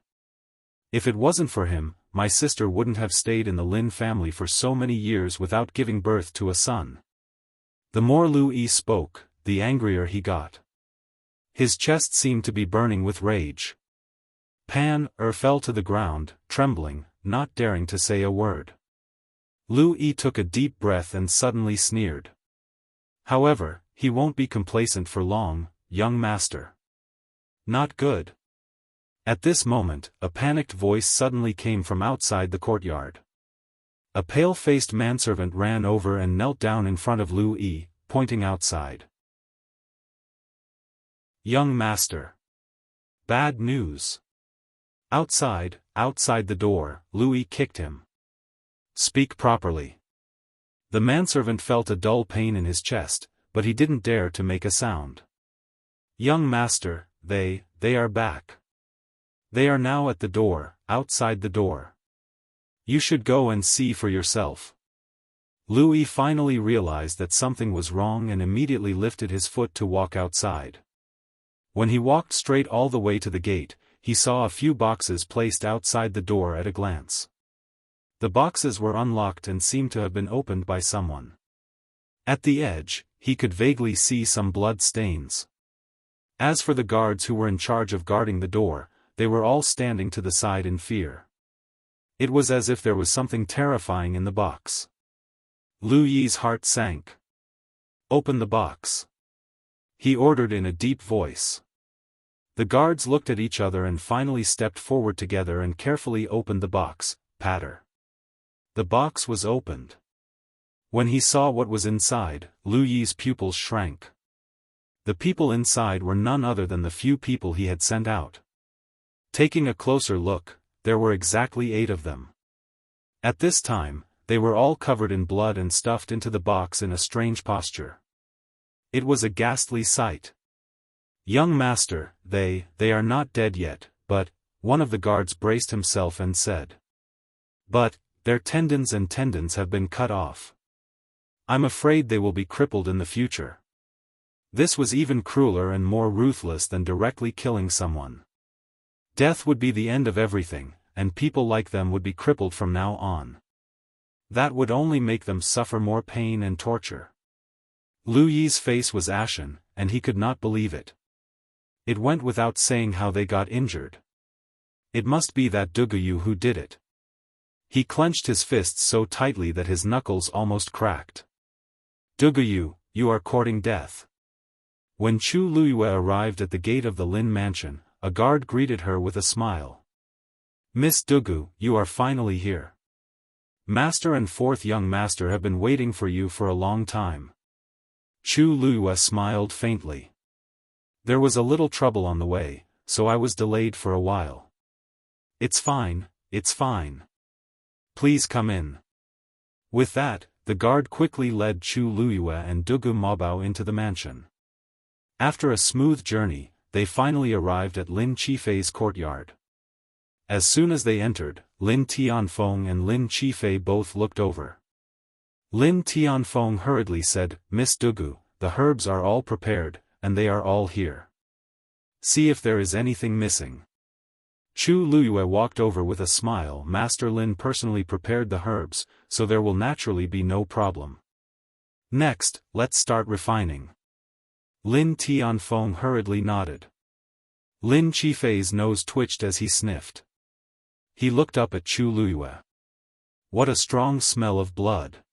If it wasn't for him, my sister wouldn't have stayed in the Lin family for so many years without giving birth to a son. The more Lu Yi spoke, the angrier he got. His chest seemed to be burning with rage. Pan fell to the ground, trembling, not daring to say a word. Lu Yi took a deep breath and suddenly sneered. However, he won't be complacent for long, young master. Not good. At this moment, a panicked voice suddenly came from outside the courtyard. A pale-faced manservant ran over and knelt down in front of Lu Yi, pointing outside. Young master. Bad news. Outside the door, Lu Yi kicked him. Speak properly. The manservant felt a dull pain in his chest, but he didn't dare to make a sound. Young master, they are back. They are now at the door, outside the door. You should go and see for yourself. Lu Yi finally realized that something was wrong and immediately lifted his foot to walk outside. When he walked straight all the way to the gate, he saw a few boxes placed outside the door at a glance. The boxes were unlocked and seemed to have been opened by someone. At the edge, he could vaguely see some blood stains. As for the guards who were in charge of guarding the door, they were all standing to the side in fear. It was as if there was something terrifying in the box. Lu Yi's heart sank. Open the box. He ordered in a deep voice. The guards looked at each other and finally stepped forward together and carefully opened the box. Patter. The box was opened. When he saw what was inside, Lu Yi's pupils shrank. The people inside were none other than the few people he had sent out. Taking a closer look, there were exactly 8 of them. At this time, they were all covered in blood and stuffed into the box in a strange posture. It was a ghastly sight. "Young master, they are not dead yet, but," one of the guards braced himself and said. "But, their tendons have been cut off. I'm afraid they will be crippled in the future." This was even crueler and more ruthless than directly killing someone. Death would be the end of everything, and people like them would be crippled from now on. That would only make them suffer more pain and torture. Lu Yi's face was ashen, and he could not believe it. It went without saying how they got injured. It must be that Duguyu who did it. He clenched his fists so tightly that his knuckles almost cracked. "Duguyu, you are courting death." When Chu Luyue arrived at the gate of the Lin mansion, a guard greeted her with a smile. "Miss Dugu, you are finally here. Master and fourth young master have been waiting for you for a long time." Chu Luyue smiled faintly. "There was a little trouble on the way, so I was delayed for a while." It's fine. Please come in." With that, the guard quickly led Chu Luyue and Dugu Mabao into the mansion. After a smooth journey, they finally arrived at Lin Qifei's courtyard. As soon as they entered, Lin Tianfeng and Lin Qifei both looked over. Lin Tianfeng hurriedly said, "Miss Dugu, the herbs are all prepared, and they are all here. See if there is anything missing." Chu Luyue walked over with a smile. "Master Lin personally prepared the herbs, so there will naturally be no problem. Next, let's start refining." Lin Tianfeng hurriedly nodded. Lin Qifei's nose twitched as he sniffed. He looked up at Chu Luyue. "What a strong smell of blood.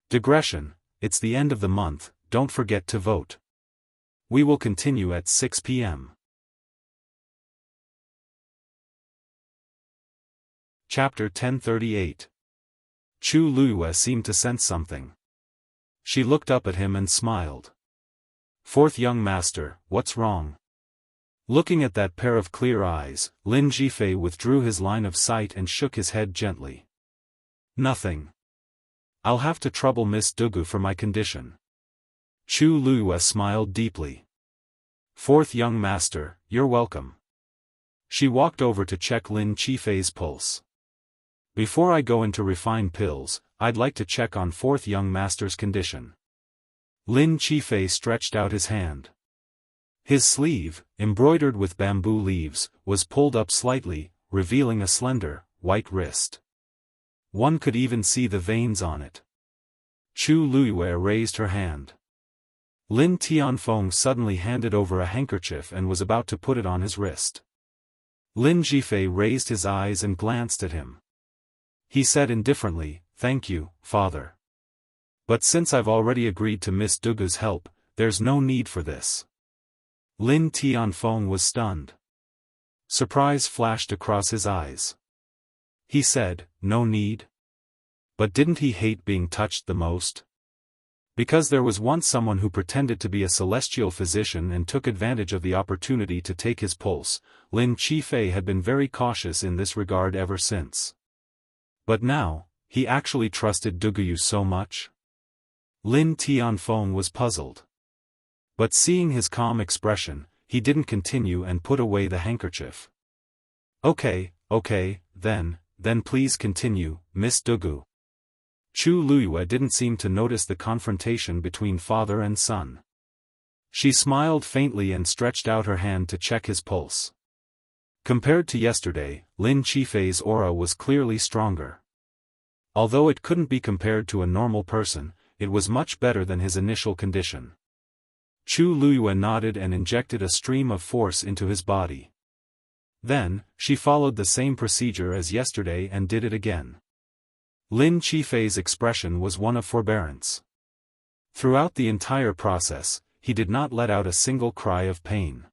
Digression, it's the end of the month, don't forget to vote. We will continue at 6 p.m. Chapter 1038. Chu Luyue seemed to sense something. She looked up at him and smiled. "Fourth young master, what's wrong?" Looking at that pair of clear eyes, Lin Qifei withdrew his line of sight and shook his head gently. "Nothing. I'll have to trouble Miss Dugu for my condition." Chu Luyue smiled deeply. "Fourth young master, you're welcome." She walked over to check Lin Qifei's pulse. "Before I go into refined pills, I'd like to check on fourth young master's condition." Lin Qifei stretched out his hand. His sleeve, embroidered with bamboo leaves, was pulled up slightly, revealing a slender, white wrist. One could even see the veins on it. Chu Luyue raised her hand. Lin Tianfeng suddenly handed over a handkerchief and was about to put it on his wrist. Lin Qifei raised his eyes and glanced at him. He said indifferently, "Thank you, father. But since I've already agreed to Miss Dugu's help, there's no need for this." Lin Tianfeng was stunned. Surprise flashed across his eyes. He said, "No need?" But didn't he hate being touched the most? Because there was once someone who pretended to be a celestial physician and took advantage of the opportunity to take his pulse. Lin Qifei had been very cautious in this regard ever since. But now, he actually trusted Duguyu so much? Lin Tianfeng was puzzled. But seeing his calm expression, he didn't continue and put away the handkerchief. Okay, then please continue, Miss Dugu." Chu Luyue didn't seem to notice the confrontation between father and son. She smiled faintly and stretched out her hand to check his pulse. Compared to yesterday, Lin Qifei's aura was clearly stronger. Although it couldn't be compared to a normal person, it was much better than his initial condition. Chu Luyue nodded and injected a stream of force into his body. Then, she followed the same procedure as yesterday and did it again. Lin Qifei's expression was one of forbearance. Throughout the entire process, he did not let out a single cry of pain.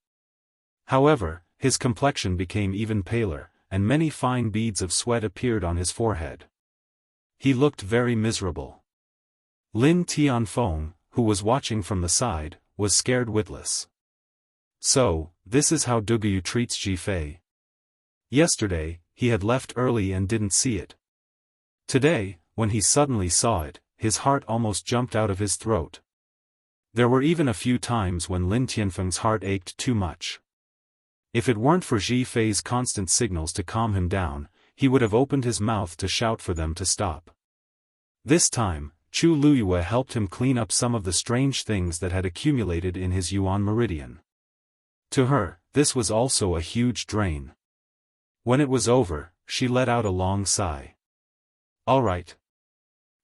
However, his complexion became even paler, and many fine beads of sweat appeared on his forehead. He looked very miserable. Lin Tianfeng, who was watching from the side, was scared witless. So, this is how Duguyu treats Qifei. Yesterday, he had left early and didn't see it. Today, when he suddenly saw it, his heart almost jumped out of his throat. There were even a few times when Lin Tianfeng's heart ached too much. If it weren't for Zhi Fei's constant signals to calm him down, he would have opened his mouth to shout for them to stop. This time, Chu Luyue helped him clean up some of the strange things that had accumulated in his Yuan meridian. To her, this was also a huge drain. When it was over, she let out a long sigh. All right.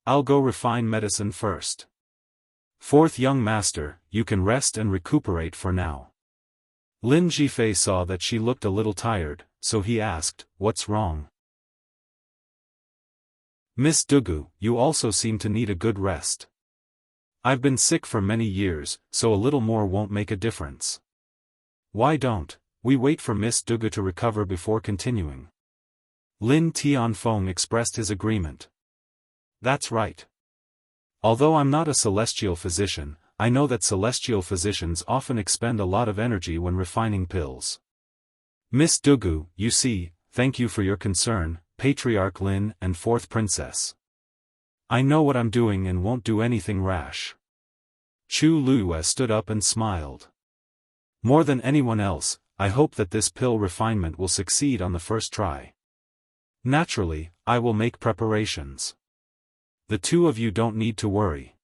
I'll go refine medicine first. Fourth young master, you can rest and recuperate for now. Lin Zhifei saw that she looked a little tired, so he asked, what's wrong? Miss Dugu, you also seem to need a good rest. I've been sick for many years, so a little more won't make a difference. Why don't we wait for Miss Dugu to recover before continuing? Lin Tianfeng expressed his agreement. That's right. Although I'm not a celestial physician, I know that celestial physicians often expend a lot of energy when refining pills. Miss Dugu, you see, thank you for your concern, Patriarch Lin and Fourth Princess. I know what I'm doing and won't do anything rash. Chu Luyue stood up and smiled. More than anyone else, I hope that this pill refinement will succeed on the first try. Naturally, I will make preparations. The two of you don't need to worry.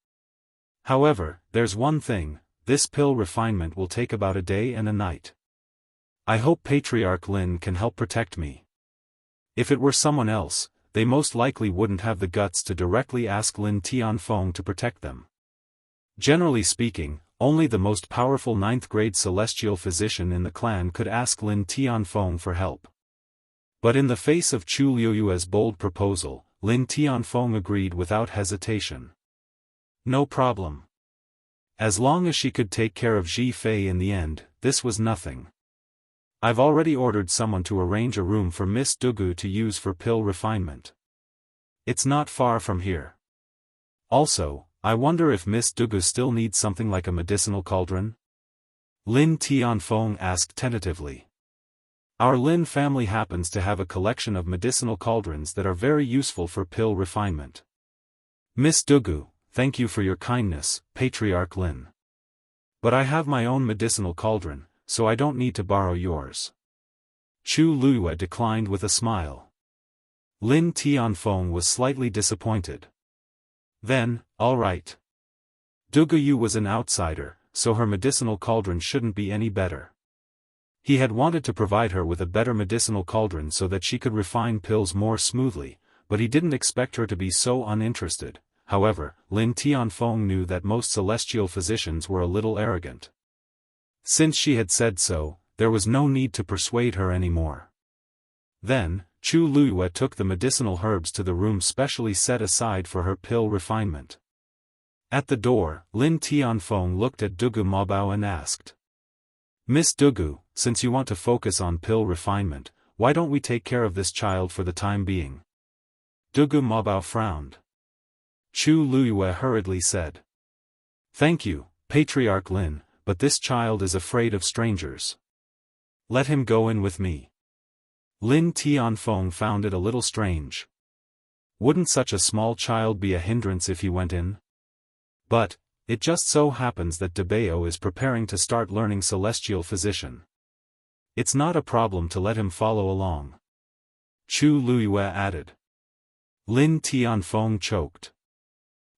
However, there's one thing, this pill refinement will take about a day and a night. I hope Patriarch Lin can help protect me. If it were someone else, they most likely wouldn't have the guts to directly ask Lin Tianfeng to protect them. Generally speaking, only the most powerful 9th-grade celestial physician in the clan could ask Lin Tianfeng for help. But in the face of Chu Luyue's bold proposal, Lin Tianfeng agreed without hesitation. No problem. As long as she could take care of Zhi Fei in the end, this was nothing. I've already ordered someone to arrange a room for Miss Dugu to use for pill refinement. It's not far from here. Also, I wonder if Miss Dugu still needs something like a medicinal cauldron? Lin Tianfeng asked tentatively. Our Lin family happens to have a collection of medicinal cauldrons that are very useful for pill refinement. Miss Dugu, thank you for your kindness, Patriarch Lin. But I have my own medicinal cauldron, so I don't need to borrow yours. Chu Luyue declined with a smile. Lin Tianfeng was slightly disappointed. Then, all right. Dugu Yu was an outsider, so her medicinal cauldron shouldn't be any better. He had wanted to provide her with a better medicinal cauldron so that she could refine pills more smoothly, but he didn't expect her to be so uninterested. However, Lin Tianfeng knew that most celestial physicians were a little arrogant. Since she had said so, there was no need to persuade her anymore. Then, Chu Luyue took the medicinal herbs to the room specially set aside for her pill refinement. At the door, Lin Tianfeng looked at Dugu Mabao and asked. Miss Dugu, since you want to focus on pill refinement, why don't we take care of this child for the time being? Dugu Mabao frowned. Chu Luyue hurriedly said. Thank you, Patriarch Lin, but this child is afraid of strangers. Let him go in with me. Lin Tianfeng found it a little strange. Wouldn't such a small child be a hindrance if he went in? But, it just so happens that Debao is preparing to start learning celestial physician. It's not a problem to let him follow along. Chu Luyue added. Lin Tianfeng choked.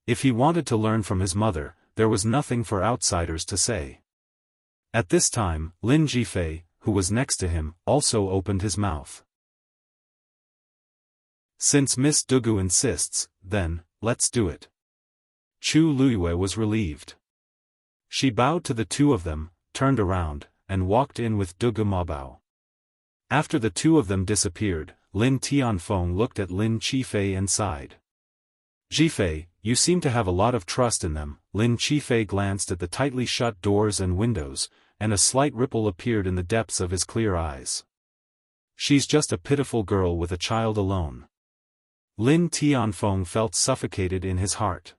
If he wanted to learn from his mother, there was nothing for outsiders to say. At this time, Lin Zhifei, who was next to him, also opened his mouth. Since Miss Dugu insists, then, let's do it. Chu Luyue was relieved. She bowed to the two of them, turned around, and walked in with Dugu Mabao. After the two of them disappeared, Lin Tianfeng looked at Lin Zhifei and sighed. Zhifei, you seem to have a lot of trust in them. Lin Zhifei glanced at the tightly shut doors and windows, and a slight ripple appeared in the depths of his clear eyes. She's just a pitiful girl with a child alone. Lin Tianfeng felt suffocated in his heart.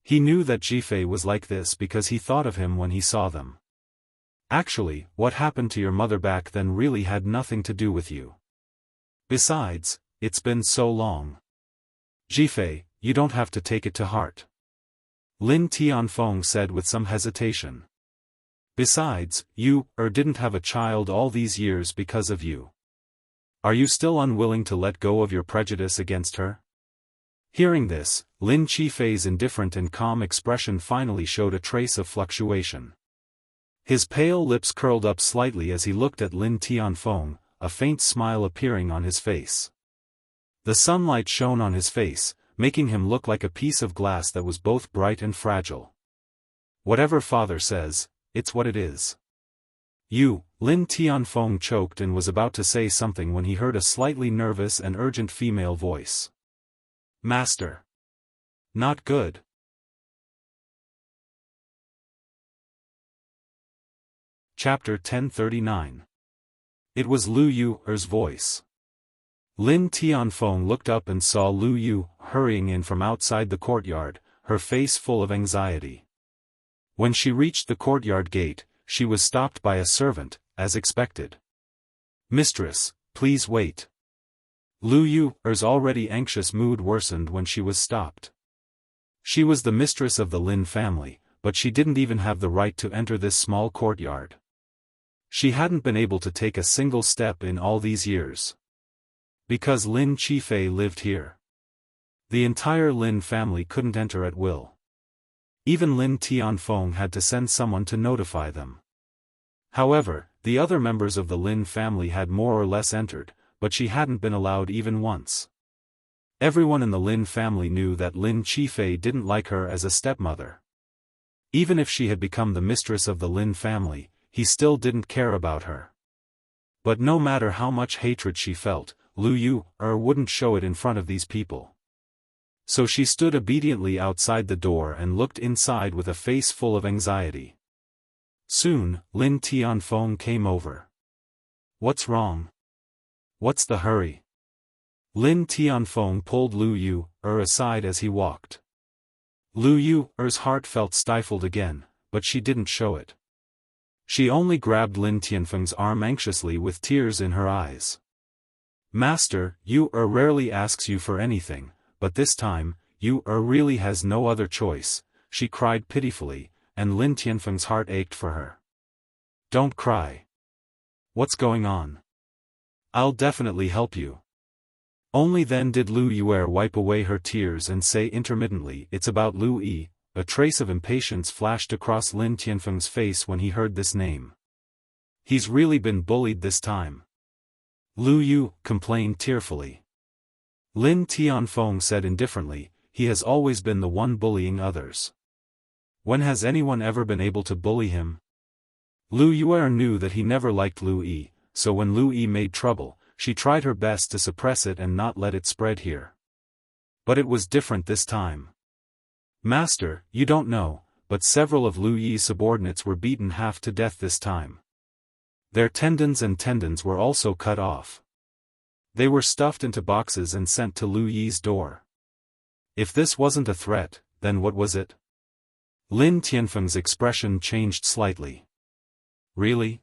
He knew that Zhifei was like this because he thought of him when he saw them. Actually, what happened to your mother back then really had nothing to do with you. Besides, it's been so long. Zhifei, you don't have to take it to heart. Lin Tianfeng said with some hesitation. Besides, you, didn't have a child all these years because of you. Are you still unwilling to let go of your prejudice against her? Hearing this, Lin Qifei's indifferent and calm expression finally showed a trace of fluctuation. His pale lips curled up slightly as he looked at Lin Tianfeng, a faint smile appearing on his face. The sunlight shone on his face, making him look like a piece of glass that was both bright and fragile. Whatever father says, it's what it is. You, Lin Tianfeng choked and was about to say something when he heard a slightly nervous and urgent female voice. Master. Not good. Chapter 1039. It was Lu Yu's voice. Lin Tianfeng looked up and saw Lu Yu hurrying in from outside the courtyard, her face full of anxiety. When she reached the courtyard gate, she was stopped by a servant, as expected. Mistress, please wait. Lu Yu's already anxious mood worsened when she was stopped. She was the mistress of the Lin family, but she didn't even have the right to enter this small courtyard. She hadn't been able to take a single step in all these years. Because Lin Qifei lived here. The entire Lin family couldn't enter at will. Even Lin Tianfeng had to send someone to notify them. However, the other members of the Lin family had more or less entered, but she hadn't been allowed even once. Everyone in the Lin family knew that Lin Qifei didn't like her as a stepmother. Even if she had become the mistress of the Lin family, he still didn't care about her. But no matter how much hatred she felt, Lu Yu wouldn't show it in front of these people. So she stood obediently outside the door and looked inside with a face full of anxiety. Soon, Lin Tianfeng came over. What's wrong? What's the hurry? Lin Tianfeng pulled Lu Yu aside as he walked. Lu Yu's heart felt stifled again, but she didn't show it. She only grabbed Lin Tianfeng's arm anxiously with tears in her eyes. Master, Yu rarely asks you for anything, but this time, Yu really has no other choice, she cried pitifully, and Lin Tianfeng's heart ached for her. Don't cry. What's going on? I'll definitely help you. Only then did Lu Yu wipe away her tears and say intermittently, it's about Lu Yi. A trace of impatience flashed across Lin Tianfeng's face when he heard this name. He's really been bullied this time. Lu Yu complained tearfully. Lin Tianfeng said indifferently, he has always been the one bullying others. When has anyone ever been able to bully him? Lu Yu knew that he never liked Lu Yi, so when Lu Yi made trouble, she tried her best to suppress it and not let it spread here. But it was different this time. Master, you don't know, but several of Lu Yi's subordinates were beaten half to death this time. Their tendons were also cut off. They were stuffed into boxes and sent to Lu Yi's door. If this wasn't a threat, then what was it? Lin Tianfeng's expression changed slightly. Really?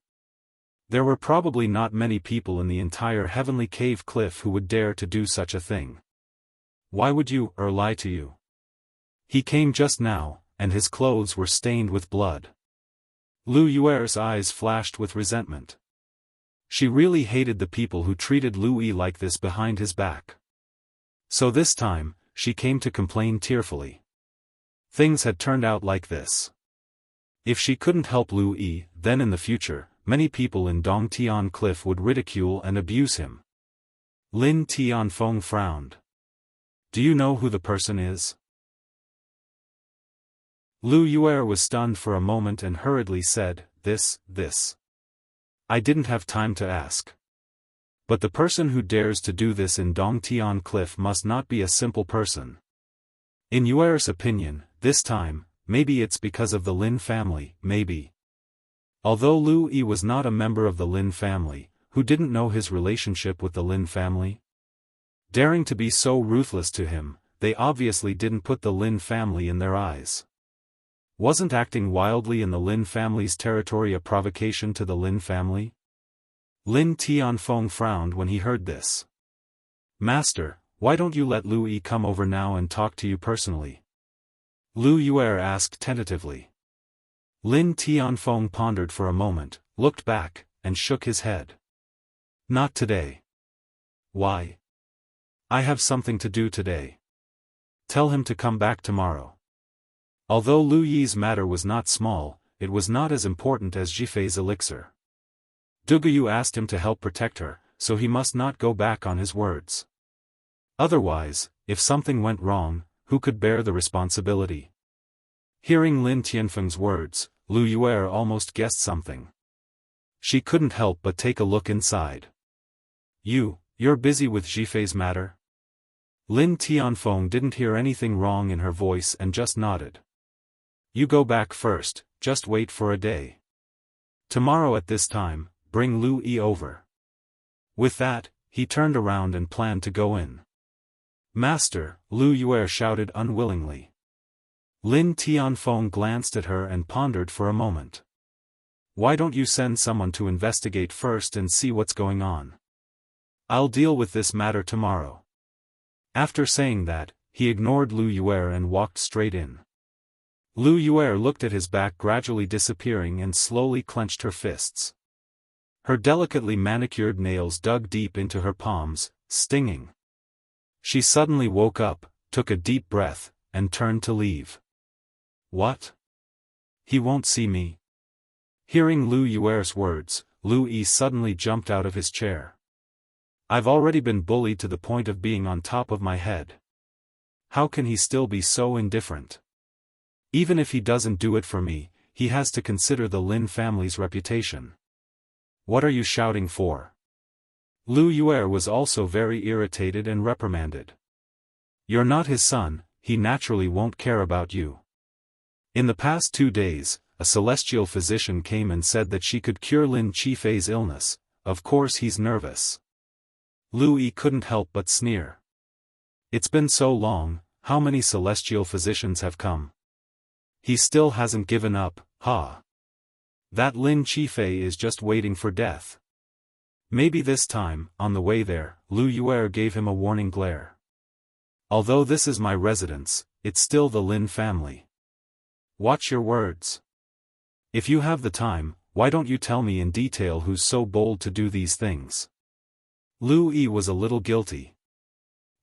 There were probably not many people in the entire Heavenly Cave Cliff who would dare to do such a thing. Why would you lie to you? He came just now, and his clothes were stained with blood. Lu Yu's eyes flashed with resentment. She really hated the people who treated Lu Yi like this behind his back. So this time, she came to complain tearfully. Things had turned out like this. If she couldn't help Lu Yi, then in the future, many people in Dongtian Cliff would ridicule and abuse him. Lin Tianfeng frowned. Do you know who the person is? Lu Yu was stunned for a moment and hurriedly said, this. I didn't have time to ask. But the person who dares to do this in Dongtian Cliff must not be a simple person. In Yuer's opinion, this time, maybe it's because of the Lin family, maybe. Although Lu Yi was not a member of the Lin family, who didn't know his relationship with the Lin family? Daring to be so ruthless to him, they obviously didn't put the Lin family in their eyes. Wasn't acting wildly in the Lin family's territory a provocation to the Lin family? Lin Tianfeng frowned when he heard this. Master, why don't you let Lu Yi come over now and talk to you personally? Lu Yue asked tentatively. Lin Tianfeng pondered for a moment, looked back, and shook his head. Not today. Why? I have something to do today. Tell him to come back tomorrow. Although Lu Yi's matter was not small, it was not as important as Jifei's elixir. Duguyu asked him to help protect her, so he must not go back on his words. Otherwise, if something went wrong, who could bear the responsibility? Hearing Lin Tianfeng's words, Lu Yue almost guessed something. She couldn't help but take a look inside. You're busy with Jifei's matter? Lin Tianfeng didn't hear anything wrong in her voice and just nodded. You go back first, just wait for a day. Tomorrow at this time, bring Lu Yi over. With that, he turned around and planned to go in. Master, Lu Yue shouted unwillingly. Lin Tianfeng glanced at her and pondered for a moment. Why don't you send someone to investigate first and see what's going on? I'll deal with this matter tomorrow. After saying that, he ignored Lu Yue and walked straight in. Lu Yue looked at his back gradually disappearing and slowly clenched her fists. Her delicately manicured nails dug deep into her palms, stinging. She suddenly woke up, took a deep breath, and turned to leave. What? He won't see me. Hearing Lu Yue's words, Lu Yi suddenly jumped out of his chair. I've already been bullied to the point of being on top of my head. How can he still be so indifferent? Even if he doesn't do it for me, he has to consider the Lin family's reputation. What are you shouting for? Lu Yue was also very irritated and reprimanded. You're not his son, he naturally won't care about you. In the past 2 days, a celestial physician came and said that she could cure Lin Qifei's illness. Of course he's nervous. Lu Yi couldn't help but sneer. It's been so long, how many celestial physicians have come? He still hasn't given up, huh? That Lin Qifei is just waiting for death. Maybe this time, on the way there, Lu Yue gave him a warning glare. Although this is my residence, it's still the Lin family. Watch your words. If you have the time, why don't you tell me in detail who's so bold to do these things? Lu Yi was a little guilty.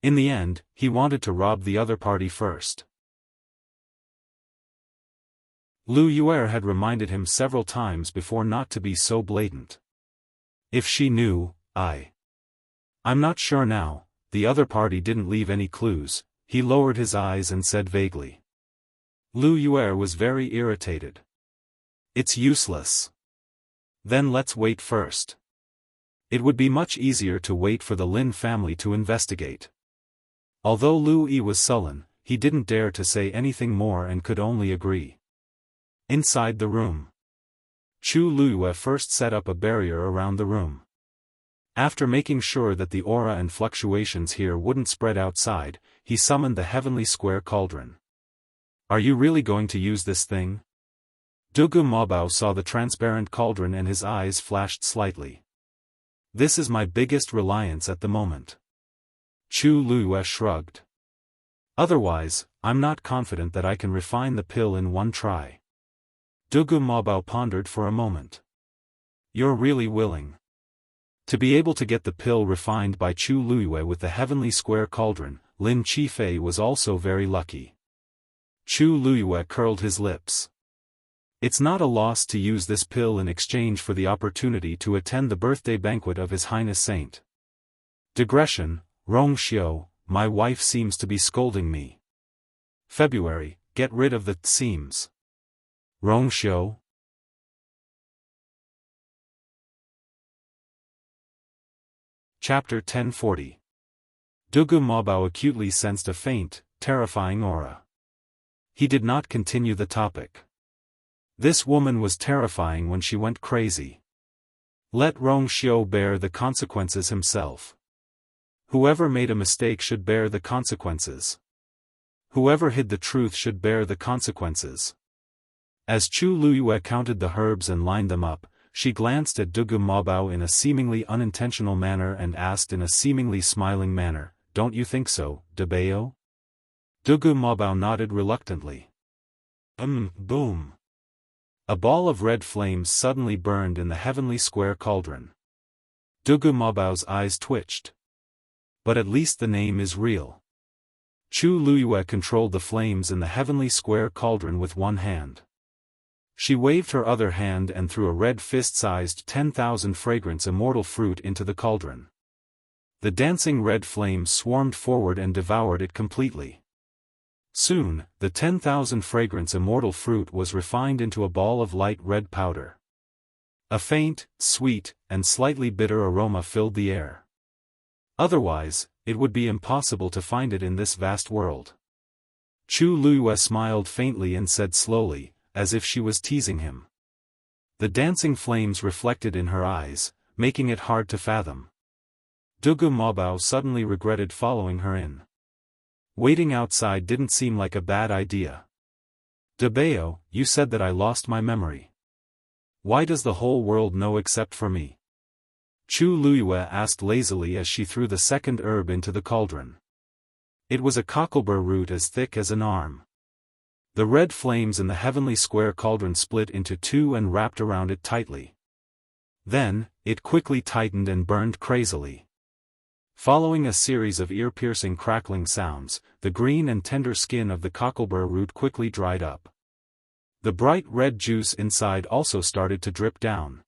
In the end, he wanted to rob the other party first. Lu Yue had reminded him several times before not to be so blatant. If she knew, I'm not sure now. The other party didn't leave any clues. He lowered his eyes and said vaguely. Lu Yue was very irritated. It's useless. Then let's wait first. It would be much easier to wait for the Lin family to investigate. Although Lu Yi was sullen, he didn't dare to say anything more and could only agree. Inside the room, Chu Luyue first set up a barrier around the room. After making sure that the aura and fluctuations here wouldn't spread outside, he summoned the heavenly square cauldron. Are you really going to use this thing? Dugu Mobao saw the transparent cauldron and his eyes flashed slightly. This is my biggest reliance at the moment. Chu Luyue shrugged. Otherwise, I'm not confident that I can refine the pill in one try. Dugu Mobao pondered for a moment. You're really willing to be able to get the pill refined by Chu Luyue with the heavenly square cauldron. Lin Qifei was also very lucky. Chu Luyue curled his lips. It's not a loss to use this pill in exchange for the opportunity to attend the birthday banquet of His Highness Saint. Digression, Rongxiu, my wife seems to be scolding me. February, get rid of the seems. Rongxiu. Chapter 1040. Dugu Mobao acutely sensed a faint, terrifying aura. He did not continue the topic. This woman was terrifying when she went crazy. Let Rongxiu bear the consequences himself. Whoever made a mistake should bear the consequences. Whoever hid the truth should bear the consequences. As Chu Luyue counted the herbs and lined them up, she glanced at Dugu Mobao in a seemingly unintentional manner and asked in a seemingly smiling manner, "Don't you think so, Debao?" Dugu Mobao nodded reluctantly. Boom. A ball of red flames suddenly burned in the heavenly square cauldron. Dugu Mabao's eyes twitched. But at least the name is real. Chu Luyue controlled the flames in the heavenly square cauldron with one hand. She waved her other hand and threw a red fist-sized 10,000 fragrance immortal fruit into the cauldron. The dancing red flames swarmed forward and devoured it completely. Soon, the 10,000 fragrance immortal fruit was refined into a ball of light red powder. A faint, sweet, and slightly bitter aroma filled the air. Otherwise, it would be impossible to find it in this vast world. Chu Luyue smiled faintly and said slowly, as if she was teasing him. The dancing flames reflected in her eyes, making it hard to fathom. Dugu Mabao suddenly regretted following her in. Waiting outside didn't seem like a bad idea. Debao, you said that I lost my memory. Why does the whole world know except for me? Chu Luyue asked lazily as she threw the second herb into the cauldron. It was a cocklebur root as thick as an arm. The red flames in the heavenly square cauldron split into two and wrapped around it tightly. Then, it quickly tightened and burned crazily. Following a series of ear-piercing crackling sounds, the green and tender skin of the cocklebur root quickly dried up. The bright red juice inside also started to drip down.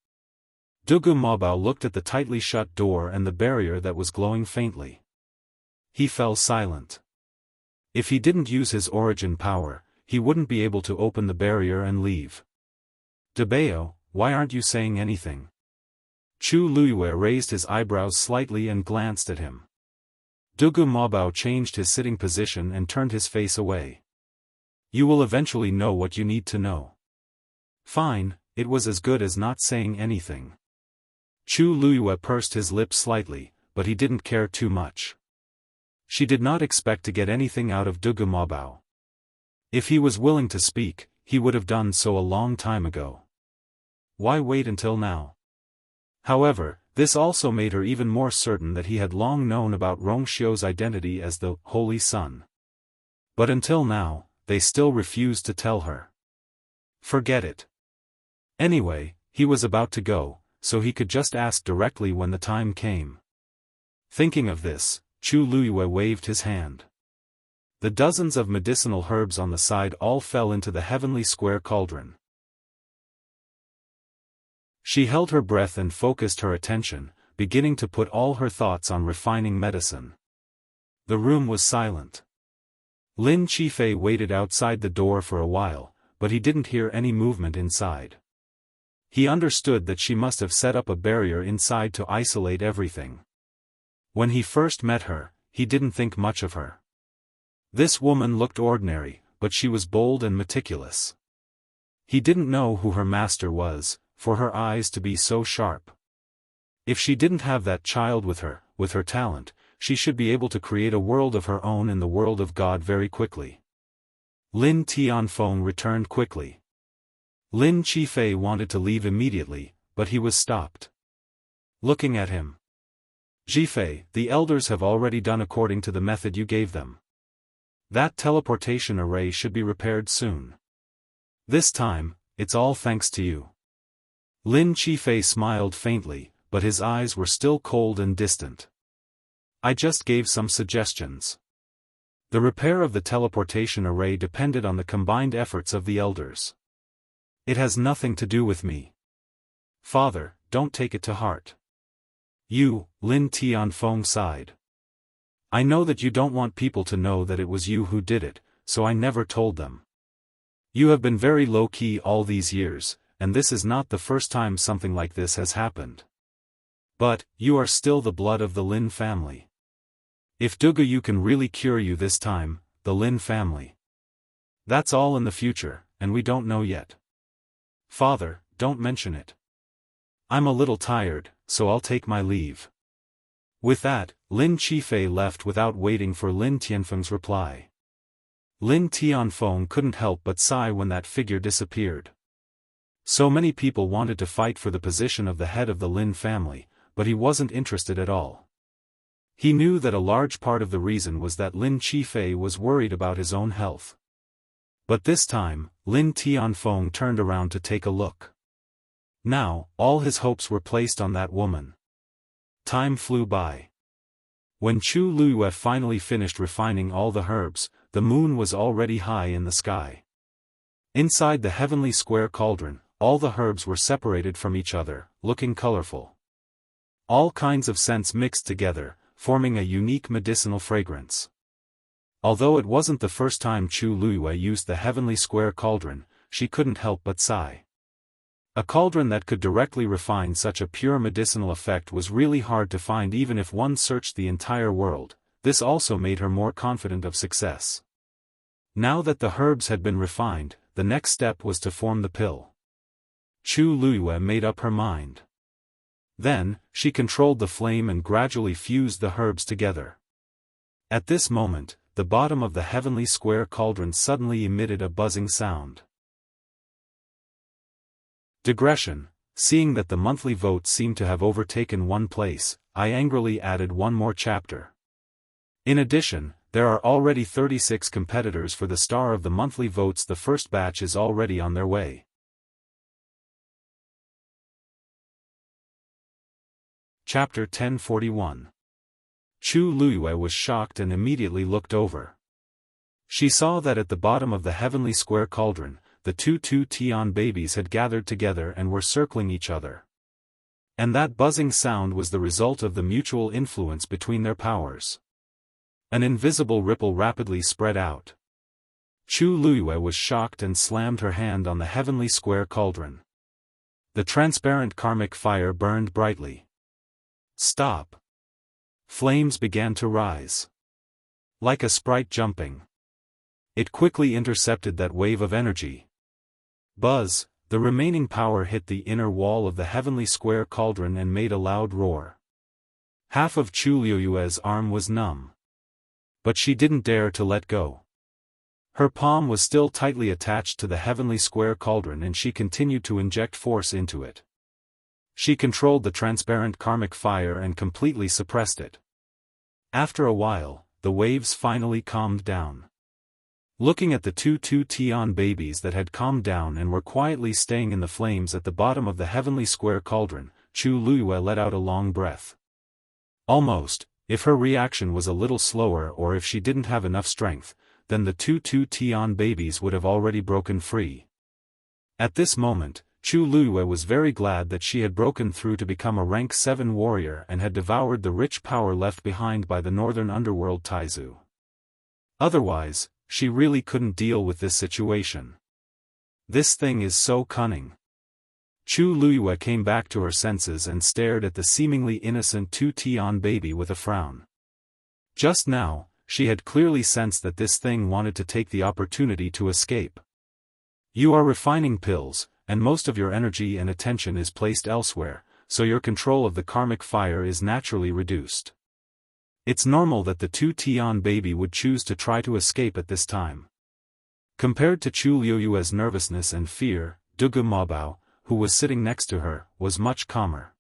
Dugu Mabao looked at the tightly shut door and the barrier that was glowing faintly. He fell silent. If he didn't use his origin power, he wouldn't be able to open the barrier and leave. Debao, why aren't you saying anything? Chu Luyue raised his eyebrows slightly and glanced at him. Dugu Mabao changed his sitting position and turned his face away. You will eventually know what you need to know. Fine, it was as good as not saying anything. Chu Luyue pursed his lips slightly, but he didn't care too much. She did not expect to get anything out of Dugu Mabao. If he was willing to speak, he would have done so a long time ago. Why wait until now? However, this also made her even more certain that he had long known about Rongxiu's identity as the Holy Son. But until now, they still refused to tell her. Forget it. Anyway, he was about to go, so he could just ask directly when the time came. Thinking of this, Chu Luyue waved his hand. The dozens of medicinal herbs on the side all fell into the heavenly square cauldron. She held her breath and focused her attention, beginning to put all her thoughts on refining medicine. The room was silent. Lin Qifei waited outside the door for a while, but he didn't hear any movement inside. He understood that she must have set up a barrier inside to isolate everything. When he first met her, he didn't think much of her. This woman looked ordinary, but she was bold and meticulous. He didn't know who her master was, for her eyes to be so sharp. If she didn't have that child with her talent, she should be able to create a world of her own in the world of God very quickly. Lin Tianfeng returned quickly. Lin Qifei wanted to leave immediately, but he was stopped. Looking at him. Qifei, the elders have already done according to the method you gave them. That teleportation array should be repaired soon. This time, it's all thanks to you. Lin Qifei smiled faintly, but his eyes were still cold and distant. I just gave some suggestions. The repair of the teleportation array depended on the combined efforts of the elders. It has nothing to do with me. Father, don't take it to heart. You, Lin Tianfeng sighed. I know that you don't want people to know that it was you who did it, so I never told them. You have been very low-key all these years, and this is not the first time something like this has happened. But, you are still the blood of the Lin family. If Dugu Yu can really cure you this time, the Lin family. That's all in the future, and we don't know yet. Father, don't mention it. I'm a little tired, so I'll take my leave. With that, Lin Qifei left without waiting for Lin Tianfeng's reply. Lin Tianfeng couldn't help but sigh when that figure disappeared. So many people wanted to fight for the position of the head of the Lin family, but he wasn't interested at all. He knew that a large part of the reason was that Lin Qifei was worried about his own health. But this time, Lin Tianfeng turned around to take a look. Now, all his hopes were placed on that woman. Time flew by. When Chu Luyue finally finished refining all the herbs, the moon was already high in the sky. Inside the heavenly square cauldron, all the herbs were separated from each other, looking colorful. All kinds of scents mixed together, forming a unique medicinal fragrance. Although it wasn't the first time Chu Luyue used the heavenly square cauldron, she couldn't help but sigh. A cauldron that could directly refine such a pure medicinal effect was really hard to find even if one searched the entire world. This also made her more confident of success. Now that the herbs had been refined, the next step was to form the pill. Chu Luyue made up her mind. Then, she controlled the flame and gradually fused the herbs together. At this moment, the bottom of the heavenly square cauldron suddenly emitted a buzzing sound. Digression: seeing that the monthly votes seemed to have overtaken one place, I angrily added one more chapter. In addition, there are already 36 competitors for the star of the monthly votes. The first batch is already on their way. Chapter 1041. Chu Luyue was shocked and immediately looked over. She saw that at the bottom of the heavenly square cauldron, the two Tian babies had gathered together and were circling each other. And that buzzing sound was the result of the mutual influence between their powers. An invisible ripple rapidly spread out. Chu Luyue was shocked and slammed her hand on the heavenly square cauldron. The transparent karmic fire burned brightly. Stop! Flames began to rise. Like a sprite jumping. It quickly intercepted that wave of energy. Buzz! The remaining power hit the inner wall of the heavenly square cauldron and made a loud roar. Half of Chu Luyue's arm was numb. But she didn't dare to let go. Her palm was still tightly attached to the heavenly square cauldron and she continued to inject force into it. She controlled the transparent karmic fire and completely suppressed it. After a while, the waves finally calmed down. Looking at the two Tian babies that had calmed down and were quietly staying in the flames at the bottom of the heavenly square cauldron, Chu Luyue let out a long breath. Almost, if her reaction was a little slower or if she didn't have enough strength, then the two Tian babies would have already broken free. At this moment, Chu Luyue was very glad that she had broken through to become a rank 7 warrior and had devoured the rich power left behind by the northern underworld Taizu. Otherwise, she really couldn't deal with this situation. This thing is so cunning. Chu Luyue came back to her senses and stared at the seemingly innocent two Tian baby with a frown. Just now, she had clearly sensed that this thing wanted to take the opportunity to escape. You are refining pills, and most of your energy and attention is placed elsewhere, so your control of the karmic fire is naturally reduced. It's normal that the two Tian baby would choose to try to escape at this time. Compared to Chu Luyue's nervousness and fear, Dugu Mabao, who was sitting next to her, was much calmer.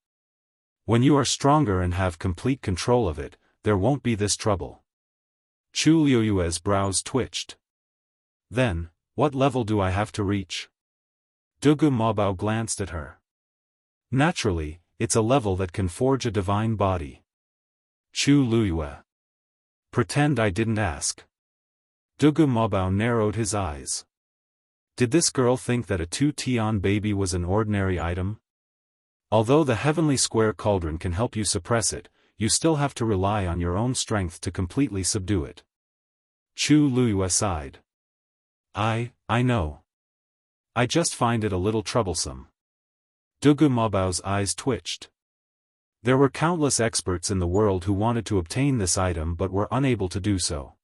When you are stronger and have complete control of it, there won't be this trouble. Chu Luyue's brows twitched. Then, what level do I have to reach? Dugu Mabao glanced at her. Naturally, it's a level that can forge a divine body. Chu Luyue. Pretend I didn't ask. Dugu Mabao narrowed his eyes. Did this girl think that a two Tian baby was an ordinary item? Although the heavenly square cauldron can help you suppress it, you still have to rely on your own strength to completely subdue it. Chu Luyue sighed. I know. I just find it a little troublesome. Dugu Mabao's eyes twitched. There were countless experts in the world who wanted to obtain this item but were unable to do so.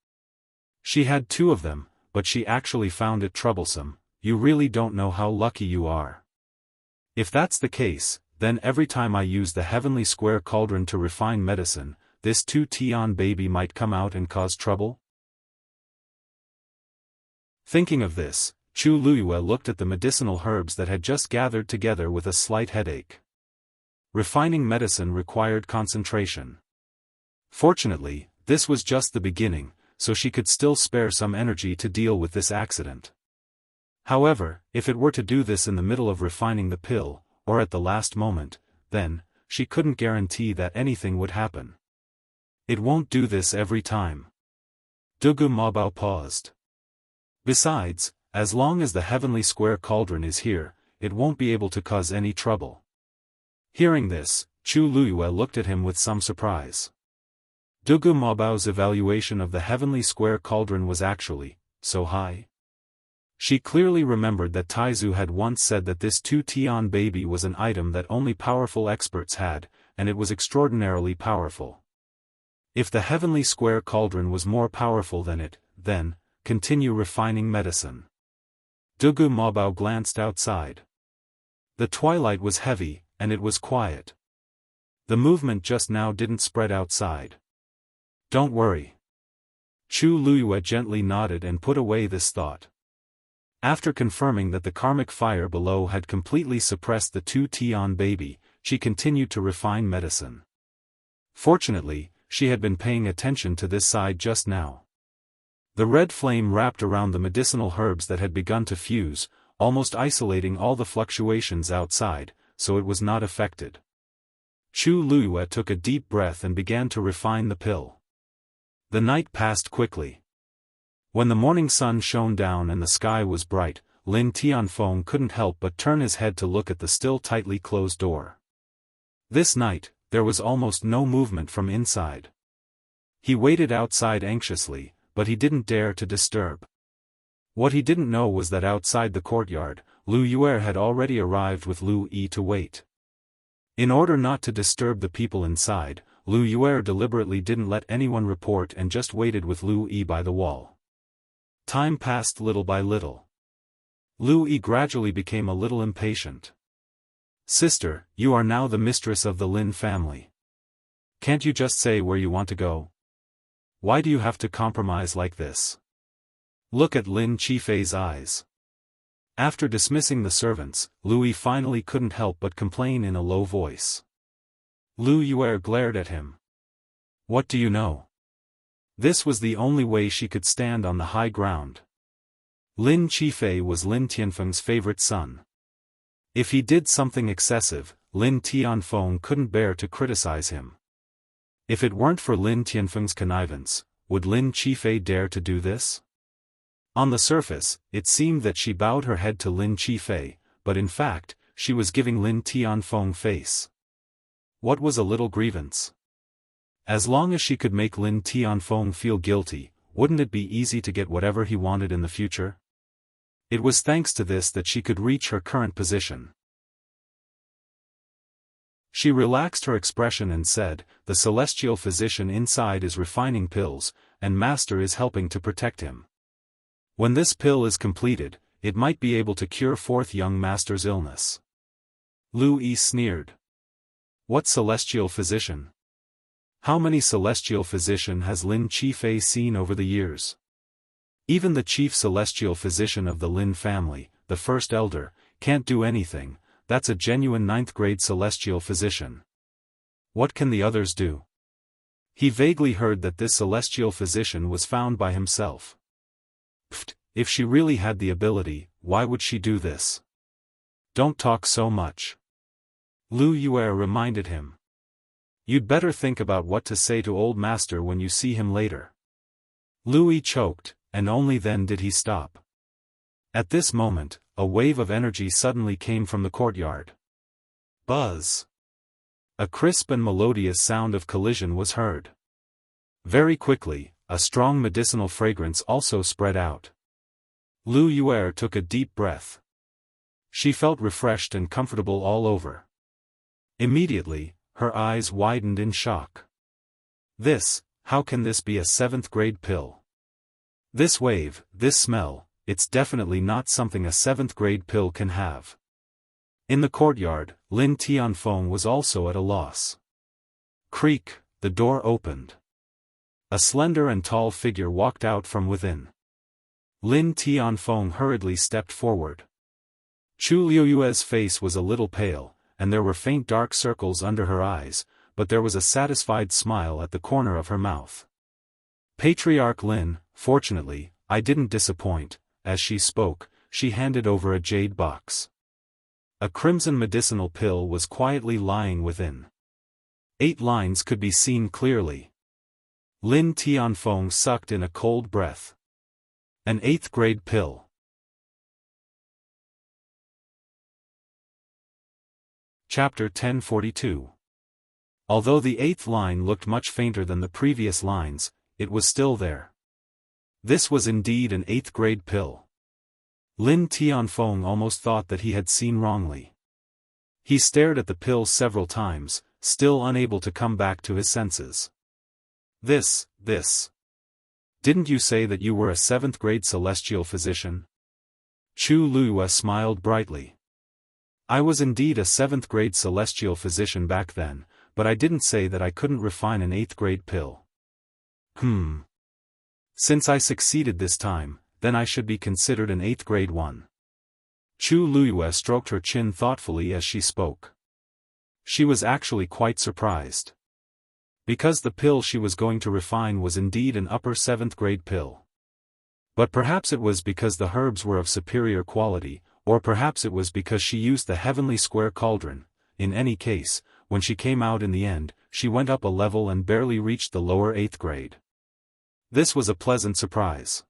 She had 2 of them, but she actually found it troublesome. You really don't know how lucky you are. If that's the case, then every time I use the heavenly square cauldron to refine medicine, this two Tian baby might come out and cause trouble? Thinking of this, Chu Luyue looked at the medicinal herbs that had just gathered together with a slight headache. Refining medicine required concentration. Fortunately, this was just the beginning, so she could still spare some energy to deal with this accident. However, if it were to do this in the middle of refining the pill, or at the last moment, then, she couldn't guarantee that anything would happen. It won't do this every time. Dugu Mabao paused. Besides, as long as the heavenly square cauldron is here, it won't be able to cause any trouble. Hearing this, Chu Luyue looked at him with some surprise. Dugu Mabao's evaluation of the heavenly square cauldron was actually so high. She clearly remembered that Taizu had once said that this 2-tian baby was an item that only powerful experts had, and it was extraordinarily powerful. If the heavenly square cauldron was more powerful than it, then, continue refining medicine. Dugu Mabao glanced outside. The twilight was heavy, and it was quiet. The movement just now didn't spread outside. Don't worry. Chu Luyue gently nodded and put away this thought. After confirming that the karmic fire below had completely suppressed the 2-tian baby, she continued to refine medicine. Fortunately, she had been paying attention to this side just now. The red flame wrapped around the medicinal herbs that had begun to fuse, almost isolating all the fluctuations outside, so it was not affected. Chu Luyue took a deep breath and began to refine the pill. The night passed quickly. When the morning sun shone down and the sky was bright, Lin Tianfeng couldn't help but turn his head to look at the still tightly closed door. This night, there was almost no movement from inside. He waited outside anxiously, but he didn't dare to disturb. What he didn't know was that outside the courtyard, Lu Yue had already arrived with Lu Yi to wait. In order not to disturb the people inside, Lu Yue deliberately didn't let anyone report and just waited with Lu Yi by the wall. Time passed little by little. Lu Yi gradually became a little impatient. "Sister, you are now the mistress of the Lin family. Can't you just say where you want to go? Why do you have to compromise like this?" Look at Lin Qifei's eyes. After dismissing the servants, Lu Yi finally couldn't help but complain in a low voice. Lu Yue glared at him. "What do you know?" This was the only way she could stand on the high ground. Lin Qifei was Lin Tianfeng's favorite son. If he did something excessive, Lin Tianfeng couldn't bear to criticize him. If it weren't for Lin Tianfeng's connivance, would Lin Qifei dare to do this? On the surface, it seemed that she bowed her head to Lin Qifei, but in fact, she was giving Lin Tianfeng face. What was a little grievance? As long as she could make Lin Tianfeng feel guilty, wouldn't it be easy to get whatever he wanted in the future? It was thanks to this that she could reach her current position. She relaxed her expression and said, "The celestial physician inside is refining pills, and Master is helping to protect him. When this pill is completed, it might be able to cure fourth young Master's illness." Lu Yi sneered. "What celestial physician? How many celestial physician has Lin Qifei seen over the years? Even the chief celestial physician of the Lin family, the first elder, can't do anything. That's a genuine 9th-grade celestial physician. What can the others do?" He vaguely heard that this celestial physician was found by himself. Pfft, if she really had the ability, why would she do this? "Don't talk so much," Lu Yue reminded him. "You'd better think about what to say to old Master when you see him later." Lu Yi choked, and only then did he stop. At this moment, a wave of energy suddenly came from the courtyard. Buzz! A crisp and melodious sound of collision was heard. Very quickly, a strong medicinal fragrance also spread out. Lu Yue took a deep breath. She felt refreshed and comfortable all over. Immediately, her eyes widened in shock. How can this be a 7th-grade pill? This wave, this smell, it's definitely not something a 7th-grade pill can have. In the courtyard, Lin Tianfeng was also at a loss. Creak, the door opened. A slender and tall figure walked out from within. Lin Tianfeng hurriedly stepped forward. Chu Liuyue's face was a little pale, and there were faint dark circles under her eyes, but there was a satisfied smile at the corner of her mouth. "Patriarch Lin, fortunately, I didn't disappoint." As she spoke, she handed over a jade box. A crimson medicinal pill was quietly lying within. 8 lines could be seen clearly. Lin Tianfeng sucked in a cold breath. An 8th grade pill. Chapter 1042. Although the 8th line looked much fainter than the previous lines, it was still there. This was indeed an 8th grade pill. Lin Tianfeng almost thought that he had seen wrongly. He stared at the pill several times, still unable to come back to his senses. This. Didn't you say that you were a 7th grade celestial physician? Chu Luiyue smiled brightly. I was indeed a 7th grade celestial physician back then, but I didn't say that I couldn't refine an 8th grade pill. Since I succeeded this time, then I should be considered an 8th grade one. Chu Luiyue stroked her chin thoughtfully as she spoke. She was actually quite surprised. Because the pill she was going to refine was indeed an upper 7th grade pill. But perhaps it was because the herbs were of superior quality, or perhaps it was because she used the heavenly square cauldron. In any case, when she came out in the end, she went up a level and barely reached the lower 8th grade. This was a pleasant surprise.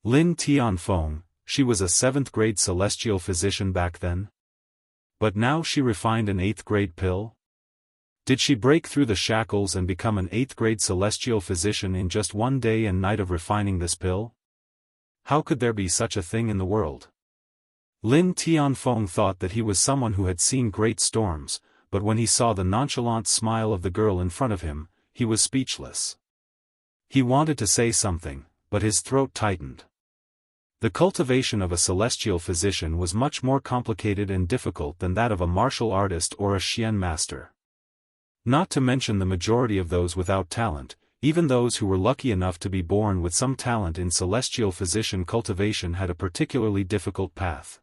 Lin Tianfeng, she was a 7th grade celestial physician back then? But now she refined an 8th grade pill? Did she break through the shackles and become an 8th grade celestial physician in just one day and night of refining this pill? How could there be such a thing in the world? Lin Tianfeng thought that he was someone who had seen great storms, but when he saw the nonchalant smile of the girl in front of him, he was speechless. He wanted to say something, but his throat tightened. The cultivation of a celestial physician was much more complicated and difficult than that of a martial artist or a Xian master. Not to mention the majority of those without talent, even those who were lucky enough to be born with some talent in celestial physician cultivation had a particularly difficult path.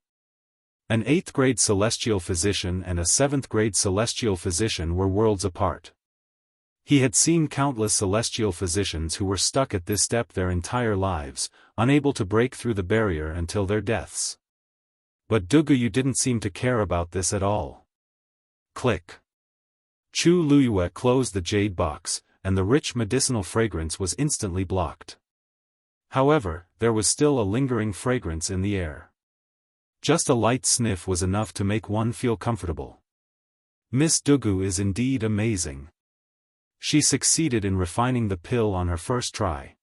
An 8th grade celestial physician and a 7th grade celestial physician were worlds apart. He had seen countless celestial physicians who were stuck at this step their entire lives, unable to break through the barrier until their deaths. But Duguyu didn't seem to care about this at all. Click. Chu Luiyue closed the jade box, and the rich medicinal fragrance was instantly blocked. However, there was still a lingering fragrance in the air. Just a light sniff was enough to make one feel comfortable. Miss Dugu is indeed amazing. She succeeded in refining the pill on her first try.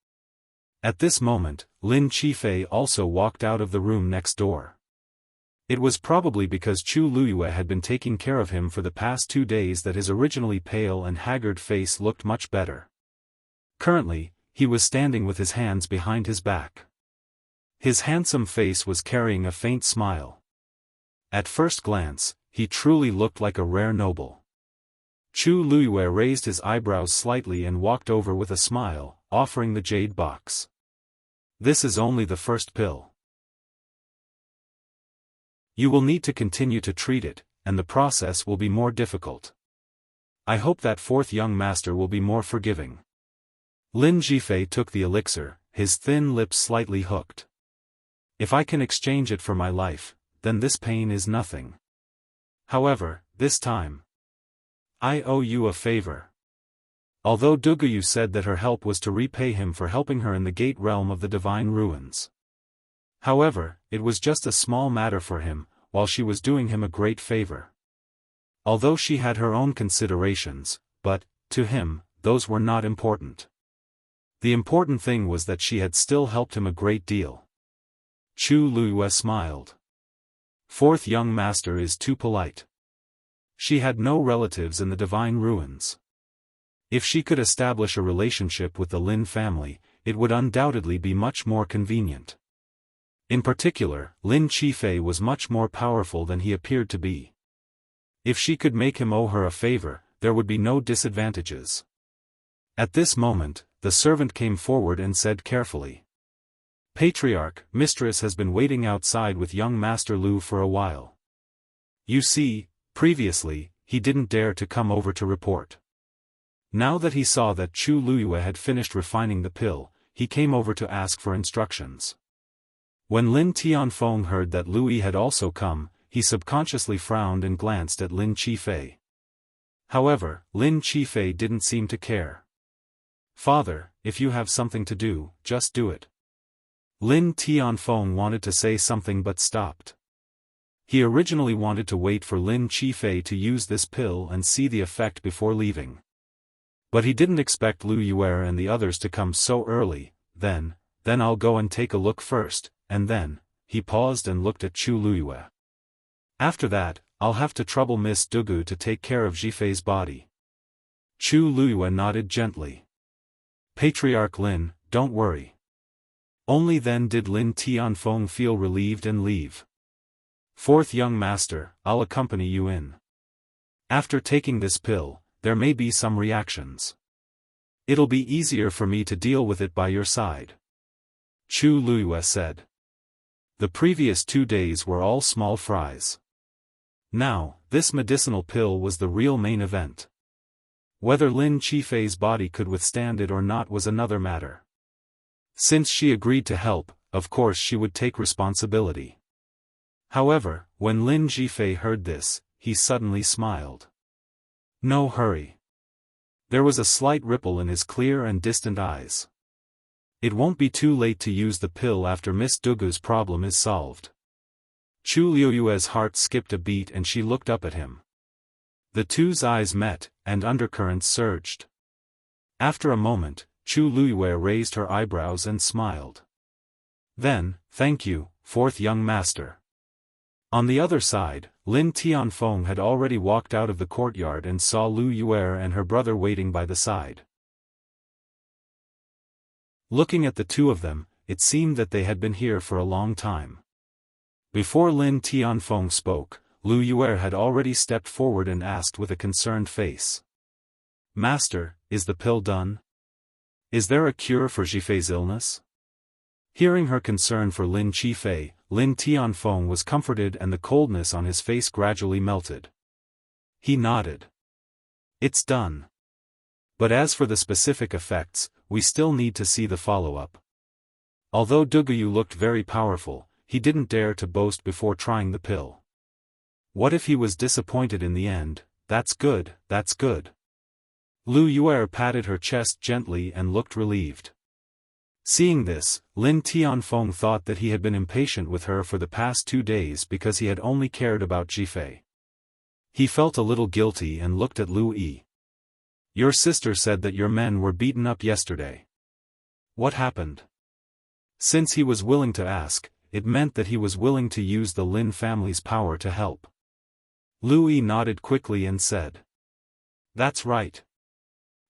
At this moment, Lin Qifei also walked out of the room next door. It was probably because Chu Luiyue had been taking care of him for the past 2 days that his originally pale and haggard face looked much better. Currently, he was standing with his hands behind his back. His handsome face was carrying a faint smile. At first glance, he truly looked like a rare noble. Chu Luiyue raised his eyebrows slightly and walked over with a smile, offering the jade box. This is only the first pill. You will need to continue to treat it, and the process will be more difficult. I hope that 4th young master will be more forgiving. Lin Qifei took the elixir, his thin lips slightly hooked. If I can exchange it for my life, then this pain is nothing. However, this time, I owe you a favor. Although Duguyu said that her help was to repay him for helping her in the gate realm of the divine ruins. However, it was just a small matter for him, while she was doing him a great favor. Although she had her own considerations, but, to him, those were not important. The important thing was that she had still helped him a great deal. Chu Luiyue smiled. 4th young master is too polite. She had no relatives in the divine ruins. If she could establish a relationship with the Lin family, it would undoubtedly be much more convenient. In particular, Lin Qifei was much more powerful than he appeared to be. If she could make him owe her a favor, there would be no disadvantages. At this moment, the servant came forward and said carefully. Patriarch, mistress has been waiting outside with young Master Lu for a while. You see, previously, he didn't dare to come over to report. Now that he saw that Chu Luiyue had finished refining the pill, he came over to ask for instructions. When Lin Tianfeng heard that Lu Yi had also come, he subconsciously frowned and glanced at Lin Qifei. However, Lin Qifei didn't seem to care. "Father, if you have something to do, just do it." Lin Tianfeng wanted to say something but stopped. He originally wanted to wait for Lin Qifei to use this pill and see the effect before leaving. But he didn't expect Lu Yue and the others to come so early. Then I'll go and take a look first, and then, he paused and looked at Chu Luyue. "After that, I'll have to trouble Miss Dugu to take care of Jifei's body." Chu Luyue nodded gently. "Patriarch Lin, don't worry." Only then did Lin Tianfeng feel relieved and leave. "Fourth young master, I'll accompany you in. After taking this pill, there may be some reactions. It'll be easier for me to deal with it by your side," Chu Luyue said. The previous 2 days were all small fries. Now, this medicinal pill was the real main event. Whether Lin Qifei's body could withstand it or not was another matter. Since she agreed to help, of course she would take responsibility. However, when Lin Qifei heard this, he suddenly smiled. "No hurry." There was a slight ripple in his clear and distant eyes. "It won't be too late to use the pill after Miss Dugu's problem is solved." Chu Liyue's heart skipped a beat and she looked up at him. The two's eyes met, and undercurrents surged. After a moment, Chu Liyue raised her eyebrows and smiled. "Then, thank you, fourth young master." On the other side, Lin Tianfeng had already walked out of the courtyard and saw Lu Yue and her brother waiting by the side. Looking at the two of them, it seemed that they had been here for a long time. Before Lin Tianfeng spoke, Lu Yue had already stepped forward and asked with a concerned face. "Master, is the pill done? Is there a cure for Jifei's illness?" Hearing her concern for Lin Qifei, Lin Tianfeng was comforted and the coldness on his face gradually melted. He nodded. "It's done. But as for the specific effects, we still need to see the follow-up." Although Duguyu looked very powerful, he didn't dare to boast before trying the pill. What if he was disappointed in the end? That's good, that's good. Lu Yue patted her chest gently and looked relieved. Seeing this, Lin Tianfeng thought that he had been impatient with her for the past 2 days because he had only cared about Jifei. He felt a little guilty and looked at Lu Yi. "Your sister said that your men were beaten up yesterday. What happened?" Since he was willing to ask, it meant that he was willing to use the Lin family's power to help. Lu Yi nodded quickly and said, "That's right.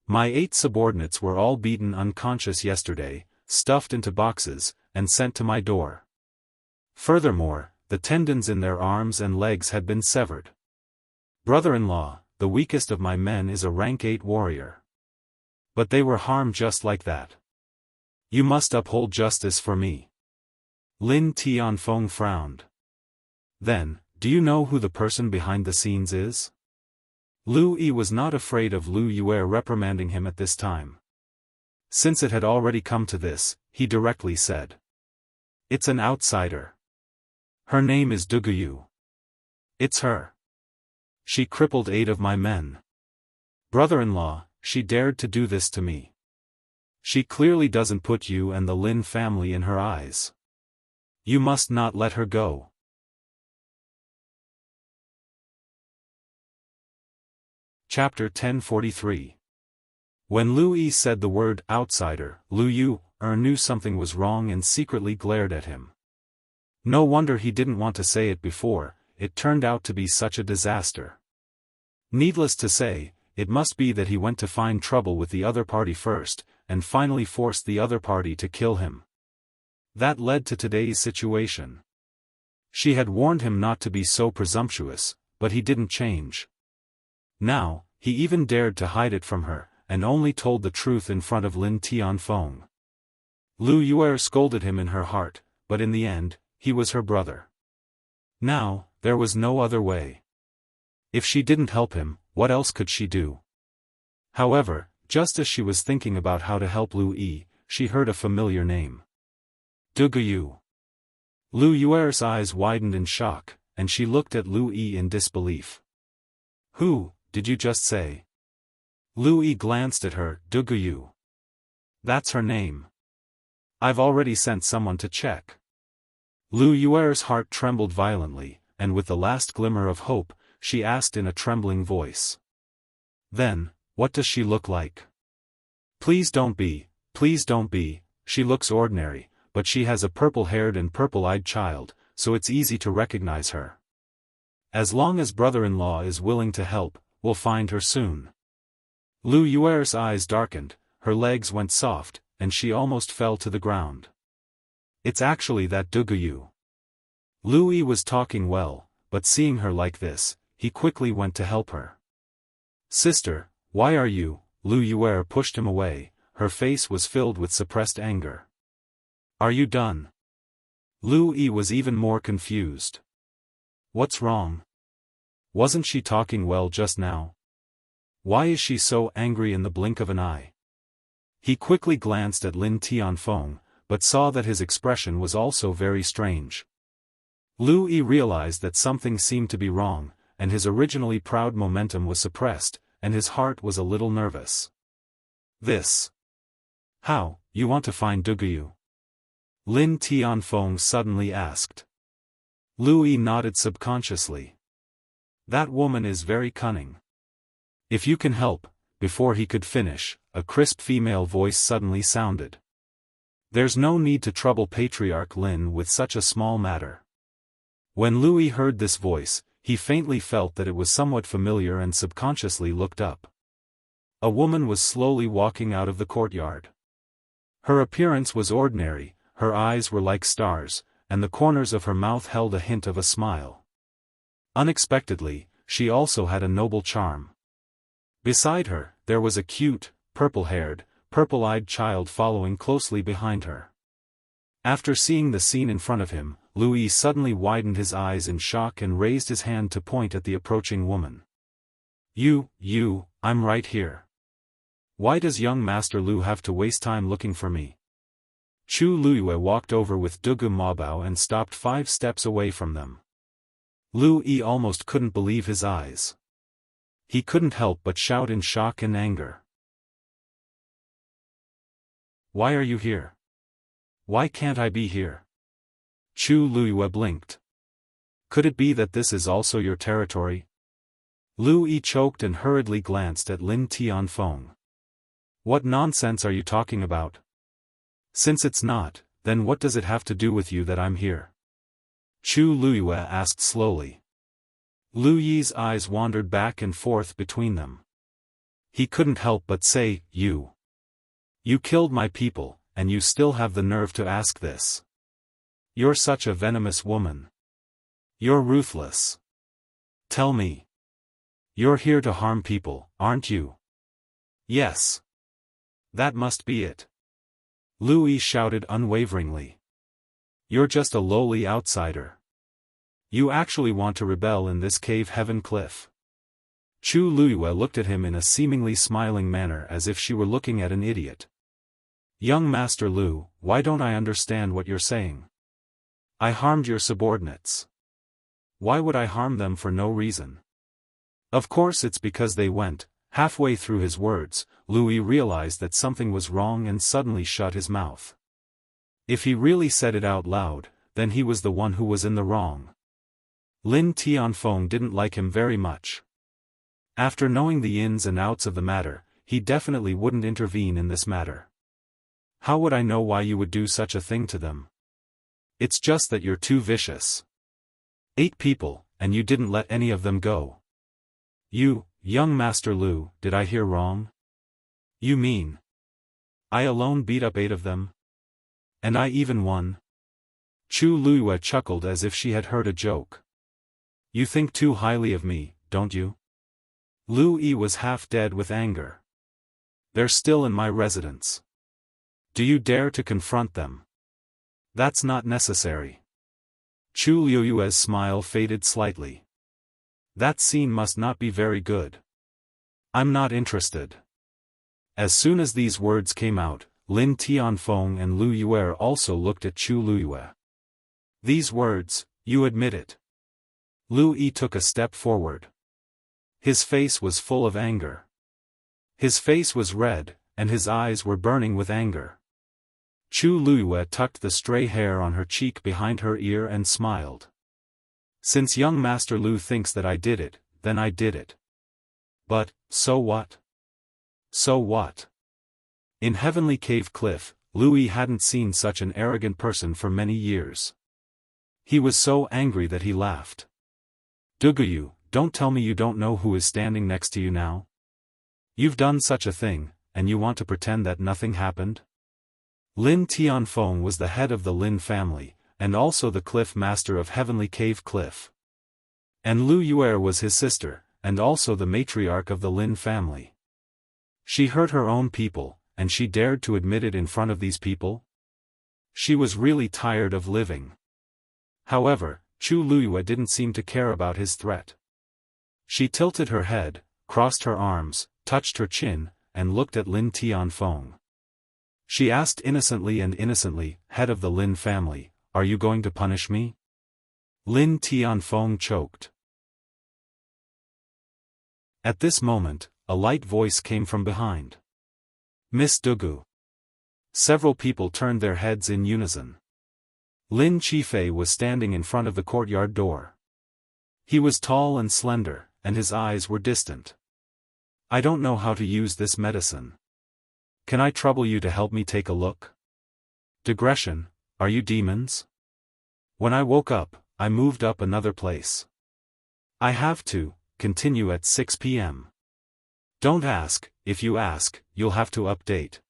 My 8 subordinates were all beaten unconscious yesterday, stuffed into boxes, and sent to my door. Furthermore, the tendons in their arms and legs had been severed. Brother-in-law, the weakest of my men is a rank 8 warrior. But they were harmed just like that. You must uphold justice for me." Lin Tianfeng frowned. "Then, do you know who the person behind the scenes is?" Lu Yi was not afraid of Lu Yue reprimanding him at this time. Since it had already come to this, he directly said, "It's an outsider. Her name is Duguyu. It's her. She crippled 8 of my men. Brother-in-law, she dared to do this to me. She clearly doesn't put you and the Lin family in her eyes. You must not let her go." Chapter 1043. When Lu Yi said the word outsider, Lu Yue knew something was wrong and secretly glared at him. No wonder he didn't want to say it before, it turned out to be such a disaster. Needless to say, it must be that he went to find trouble with the other party first, and finally forced the other party to kill him. That led to today's situation. She had warned him not to be so presumptuous, but he didn't change. Now, he even dared to hide it from her, and only told the truth in front of Lin Tianfeng. Lu Yue scolded him in her heart, but in the end, he was her brother. Now, there was no other way. If she didn't help him, what else could she do? However, just as she was thinking about how to help Lu Yi, she heard a familiar name. Duguyu. Lu Yuer's eyes widened in shock, and she looked at Lu Yi in disbelief. Who, did you just say? Lu Yi glanced at her. Duguyu. That's her name. I've already sent someone to check. Lu Yuer's heart trembled violently, and with the last glimmer of hope, she asked in a trembling voice. Then, what does she look like? Please don't be, she looks ordinary, but she has a purple-haired and purple-eyed child, so it's easy to recognize her. As long as brother-in-law is willing to help, we'll find her soon. Lu Yuer's eyes darkened, her legs went soft, and she almost fell to the ground. It's actually that Duguyu. Lu Yi was talking well, but seeing her like this, he quickly went to help her. Sister, why are you? Lu Yuer pushed him away, her face was filled with suppressed anger. Are you done? Lu Yi was even more confused. What's wrong? Wasn't she talking well just now? Why is she so angry in the blink of an eye? He quickly glanced at Lin Tianfeng, but saw that his expression was also very strange. Lu Yi realized that something seemed to be wrong, and his originally proud momentum was suppressed, and his heart was a little nervous. This. How, you want to find Duguyu? Lin Tianfeng suddenly asked. Lu Yi nodded subconsciously. That woman is very cunning. If you can help. Before he could finish, a crisp female voice suddenly sounded. There's no need to trouble Patriarch Lin with such a small matter. When Lu Yi heard this voice, he faintly felt that it was somewhat familiar and subconsciously looked up. A woman was slowly walking out of the courtyard. Her appearance was ordinary, her eyes were like stars, and the corners of her mouth held a hint of a smile. Unexpectedly, she also had a noble charm. Beside her, there was a cute, purple-haired, purple-eyed child following closely behind her. After seeing the scene in front of him, Lu Yi suddenly widened his eyes in shock and raised his hand to point at the approaching woman. I'm right here. Why does young Master Lu have to waste time looking for me? Chu Luyue walked over with Dugu Mabao and stopped 5 steps away from them. Lu Yi almost couldn't believe his eyes. He couldn't help but shout in shock and anger. Why are you here? Why can't I be here? Chu Luyue blinked. Could it be that this is also your territory? Lu Yi choked and hurriedly glanced at Lin Tianfeng. What nonsense are you talking about? Since it's not, then what does it have to do with you that I'm here? Chu Luyue asked slowly. Lu Yi's eyes wandered back and forth between them. He couldn't help but say, You killed my people, and you still have the nerve to ask this. You're such a venomous woman. You're ruthless. Tell me. You're here to harm people, aren't you? Yes. That must be it. Lu Yi shouted unwaveringly. You're just a lowly outsider. You actually want to rebel in this cave heaven cliff. Chu Luyue looked at him in a seemingly smiling manner as if she were looking at an idiot. Young Master Lu, why don't I understand what you're saying? I harmed your subordinates. Why would I harm them for no reason? Of course it's because they went. Halfway through his words, Lu Yi realized that something was wrong and suddenly shut his mouth. If he really said it out loud, then he was the one who was in the wrong. Lin Tianfeng didn't like him very much. After knowing the ins and outs of the matter, he definitely wouldn't intervene in this matter. How would I know why you would do such a thing to them? It's just that you're too vicious. 8 people, and you didn't let any of them go. You, young Master Lu, did I hear wrong? You mean I alone beat up 8 of them? And I even won? Chu Luyue chuckled as if she had heard a joke. You think too highly of me, don't you? Lu Yi was half dead with anger. They're still in my residence. Do you dare to confront them? That's not necessary. Chu Luyue's smile faded slightly. That scene must not be very good. I'm not interested. As soon as these words came out, Lin Tianfeng and Lu Yue also looked at Chu Luyue. These words, you admit it. Lu Yi took a step forward. His face was full of anger. His face was red, and his eyes were burning with anger. Chu Luiyue tucked the stray hair on her cheek behind her ear and smiled. Since young Master Lu thinks that I did it, then I did it. But, so what? So what? In Heavenly Cave Cliff, Lu Yi hadn't seen such an arrogant person for many years. He was so angry that he laughed. Duguyu, don't tell me you don't know who is standing next to you now? You've done such a thing, and you want to pretend that nothing happened? Lin Tianfeng was the head of the Lin family, and also the cliff master of Heavenly Cave Cliff. And Lu Yuer was his sister, and also the matriarch of the Lin family. She hurt her own people, and she dared to admit it in front of these people? She was really tired of living. However, Chu Luiyue didn't seem to care about his threat. She tilted her head, crossed her arms, touched her chin, and looked at Lin Tianfeng. She asked innocently, head of the Lin family, are you going to punish me? Lin Tianfeng choked. At this moment, a light voice came from behind. Miss Dugu. Several people turned their heads in unison. Lin Qifei was standing in front of the courtyard door. He was tall and slender, and his eyes were distant. I don't know how to use this medicine. Can I trouble you to help me take a look? Digression, are you demons? When I woke up, I moved up another place. I have to continue at 6 p.m. Don't ask, if you ask, you'll have to update.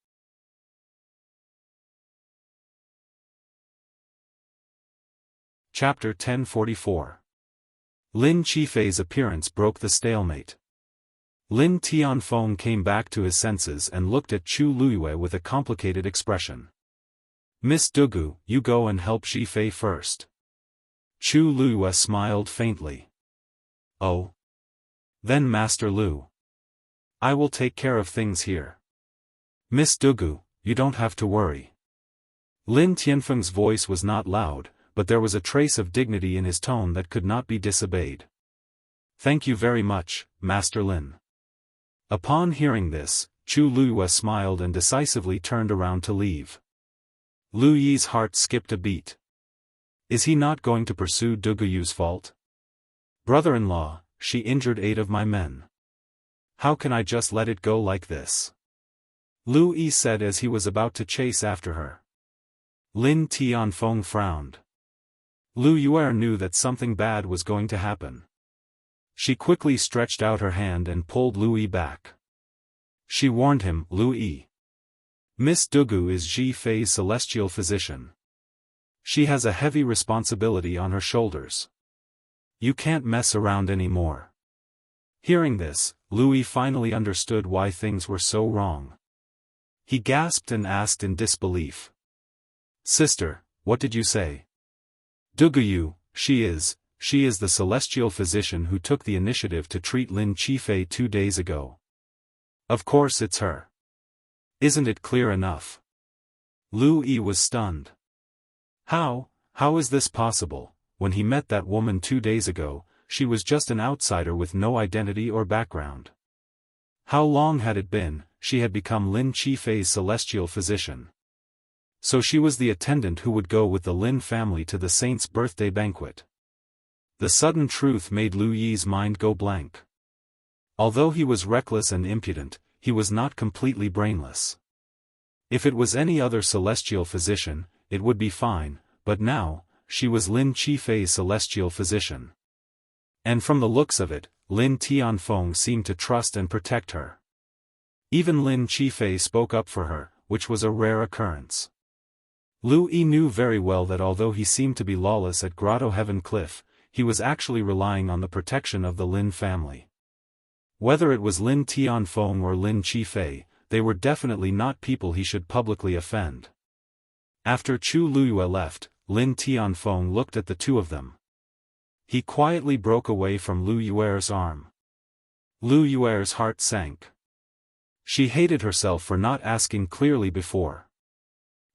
Chapter 1044. Lin Qifei's appearance broke the stalemate. Lin Tianfeng came back to his senses and looked at Chu Luiyue with a complicated expression. Miss Dugu, you go and help Qifei first. Chu Luiyue smiled faintly. Oh. Then Master Lu. I will take care of things here. Miss Dugu, you don't have to worry. Lin Tianfeng's voice was not loud, but there was a trace of dignity in his tone that could not be disobeyed. Thank you very much, Master Lin. Upon hearing this, Chu Luiyue smiled and decisively turned around to leave. Lu Yi's heart skipped a beat. Is he not going to pursue Duguyu's fault? Brother-in-law, she injured 8 of my men. How can I just let it go like this? Lu Yi said as he was about to chase after her. Lin Tianfeng frowned. Lu Yuer knew that something bad was going to happen. She quickly stretched out her hand and pulled Lu Yi back. She warned him, Lu Yi. Miss Dugu is Qifei's celestial physician. She has a heavy responsibility on her shoulders. You can't mess around anymore. Hearing this, Lu Yi finally understood why things were so wrong. He gasped and asked in disbelief. Sister, what did you say? Duguyu, she is the celestial physician who took the initiative to treat Lin Qifei 2 days ago. Of course it's her. Isn't it clear enough? Lu Yi was stunned. How is this possible? When he met that woman 2 days ago, she was just an outsider with no identity or background. How long had it been, she had become Lin Qifei's celestial physician? So she was the attendant who would go with the Lin family to the saint's birthday banquet. The sudden truth made Lu Yi's mind go blank. Although he was reckless and impudent, he was not completely brainless. If it was any other celestial physician, it would be fine, but now, she was Lin Qifei's celestial physician. And from the looks of it, Lin Tianfeng seemed to trust and protect her. Even Lin Qifei spoke up for her, which was a rare occurrence. Lu Yi knew very well that although he seemed to be lawless at Grotto Heaven Cliff, he was actually relying on the protection of the Lin family. Whether it was Lin Tianfeng or Lin Qifei, they were definitely not people he should publicly offend. After Chu Luiyue left, Lin Tianfeng looked at the two of them. He quietly broke away from Lu Yuer's arm. Lu Yuer's heart sank. She hated herself for not asking clearly before.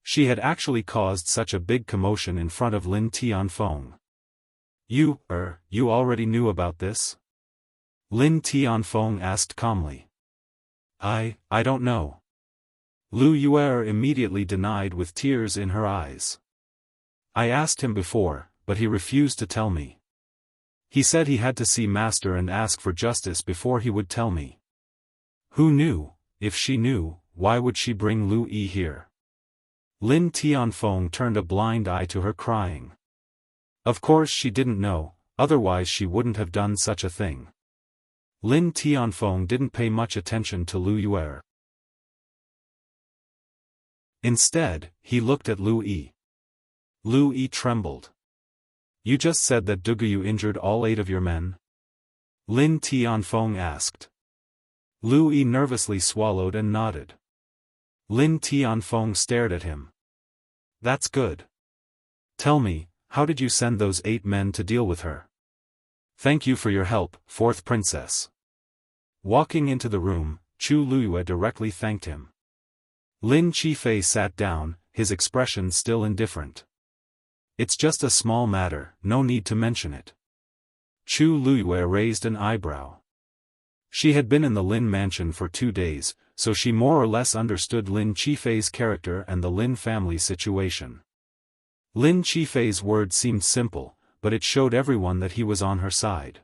She had actually caused such a big commotion in front of Lin Tianfeng. You already knew about this? Lin Tianfeng asked calmly. I don't know. Lu Yue immediately denied with tears in her eyes. I asked him before, but he refused to tell me. He said he had to see Master and ask for justice before he would tell me. Who knew? If she knew, why would she bring Lu Yi here? Lin Tianfeng turned a blind eye to her, crying. Of course she didn't know, otherwise she wouldn't have done such a thing. Lin Tianfeng didn't pay much attention to Lu Yue. Instead, he looked at Lu Yi. Lu Yi trembled. You just said that Duguyu injured all 8 of your men? Lin Tianfeng asked. Lu Yi nervously swallowed and nodded. Lin Tianfeng stared at him. That's good. Tell me, how did you send those 8 men to deal with her? Thank you for your help, 4th princess. Walking into the room, Chu Luyue directly thanked him. Lin Qifei sat down, his expression still indifferent. It's just a small matter, no need to mention it. Chu Luyue raised an eyebrow. She had been in the Lin mansion for 2 days, so she more or less understood Lin Qifei's character and the Lin family situation. Lin Qifei's words seemed simple, but it showed everyone that he was on her side.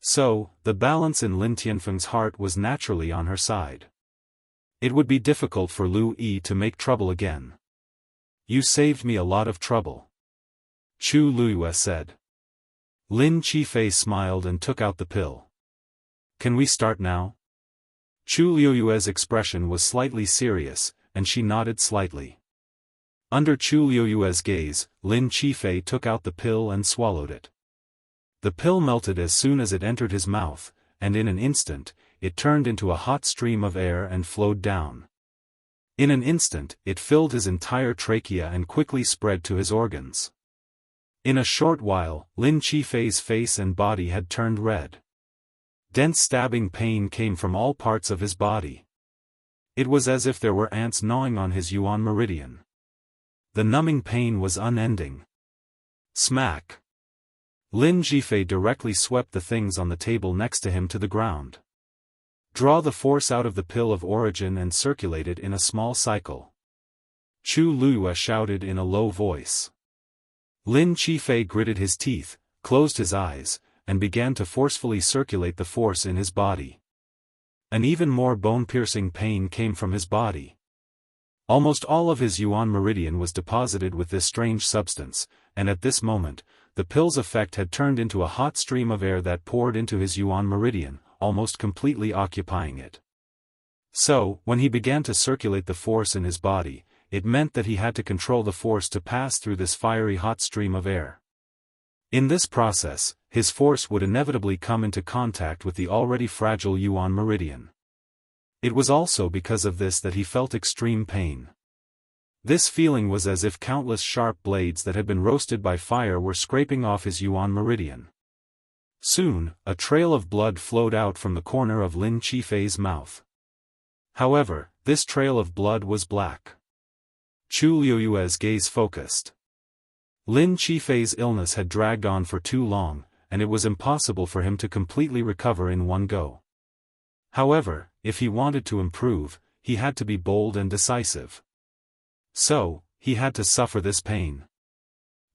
So, the balance in Lin Tianfeng's heart was naturally on her side. It would be difficult for Lu Yi to make trouble again. You saved me a lot of trouble. Chu Luyue said. Lin Qifei smiled and took out the pill. Can we start now? Chu Luyue's expression was slightly serious, and she nodded slightly. Under Chu Luyue's gaze, Lin Qifei took out the pill and swallowed it. The pill melted as soon as it entered his mouth, and in an instant, it turned into a hot stream of air and flowed down. In an instant, it filled his entire trachea and quickly spread to his organs. In a short while, Lin Qifei's face and body had turned red. Dense stabbing pain came from all parts of his body. It was as if there were ants gnawing on his yuan meridian. The numbing pain was unending. Smack! Lin Qifei directly swept the things on the table next to him to the ground. Draw the force out of the pill of origin and circulate it in a small cycle. Chu Luyue shouted in a low voice. Lin Qifei gritted his teeth, closed his eyes, and began to forcefully circulate the force in his body. An even more bone-piercing pain came from his body. Almost all of his yuan meridian was deposited with this strange substance, and at this moment, the pill's effect had turned into a hot stream of air that poured into his yuan meridian, almost completely occupying it. So, when he began to circulate the force in his body, it meant that he had to control the force to pass through this fiery hot stream of air. In this process, his force would inevitably come into contact with the already fragile yuan meridian. It was also because of this that he felt extreme pain. This feeling was as if countless sharp blades that had been roasted by fire were scraping off his yuan meridian. Soon, a trail of blood flowed out from the corner of Lin Qifei's mouth. However, this trail of blood was black. Chu Luyue's gaze focused. Lin Qifei's illness had dragged on for too long, and it was impossible for him to completely recover in one go. However, if he wanted to improve, he had to be bold and decisive. So, he had to suffer this pain.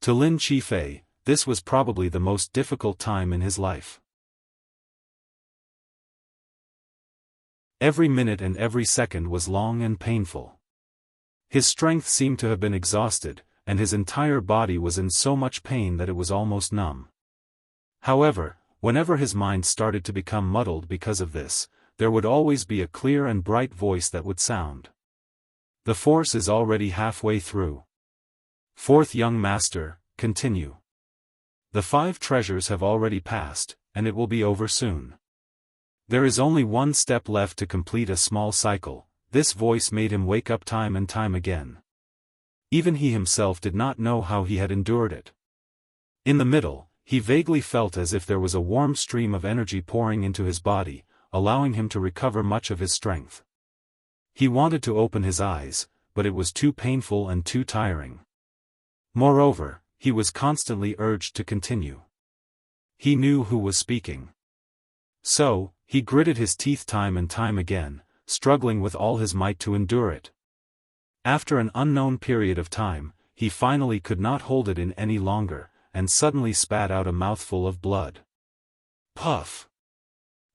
To Lin Qifei, this was probably the most difficult time in his life. Every minute and every second was long and painful. His strength seemed to have been exhausted, and his entire body was in so much pain that it was almost numb. However, whenever his mind started to become muddled because of this, there would always be a clear and bright voice that would sound. The force is already halfway through. 4th young master, continue. The 5 treasures have already passed, and it will be over soon. There is only one step left to complete a small cycle. This voice made him wake up time and time again. Even he himself did not know how he had endured it. In the middle, he vaguely felt as if there was a warm stream of energy pouring into his body, allowing him to recover much of his strength. He wanted to open his eyes, but it was too painful and too tiring. Moreover, he was constantly urged to continue. He knew who was speaking. So, he gritted his teeth time and time again, struggling with all his might to endure it. After an unknown period of time, he finally could not hold it in any longer, and suddenly spat out a mouthful of blood. Puff!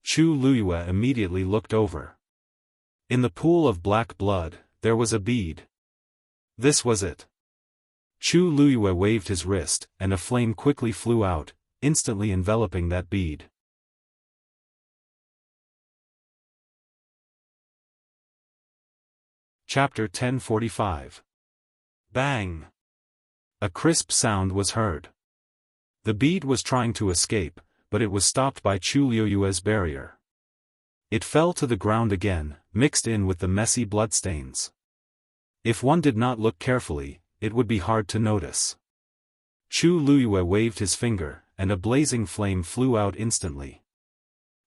Chu Luyue immediately looked over. In the pool of black blood, there was a bead. This was it. Chu Luyue waved his wrist, and a flame quickly flew out, instantly enveloping that bead. Chapter 1045. Bang! A crisp sound was heard. The bead was trying to escape, but it was stopped by Chu Luyue's barrier. It fell to the ground again, mixed in with the messy bloodstains. If one did not look carefully, it would be hard to notice. Chu Luyue waved his finger, and a blazing flame flew out instantly.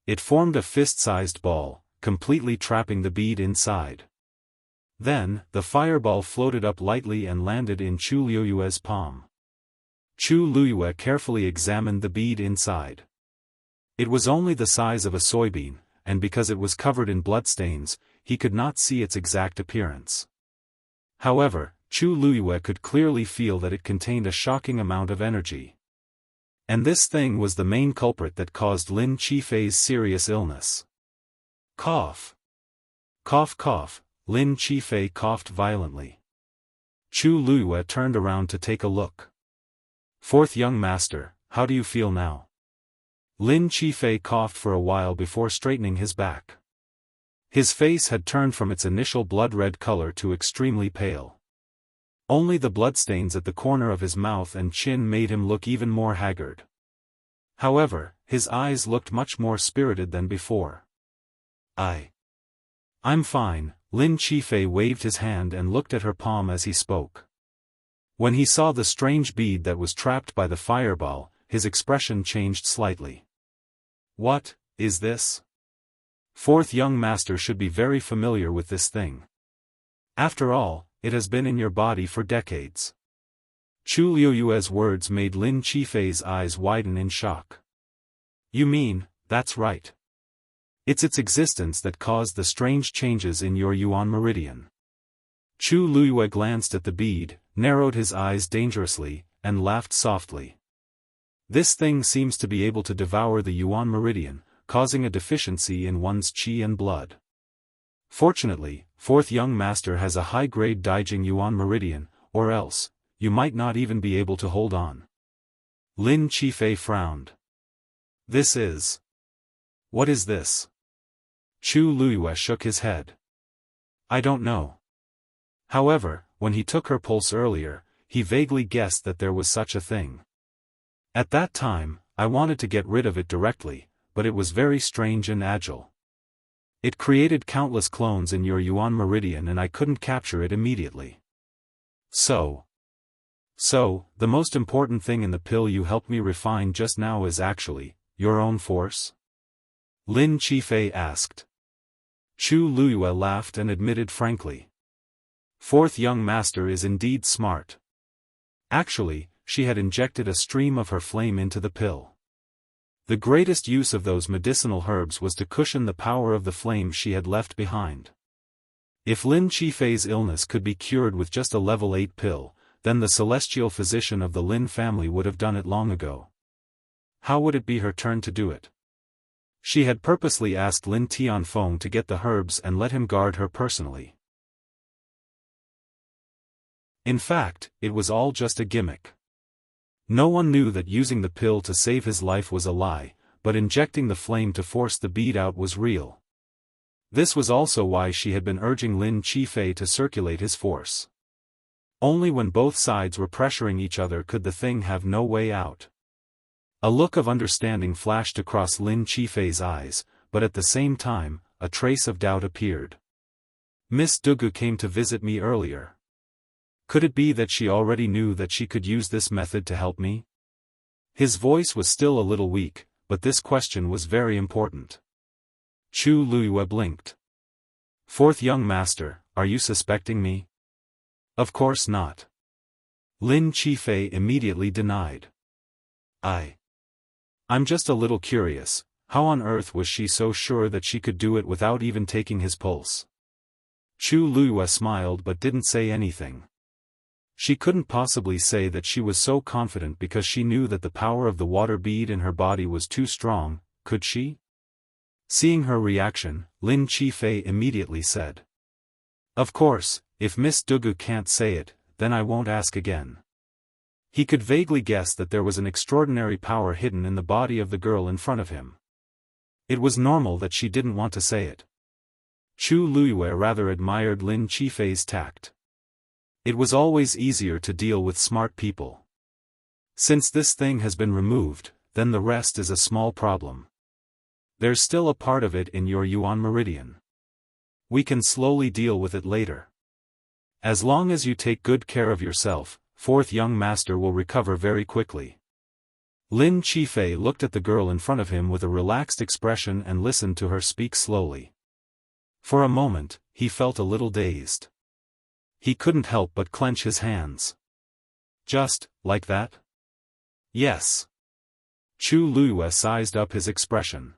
It formed a fist-sized ball, completely trapping the bead inside. Then, the fireball floated up lightly and landed in Chu Luyue's palm. Chu Luyue carefully examined the bead inside. It was only the size of a soybean, and because it was covered in bloodstains, he could not see its exact appearance. However, Chu Luyue could clearly feel that it contained a shocking amount of energy. And this thing was the main culprit that caused Lin Qifei's serious illness. Cough. Cough cough. Lin Qifei coughed violently. Chu Luyue turned around to take a look. Fourth young master, how do you feel now? Lin Qifei coughed for a while before straightening his back. His face had turned from its initial blood-red color to extremely pale. Only the bloodstains at the corner of his mouth and chin made him look even more haggard. However, his eyes looked much more spirited than before. I'm fine. Lin Qifei waved his hand and looked at her palm as he spoke. When he saw the strange bead that was trapped by the fireball, his expression changed slightly. What is this? Fourth young master should be very familiar with this thing. After all, it has been in your body for decades. Chu Luyue's words made Lin Qifei's eyes widen in shock. You mean, that's right. It's its existence that caused the strange changes in your Yuan meridian. Chu Luyue glanced at the bead, narrowed his eyes dangerously, and laughed softly. This thing seems to be able to devour the Yuan meridian, causing a deficiency in one's qi and blood. Fortunately, fourth young master has a high-grade Daijing Yuan meridian, or else, you might not even be able to hold on. Lin Qifei frowned. What is this? Chu Luyue shook his head. I don't know. However, when he took her pulse earlier, he vaguely guessed that there was such a thing. At that time, I wanted to get rid of it directly, but it was very strange and agile. It created countless clones in your Yuan meridian and I couldn't capture it immediately. So, the most important thing in the pill you helped me refine just now is actually, your own force? Lin Qifei asked. Chu Luyue laughed and admitted frankly. Fourth young master is indeed smart. Actually, she had injected a stream of her flame into the pill. The greatest use of those medicinal herbs was to cushion the power of the flame she had left behind. If Lin Qifei's illness could be cured with just a level 8 pill, then the celestial physician of the Lin family would have done it long ago. How would it be her turn to do it? She had purposely asked Lin Tianfeng to get the herbs and let him guard her personally. In fact, it was all just a gimmick. No one knew that using the pill to save his life was a lie, but injecting the flame to force the bead out was real. This was also why she had been urging Lin Qifei to circulate his force. Only when both sides were pressuring each other could the thing have no way out. A look of understanding flashed across Lin Qifei's eyes, but at the same time, a trace of doubt appeared. Miss Dugu came to visit me earlier. Could it be that she already knew that she could use this method to help me? His voice was still a little weak, but this question was very important. Chu Luyue blinked. Fourth young master, are you suspecting me? Of course not. Lin Qifei immediately denied. I'm just a little curious, how on earth was she so sure that she could do it without even taking his pulse? Chu Luiyue smiled but didn't say anything. She couldn't possibly say that she was so confident because she knew that the power of the water bead in her body was too strong, could she? Seeing her reaction, Lin Qifei immediately said. Of course, if Miss Dugu can't say it, then I won't ask again. He could vaguely guess that there was an extraordinary power hidden in the body of the girl in front of him. It was normal that she didn't want to say it. Chu Luiyue rather admired Lin Qifei's tact. It was always easier to deal with smart people. Since this thing has been removed, then the rest is a small problem. There's still a part of it in your Yuan meridian. We can slowly deal with it later. As long as you take good care of yourself, fourth young master will recover very quickly. Lin Qifei looked at the girl in front of him with a relaxed expression and listened to her speak slowly. For a moment, he felt a little dazed. He couldn't help but clench his hands. Just, like that? Yes. Chu Luiyue sized up his expression.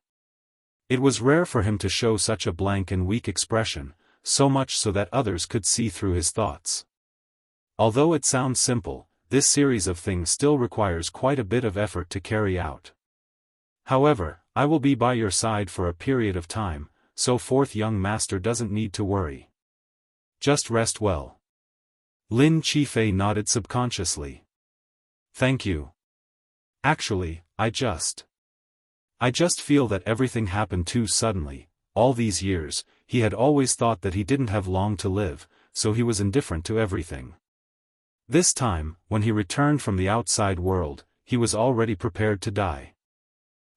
It was rare for him to show such a blank and weak expression, so much so that others could see through his thoughts. Although it sounds simple, this series of things still requires quite a bit of effort to carry out. However, I will be by your side for a period of time, so fourth young master doesn't need to worry. Just rest well. Lin Qifei nodded subconsciously. Thank you. Actually, I just feel that everything happened too suddenly. All these years, he had always thought that he didn't have long to live, so he was indifferent to everything. This time, when he returned from the outside world, he was already prepared to die.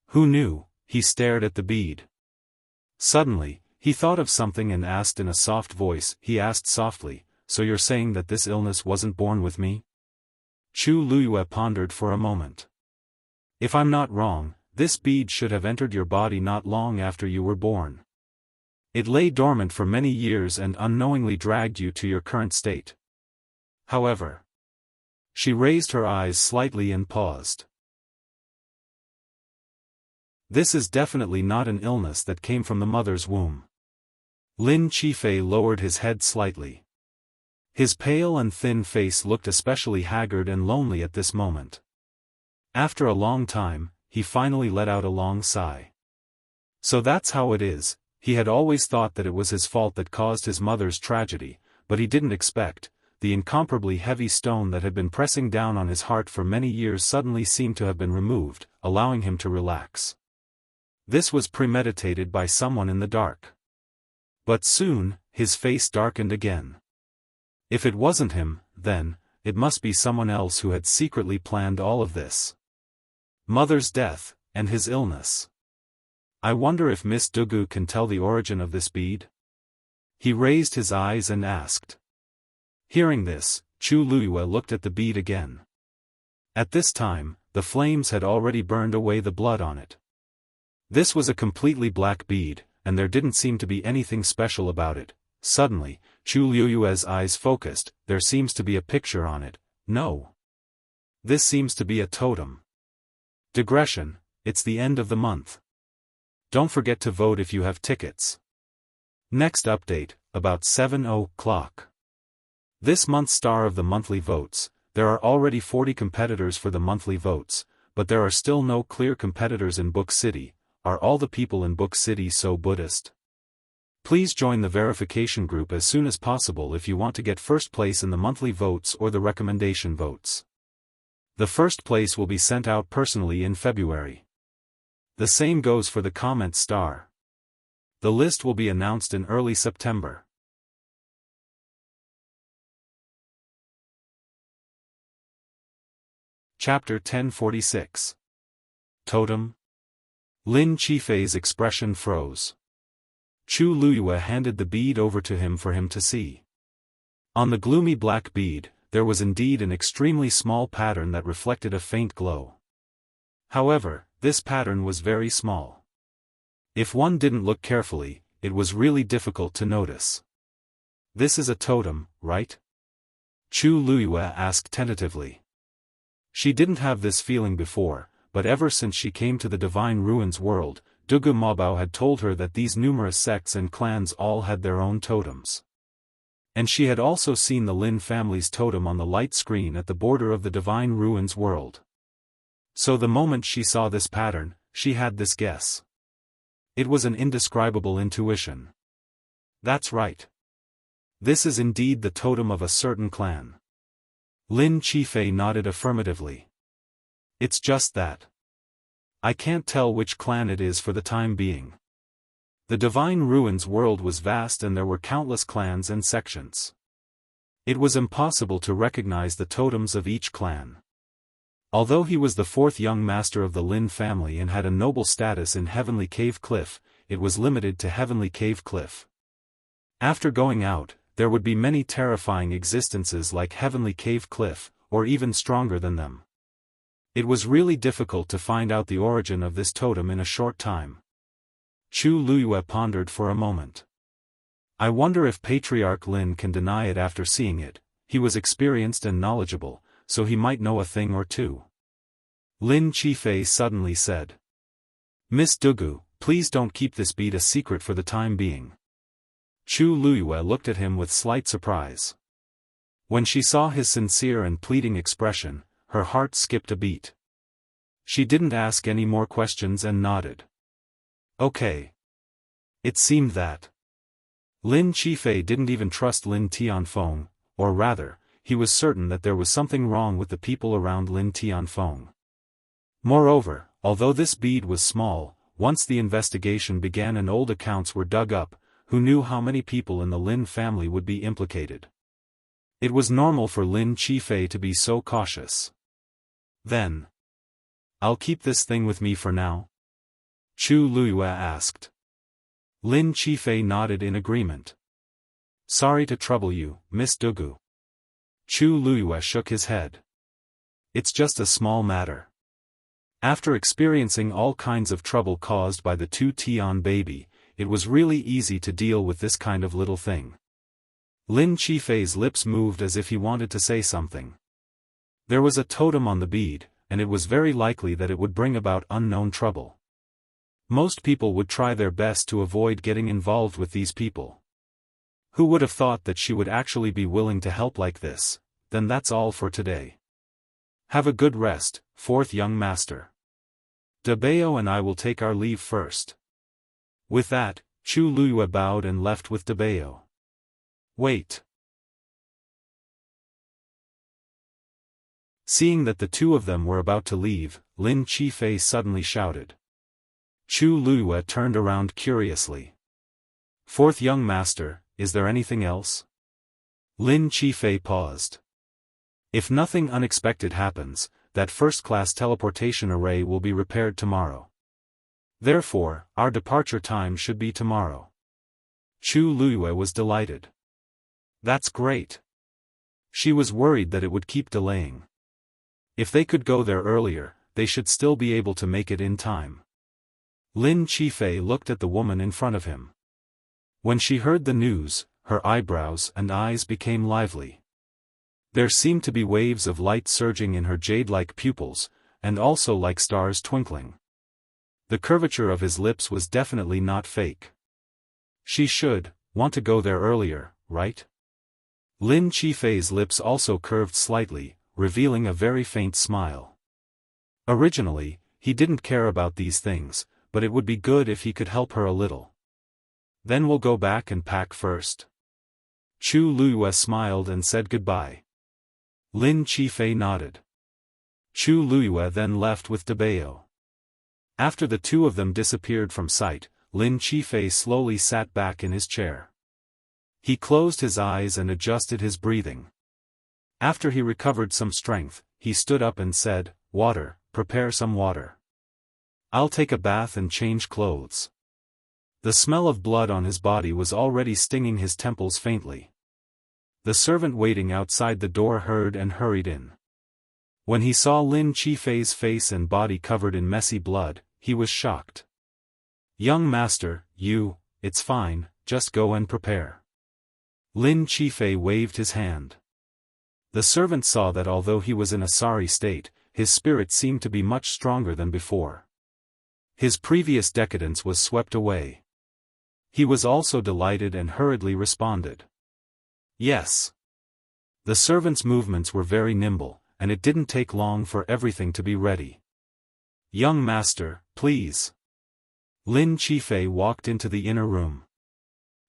Who knew? He stared at the bead. Suddenly, he thought of something and asked in a soft voice. He asked softly, so you're saying that this illness wasn't born with me? Chu Luiyue pondered for a moment. If I'm not wrong, this bead should have entered your body not long after you were born. It lay dormant for many years and unknowingly dragged you to your current state. However, she raised her eyes slightly and paused. This is definitely not an illness that came from the mother's womb. Lin Qifei lowered his head slightly. His pale and thin face looked especially haggard and lonely at this moment. After a long time, he finally let out a long sigh. So that's how it is. He had always thought that it was his fault that caused his mother's tragedy, but he didn't expect. The incomparably heavy stone that had been pressing down on his heart for many years suddenly seemed to have been removed, allowing him to relax. This was premeditated by someone in the dark. But soon, his face darkened again. If it wasn't him, then, it must be someone else who had secretly planned all of this. Mother's death, and his illness. I wonder if Miss Dugu can tell the origin of this bead? He raised his eyes and asked. Hearing this, Chu Luiyue looked at the bead again. At this time, the flames had already burned away the blood on it. This was a completely black bead, and there didn't seem to be anything special about it. Suddenly, Chu Luiyue's eyes focused. There seems to be a picture on it. No. This seems to be a totem. Digression, it's the end of the month. Don't forget to vote if you have tickets. Next update, about 7 o'clock. This month's star of the monthly votes. There are already 40 competitors for the monthly votes, but there are still no clear competitors in Book City. Are all the people in Book City so Buddhist? Please join the verification group as soon as possible if you want to get first place in the monthly votes or the recommendation votes. The first place will be sent out personally in February. The same goes for the comment star. The list will be announced in early September. Chapter 1046. Totem. Lin Qifei's expression froze. Chu Luiyue handed the bead over to him for him to see. On the gloomy black bead, there was indeed an extremely small pattern that reflected a faint glow. However, this pattern was very small. If one didn't look carefully, it was really difficult to notice. This is a totem, right? Chu Luiyue asked tentatively. She didn't have this feeling before, but ever since she came to the Divine Ruins world, Dugu Mabao had told her that these numerous sects and clans all had their own totems. And she had also seen the Lin family's totem on the light screen at the border of the Divine Ruins world. So the moment she saw this pattern, she had this guess. It was an indescribable intuition. That's right. This is indeed the totem of a certain clan. Lin Qifei nodded affirmatively. It's just that. I can't tell which clan it is for the time being. The Divine Ruins world was vast and there were countless clans and sections. It was impossible to recognize the totems of each clan. Although he was the fourth young master of the Lin family and had a noble status in Heavenly Cave Cliff, it was limited to Heavenly Cave Cliff. After going out, there would be many terrifying existences like Heavenly Cave Cliff, or even stronger than them. It was really difficult to find out the origin of this totem in a short time. Chu Luiyue pondered for a moment. I wonder if Patriarch Lin can deny it after seeing it. He was experienced and knowledgeable, so he might know a thing or two. Lin Qifei suddenly said. Miss Dugu, please don't keep this bead a secret for the time being. Chu Luiyue looked at him with slight surprise. When she saw his sincere and pleading expression, her heart skipped a beat. She didn't ask any more questions and nodded. Okay. It seemed that Lin Qifei didn't even trust Lin Tianfeng, or rather, he was certain that there was something wrong with the people around Lin Tianfeng. Moreover, although this bead was small, once the investigation began and old accounts were dug up, who knew how many people in the Lin family would be implicated? It was normal for Lin Qifei to be so cautious. Then, I'll keep this thing with me for now? Chu Luiyue asked. Lin Qifei nodded in agreement. Sorry to trouble you, Miss Dugu. Chu Luiyue shook his head. It's just a small matter. After experiencing all kinds of trouble caused by the 2 Tian baby, it was really easy to deal with this kind of little thing. Lin Qifei's lips moved as if he wanted to say something. There was a totem on the bead, and it was very likely that it would bring about unknown trouble. Most people would try their best to avoid getting involved with these people. Who would have thought that she would actually be willing to help like this? Then that's all for today. Have a good rest, fourth young master. Dabeo and I will take our leave first. With that, Chu Luiyue bowed and left with Dabeo. Wait. Seeing that the two of them were about to leave, Lin Qifei suddenly shouted. Chu Luiyue turned around curiously. Fourth young master, is there anything else? Lin Qifei paused. If nothing unexpected happens, that first-class teleportation array will be repaired tomorrow. Therefore, our departure time should be tomorrow. Chu Luiyue was delighted. That's great. She was worried that it would keep delaying. If they could go there earlier, they should still be able to make it in time. Lin Qifei looked at the woman in front of him. When she heard the news, her eyebrows and eyes became lively. There seemed to be waves of light surging in her jade-like pupils, and also like stars twinkling. The curvature of his lips was definitely not fake. She should want to go there earlier, right? Lin Qifei's lips also curved slightly, revealing a very faint smile. Originally, he didn't care about these things, but it would be good if he could help her a little. Then we'll go back and pack first. Chu Luiyue smiled and said goodbye. Lin Qifei nodded. Chu Luiyue then left with Dabeo. After the two of them disappeared from sight, Lin Qifei slowly sat back in his chair. He closed his eyes and adjusted his breathing. After he recovered some strength, he stood up and said, "Water, prepare some water. I'll take a bath and change clothes." The smell of blood on his body was already stinging his temples faintly. The servant waiting outside the door heard and hurried in. When he saw Lin Qifei's face and body covered in messy blood, he was shocked. "Young master, it's fine, just go and prepare." Lin Qifei waved his hand. The servant saw that although he was in a sorry state, his spirit seemed to be much stronger than before. His previous decadence was swept away. He was also delighted and hurriedly responded. Yes. The servant's movements were very nimble, and it didn't take long for everything to be ready. Young master, please. Lin Qifei walked into the inner room.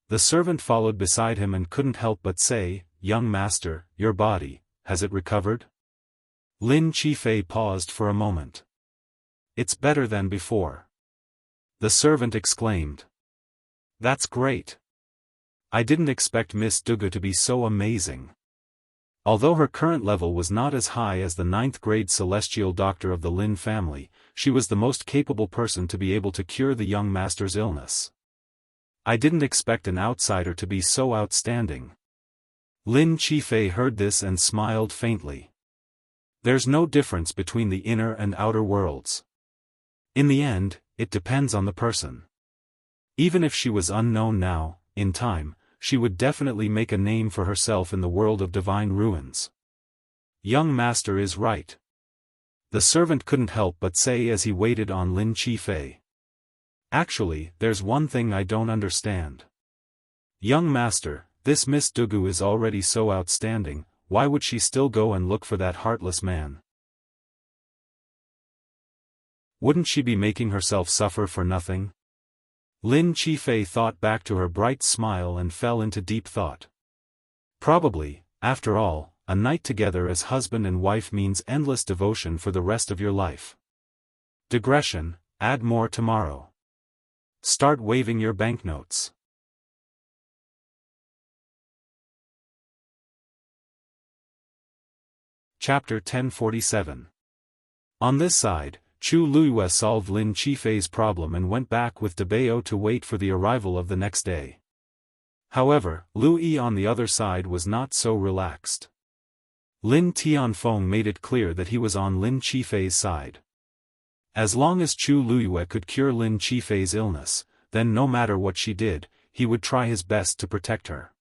The servant followed beside him and couldn't help but say, Young master, your body, has it recovered? Lin Qifei paused for a moment. It's better than before. The servant exclaimed. That's great. I didn't expect Miss Dugu to be so amazing. Although her current level was not as high as the 9th-grade celestial doctor of the Lin family, she was the most capable person to be able to cure the young master's illness. I didn't expect an outsider to be so outstanding. Lin Qifei heard this and smiled faintly. There's no difference between the inner and outer worlds. In the end, it depends on the person. Even if she was unknown now, in time, she would definitely make a name for herself in the world of divine ruins. Young master is right. The servant couldn't help but say as he waited on Lin Qifei. Actually, there's one thing I don't understand. Young master, this Miss Dugu is already so outstanding, why would she still go and look for that heartless man? Wouldn't she be making herself suffer for nothing? Lin Qifei thought back to her bright smile and fell into deep thought. Probably, after all, a night together as husband and wife means endless devotion for the rest of your life. Digression, add more tomorrow. Start waving your banknotes. Chapter 1047. On this side, Chu Luiyue solved Lin Qifei's problem and went back with Debao to wait for the arrival of the next day. However, Lu Yi on the other side was not so relaxed. Lin Tianfeng made it clear that he was on Lin Qifei's side. As long as Chu Luiyue could cure Lin Qifei's illness, then no matter what she did, he would try his best to protect her.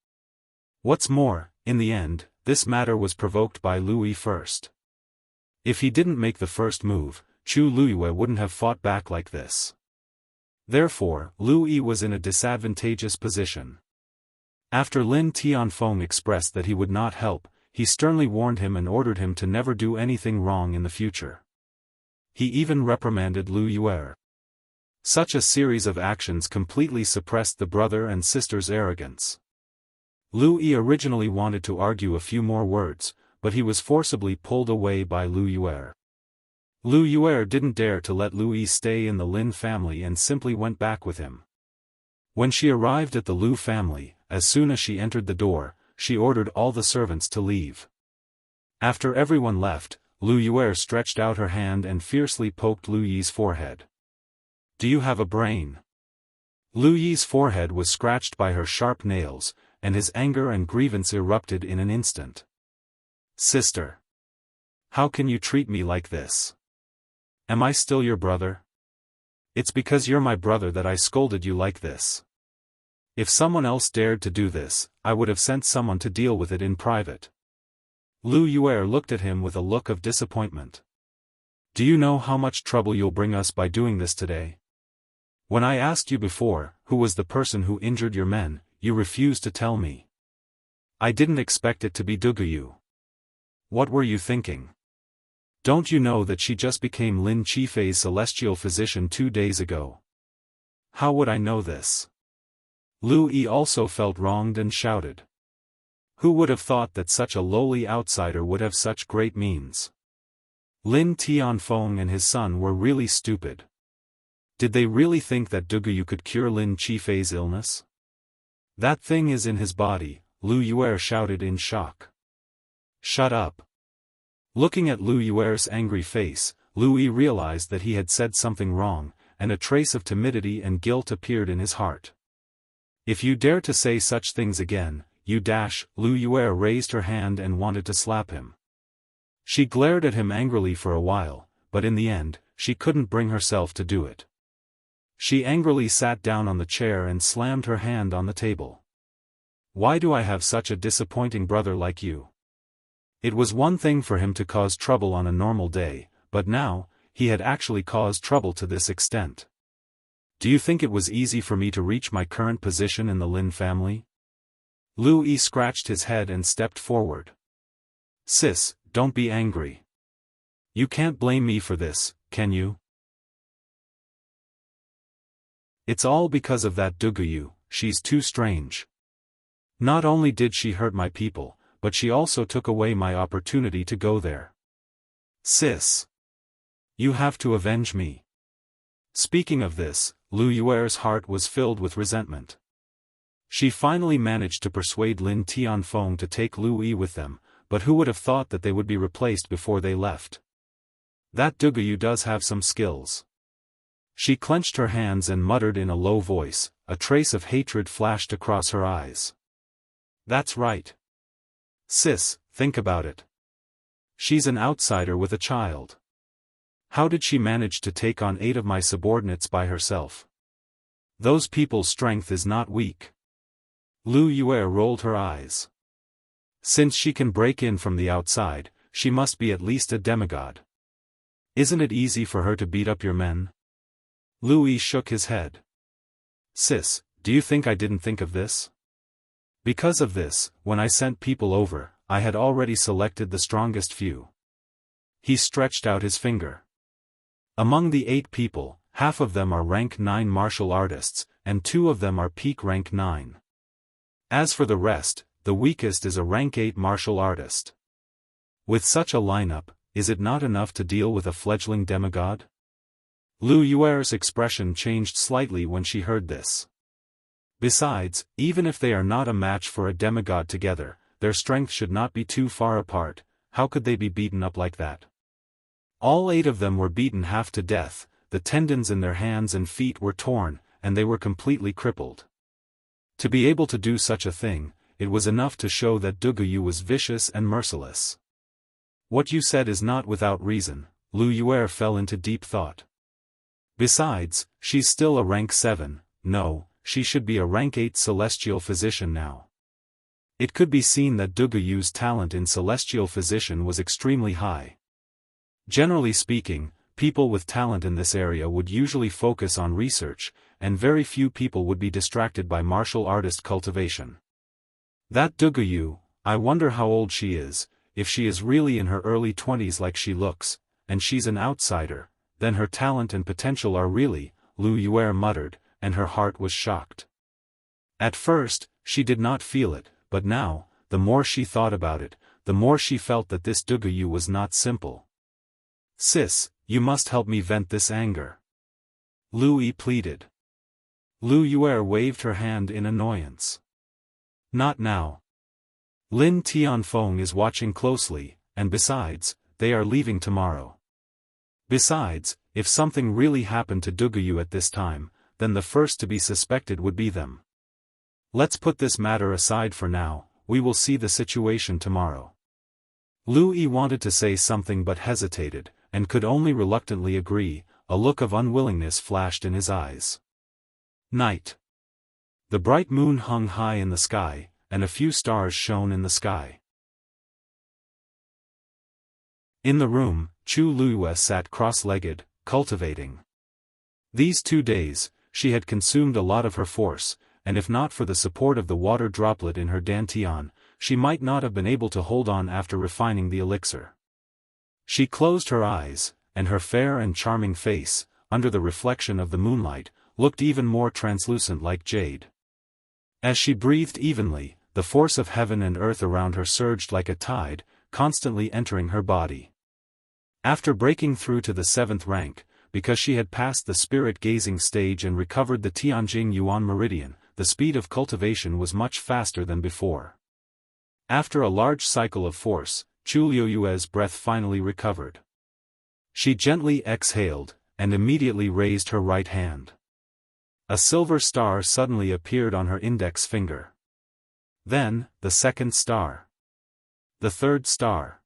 What's more, in the end, this matter was provoked by Lu Yi first. If he didn't make the first move, Chu Luiyue wouldn't have fought back like this. Therefore, Lu Yi was in a disadvantageous position. After Lin Tianfeng expressed that he would not help, he sternly warned him and ordered him to never do anything wrong in the future. He even reprimanded Lu Yue. Such a series of actions completely suppressed the brother and sister's arrogance. Lu Yi originally wanted to argue a few more words, but he was forcibly pulled away by Lu Yue. Lu Yue didn't dare to let Lu Yi stay in the Lin family and simply went back with him. When she arrived at the Lu family, as soon as she entered the door, she ordered all the servants to leave. After everyone left, Lu Yue stretched out her hand and fiercely poked Lu Yi's forehead. Do you have a brain? Lu Yi's forehead was scratched by her sharp nails, and his anger and grievance erupted in an instant. Sister! How can you treat me like this? Am I still your brother? It's because you're my brother that I scolded you like this. If someone else dared to do this, I would have sent someone to deal with it in private. Lu Yue looked at him with a look of disappointment. Do you know how much trouble you'll bring us by doing this today? When I asked you before, who was the person who injured your men, you refused to tell me. I didn't expect it to be Duguyu. What were you thinking? Don't you know that she just became Lin Qifei's celestial physician 2 days ago? How would I know this? Lu Yi also felt wronged and shouted. Who would have thought that such a lowly outsider would have such great means? Lin Tianfeng and his son were really stupid. Did they really think that Duguyu could cure Lin Qifei's illness? That thing is in his body, Lu Yue shouted in shock. Shut up. Looking at Lu Yue's angry face, Lu Yi realized that he had said something wrong, and a trace of timidity and guilt appeared in his heart. If you dare to say such things again, you dash, Lu Yue raised her hand and wanted to slap him. She glared at him angrily for a while, but in the end, she couldn't bring herself to do it. She angrily sat down on the chair and slammed her hand on the table. Why do I have such a disappointing brother like you? It was one thing for him to cause trouble on a normal day, but now, he had actually caused trouble to this extent. Do you think it was easy for me to reach my current position in the Lin family? Lu Yi scratched his head and stepped forward. Sis, don't be angry. You can't blame me for this, can you? It's all because of that Duguyu, she's too strange. Not only did she hurt my people, but she also took away my opportunity to go there. Sis. You have to avenge me. Speaking of this, Lu Yuer's heart was filled with resentment. She finally managed to persuade Lin Tianfeng to take Lu Yi with them, but who would have thought that they would be replaced before they left? That Duguyu does have some skills. She clenched her hands and muttered in a low voice, a trace of hatred flashed across her eyes. That's right. Sis, think about it. She's an outsider with a child. How did she manage to take on 8 of my subordinates by herself? Those people's strength is not weak. Lu Yue rolled her eyes. Since she can break in from the outside, she must be at least a demigod. Isn't it easy for her to beat up your men? Lu Yi shook his head. Sis, do you think I didn't think of this? Because of this, when I sent people over, I had already selected the strongest few. He stretched out his finger. Among the 8 people, half of them are rank 9 martial artists, and 2 of them are peak rank 9. As for the rest, the weakest is a rank 8 martial artist. With such a lineup, is it not enough to deal with a fledgling demigod? Lu Yuer's expression changed slightly when she heard this. Besides, even if they are not a match for a demigod together, their strength should not be too far apart. How could they be beaten up like that? All 8 of them were beaten half to death, the tendons in their hands and feet were torn, and they were completely crippled. To be able to do such a thing, it was enough to show that Duguyu was vicious and merciless. What you said is not without reason. Lu Yue fell into deep thought. Besides, she's still a rank 7, no, she should be a rank 8 celestial physician now. It could be seen that Duguyu's talent in celestial physician was extremely high. Generally speaking, people with talent in this area would usually focus on research, and very few people would be distracted by martial artist cultivation. That Duguyu, I wonder how old she is. If she is really in her early 20s like she looks, and she's an outsider, then her talent and potential are really, Lu Yue muttered, and her heart was shocked. At first, she did not feel it, but now, the more she thought about it, the more she felt that this Duguyu was not simple. Sis, you must help me vent this anger. Lu Yi pleaded. Lu Yue waved her hand in annoyance. Not now. Lin Tianfeng is watching closely, and besides, they are leaving tomorrow. Besides, if something really happened to Duguyu at this time, then the first to be suspected would be them. Let's put this matter aside for now, we will see the situation tomorrow. Lu Yi wanted to say something but hesitated, and could only reluctantly agree. A look of unwillingness flashed in his eyes. Night. The bright moon hung high in the sky, and a few stars shone in the sky. In the room, Chu Luiyue sat cross-legged, cultivating. These 2 days, she had consumed a lot of her force, and if not for the support of the water droplet in her dantian, she might not have been able to hold on after refining the elixir. She closed her eyes, and her fair and charming face, under the reflection of the moonlight, looked even more translucent like jade. As she breathed evenly, the force of heaven and earth around her surged like a tide, constantly entering her body. After breaking through to the 7th rank, because she had passed the spirit-gazing stage and recovered the Tianjing Yuan meridian, the speed of cultivation was much faster than before. After a large cycle of force, Chu Luiyue's breath finally recovered. She gently exhaled, and immediately raised her right hand. A silver star suddenly appeared on her index finger. Then, the 2nd star. The 3rd star.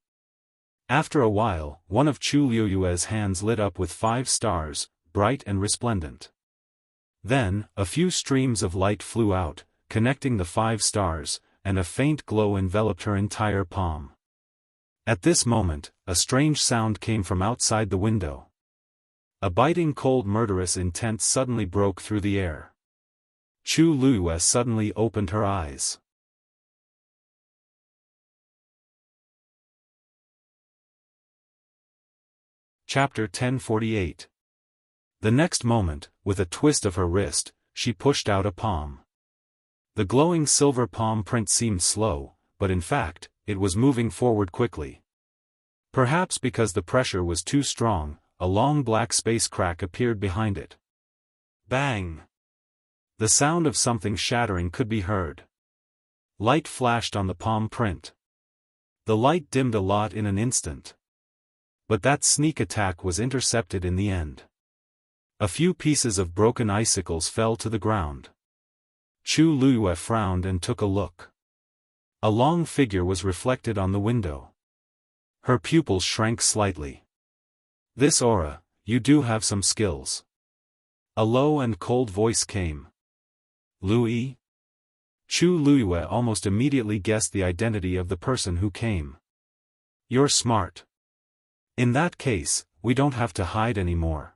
After a while, one of Chu Luiyue's hands lit up with 5 stars, bright and resplendent. Then, a few streams of light flew out, connecting the 5 stars, and a faint glow enveloped her entire palm. At this moment, a strange sound came from outside the window. A biting cold murderous intent suddenly broke through the air. Chu Luyue suddenly opened her eyes. Chapter 1048. The next moment, with a twist of her wrist, she pushed out a palm. The glowing silver palm print seemed slow, but in fact, it was moving forward quickly. Perhaps because the pressure was too strong, a long black space crack appeared behind it. Bang! The sound of something shattering could be heard. Light flashed on the palm print. The light dimmed a lot in an instant. But that sneak attack was intercepted in the end. A few pieces of broken icicles fell to the ground. Chu Luyue frowned and took a look. A long figure was reflected on the window. Her pupils shrank slightly. "This aura, you do have some skills." A low and cold voice came. "Lui?" Chu Luyue almost immediately guessed the identity of the person who came. "You're smart. In that case, we don't have to hide anymore."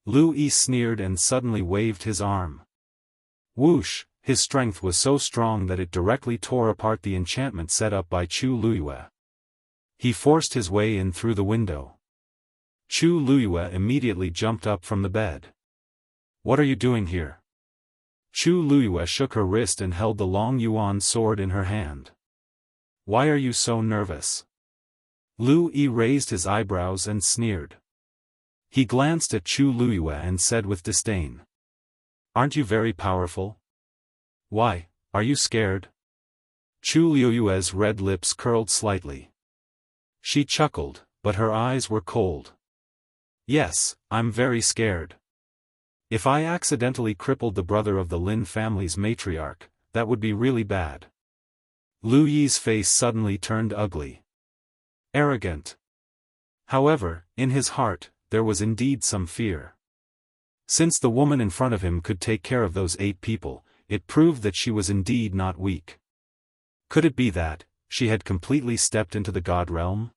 Lui sneered and suddenly waved his arm. Whoosh, his strength was so strong that it directly tore apart the enchantment set up by Chu Luyue. He forced his way in through the window. Chu Luyue immediately jumped up from the bed. "What are you doing here?" Chu Luyue shook her wrist and held the long yuan sword in her hand. "Why are you so nervous?" Lu Yi raised his eyebrows and sneered. He glanced at Chu Luyue and said with disdain. "Aren't you very powerful? Why, are you scared?" Chu Luyue's red lips curled slightly. She chuckled, but her eyes were cold. "Yes, I'm very scared. If I accidentally crippled the brother of the Lin family's matriarch, that would be really bad." Lu Yi's face suddenly turned ugly. Arrogant. However, in his heart, there was indeed some fear. Since the woman in front of him could take care of those 8 people, it proved that she was indeed not weak. Could it be that she had completely stepped into the god realm?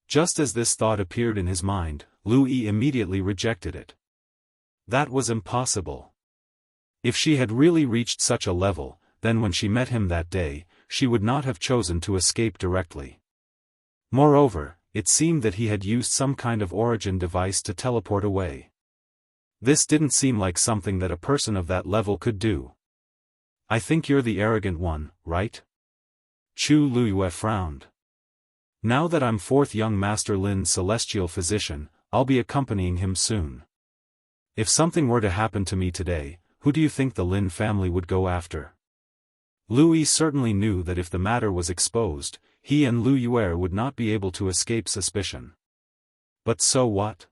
Just as this thought appeared in his mind, Lu Yi immediately rejected it. That was impossible. If she had really reached such a level, then when she met him that day, she would not have chosen to escape directly. Moreover, it seemed that he had used some kind of origin device to teleport away. This didn't seem like something that a person of that level could do. "I think you're the arrogant one, right?" Chu Luyue frowned. "Now that I'm 4th young Master Lin's celestial physician, I'll be accompanying him soon. If something were to happen to me today, who do you think the Lin family would go after?" Lu Yi certainly knew that if the matter was exposed, he and Lu Yue would not be able to escape suspicion. But so what?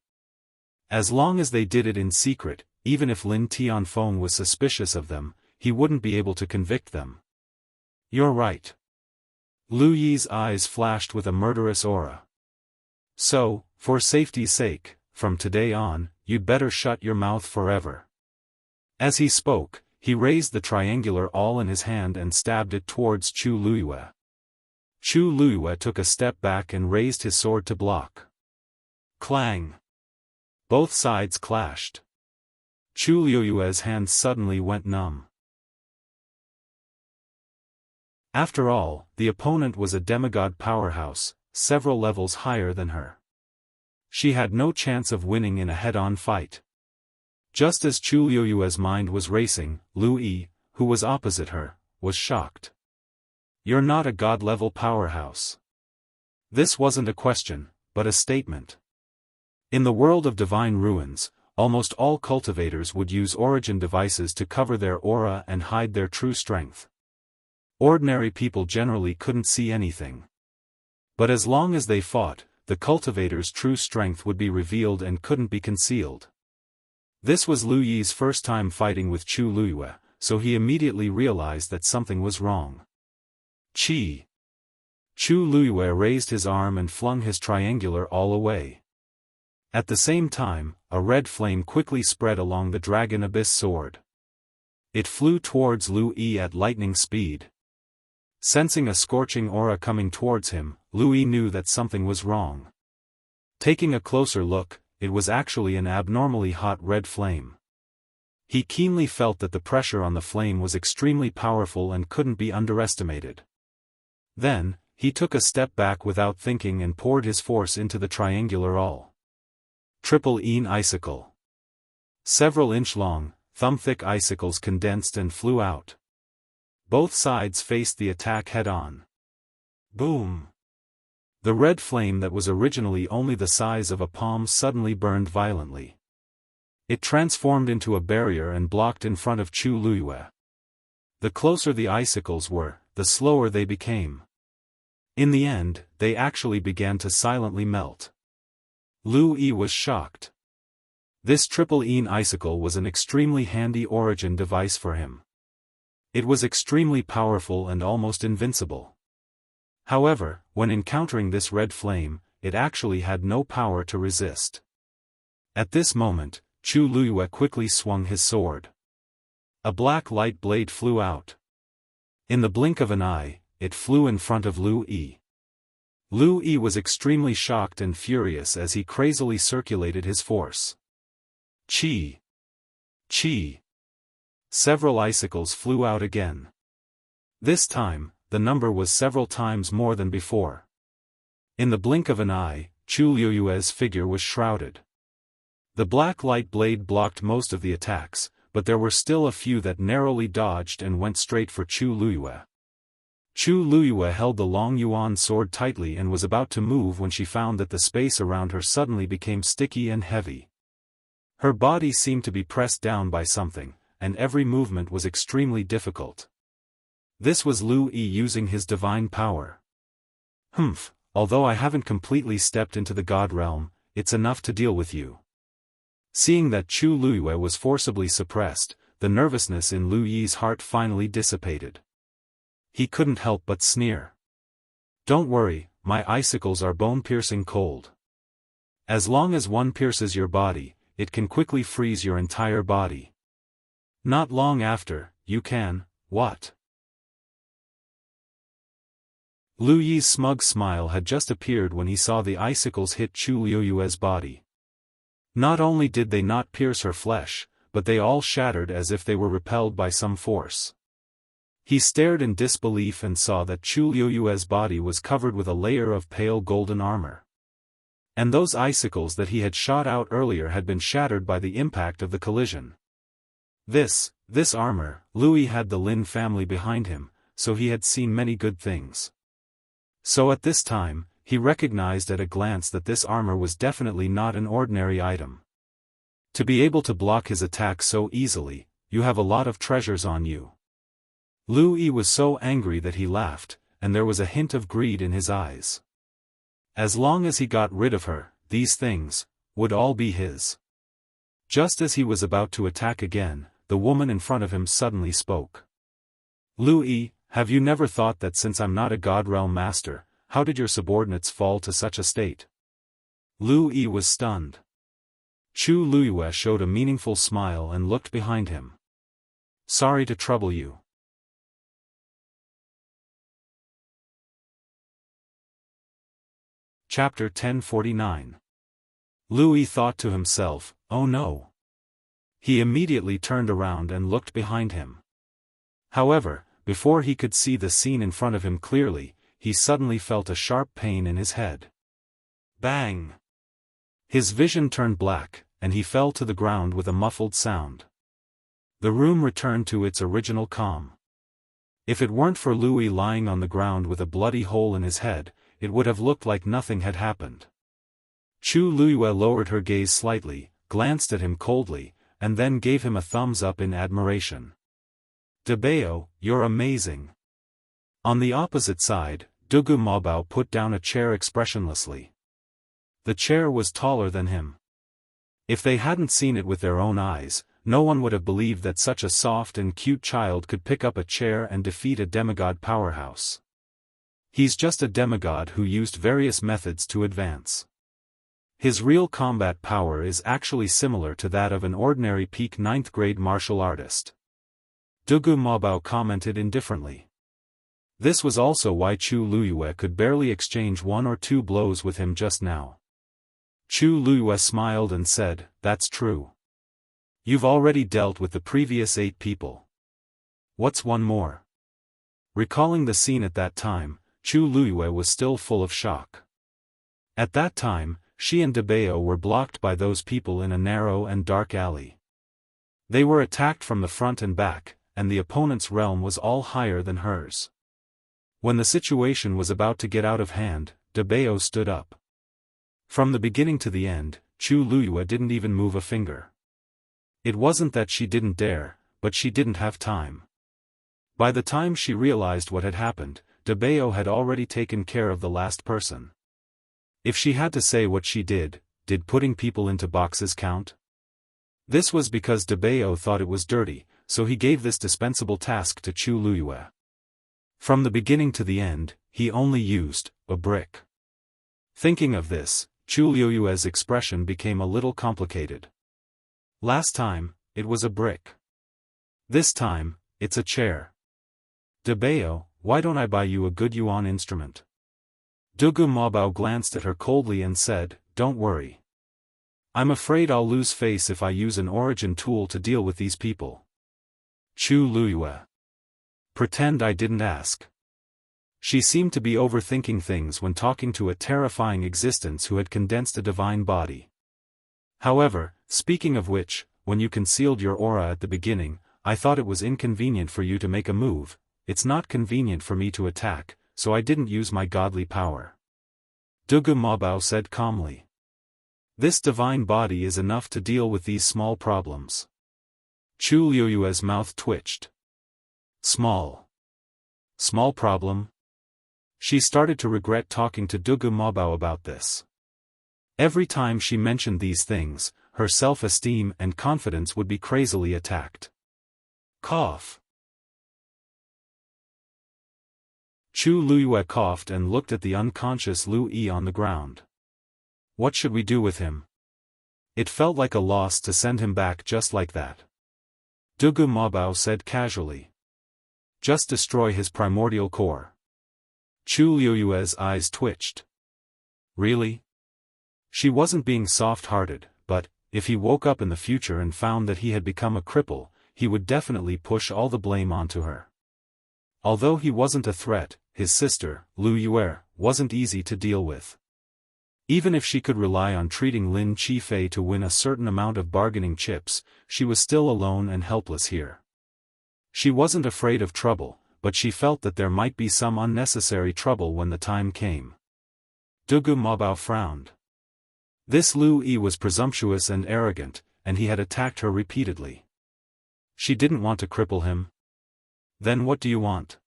As long as they did it in secret, even if Lin Tianfeng was suspicious of them, he wouldn't be able to convict them. "You're right." Lu Yi's eyes flashed with a murderous aura. "So, for safety's sake, from today on, you'd better shut your mouth forever." As he spoke, he raised the triangular awl in his hand and stabbed it towards Chu Luyue. Chu Luyue took a step back and raised his sword to block. Clang! Both sides clashed. Chu Luyue's hands suddenly went numb. After all, the opponent was a demigod powerhouse, several levels higher than her. She had no chance of winning in a head-on fight. Just as Chu Luyue's mind was racing, Lu Yi, who was opposite her, was shocked. "You're not a god-level powerhouse." This wasn't a question, but a statement. In the world of divine ruins, almost all cultivators would use origin devices to cover their aura and hide their true strength. Ordinary people generally couldn't see anything. But as long as they fought, the cultivator's true strength would be revealed and couldn't be concealed. This was Lu Yi's first time fighting with Chu Luyue, so he immediately realized that something was wrong. Chi! Chu Luyue raised his arm and flung his triangular awl away. At the same time, a red flame quickly spread along the Dragon Abyss sword. It flew towards Lu Yi at lightning speed. Sensing a scorching aura coming towards him, Lui knew that something was wrong. Taking a closer look, it was actually an abnormally hot red flame. He keenly felt that the pressure on the flame was extremely powerful and couldn't be underestimated. Then, he took a step back without thinking and poured his force into the triangular all. Triple Een icicle. Several inch-long, thumb-thick icicles condensed and flew out. Both sides faced the attack head-on. Boom! The red flame that was originally only the size of a palm suddenly burned violently. It transformed into a barrier and blocked in front of Chu Luiyue. The closer the icicles were, the slower they became. In the end, they actually began to silently melt. Lu Yi was shocked. This triple Een icicle was an extremely handy origin device for him. It was extremely powerful and almost invincible. However, when encountering this red flame, it actually had no power to resist. At this moment, Chu Luiyue quickly swung his sword. A black light blade flew out. In the blink of an eye, it flew in front of Lu Yi. Lu Yi was extremely shocked and furious as he crazily circulated his force. Chi! Chi! Several icicles flew out again. This time, the number was several times more than before. In the blink of an eye, Chu Luiyue's figure was shrouded. The black light blade blocked most of the attacks, but there were still a few that narrowly dodged and went straight for Chu Luiyue. Chu Luiyue held the long yuan sword tightly and was about to move when she found that the space around her suddenly became sticky and heavy. Her body seemed to be pressed down by something, and every movement was extremely difficult. This was Lu Yi using his divine power. Although I haven't completely stepped into the God realm, it's enough to deal with you. Seeing that Chu Luiyue was forcibly suppressed, the nervousness in Lu Yi's heart finally dissipated. He couldn't help but sneer. Don't worry, my icicles are bone-piercing cold. As long as one pierces your body, it can quickly freeze your entire body. Not long after, you can, what? Lu Yi's smug smile had just appeared when he saw the icicles hit Chu Luiyue's body. Not only did they not pierce her flesh, but they all shattered as if they were repelled by some force. He stared in disbelief and saw that Chu Luiyue's body was covered with a layer of pale golden armor. And those icicles that he had shot out earlier had been shattered by the impact of the collision. This armor, Lu Yi had the Lin family behind him, so he had seen many good things. So at this time, he recognized at a glance that this armor was definitely not an ordinary item. To be able to block his attack so easily, you have a lot of treasures on you. Lu Yi was so angry that he laughed, and there was a hint of greed in his eyes. As long as he got rid of her, these things would all be his. Just as he was about to attack again, the woman in front of him suddenly spoke. Lu Yi, have you never thought that since I'm not a God Realm master, how did your subordinates fall to such a state? Lu Yi was stunned. Chu Luiyue showed a meaningful smile and looked behind him. Sorry to trouble you. Chapter 1049. Lu Yi thought to himself, oh no. He immediately turned around and looked behind him. However, before he could see the scene in front of him clearly, he suddenly felt a sharp pain in his head. Bang! His vision turned black, and he fell to the ground with a muffled sound. The room returned to its original calm. If it weren't for Lu Yi lying on the ground with a bloody hole in his head, it would have looked like nothing had happened. Chu Luiyue lowered her gaze slightly, glanced at him coldly, and then gave him a thumbs up in admiration. Debao, you're amazing. On the opposite side, Dugu Mabao put down a chair expressionlessly. The chair was taller than him. If they hadn't seen it with their own eyes, no one would have believed that such a soft and cute child could pick up a chair and defeat a demigod powerhouse. He's just a demigod who used various methods to advance. His real combat power is actually similar to that of an ordinary peak 9th grade martial artist. Dugu Mabao commented indifferently. This was also why Chu Luyue could barely exchange 1 or 2 blows with him just now. Chu Luyue smiled and said, "That's true. You've already dealt with the previous 8 people. What's one more?" Recalling the scene at that time, Chu Luyue was still full of shock. At that time, she and Debeo were blocked by those people in a narrow and dark alley. They were attacked from the front and back, and the opponent's realm was all higher than hers. When the situation was about to get out of hand, Debeo stood up. From the beginning to the end, Chu Luyue didn't even move a finger. It wasn't that she didn't dare, but she didn't have time. By the time she realized what had happened, Debeo had already taken care of the last person. If she had to say what she did putting people into boxes count? This was because Debeo thought it was dirty, so he gave this dispensable task to Chu Luyue. From the beginning to the end, he only used a brick. Thinking of this, Chu Luyue's expression became a little complicated. Last time, it was a brick. This time, it's a chair. Debeo, why don't I buy you a good yuan instrument? Dugu Mabao glanced at her coldly and said, "Don't worry. I'm afraid I'll lose face if I use an origin tool to deal with these people." Chu Luyue. Pretend I didn't ask. She seemed to be overthinking things when talking to a terrifying existence who had condensed a divine body. However, speaking of which, when you concealed your aura at the beginning, I thought it was inconvenient for you to make a move. It's not convenient for me to attack, so I didn't use my godly power. Dugu Mabao said calmly. This divine body is enough to deal with these small problems. Chu Luyue's mouth twitched. Small problem? She started to regret talking to Dugu Mabao about this. Every time she mentioned these things, her self-esteem and confidence would be crazily attacked. Cough. Chu Luyue coughed and looked at the unconscious Lu Yi on the ground. What should we do with him? It felt like a loss to send him back just like that. Dugu Mabao said casually. Just destroy his primordial core. Chu Luyue's eyes twitched. Really? She wasn't being soft-hearted, but, if he woke up in the future and found that he had become a cripple, he would definitely push all the blame onto her. Although he wasn't a threat, his sister, Lu Yue, wasn't easy to deal with. Even if she could rely on treating Lin Qifei to win a certain amount of bargaining chips, she was still alone and helpless here. She wasn't afraid of trouble, but she felt that there might be some unnecessary trouble when the time came. Dugu Mabao frowned. This Lu Yi was presumptuous and arrogant, and he had attacked her repeatedly. She didn't want to cripple him. Then what do you want?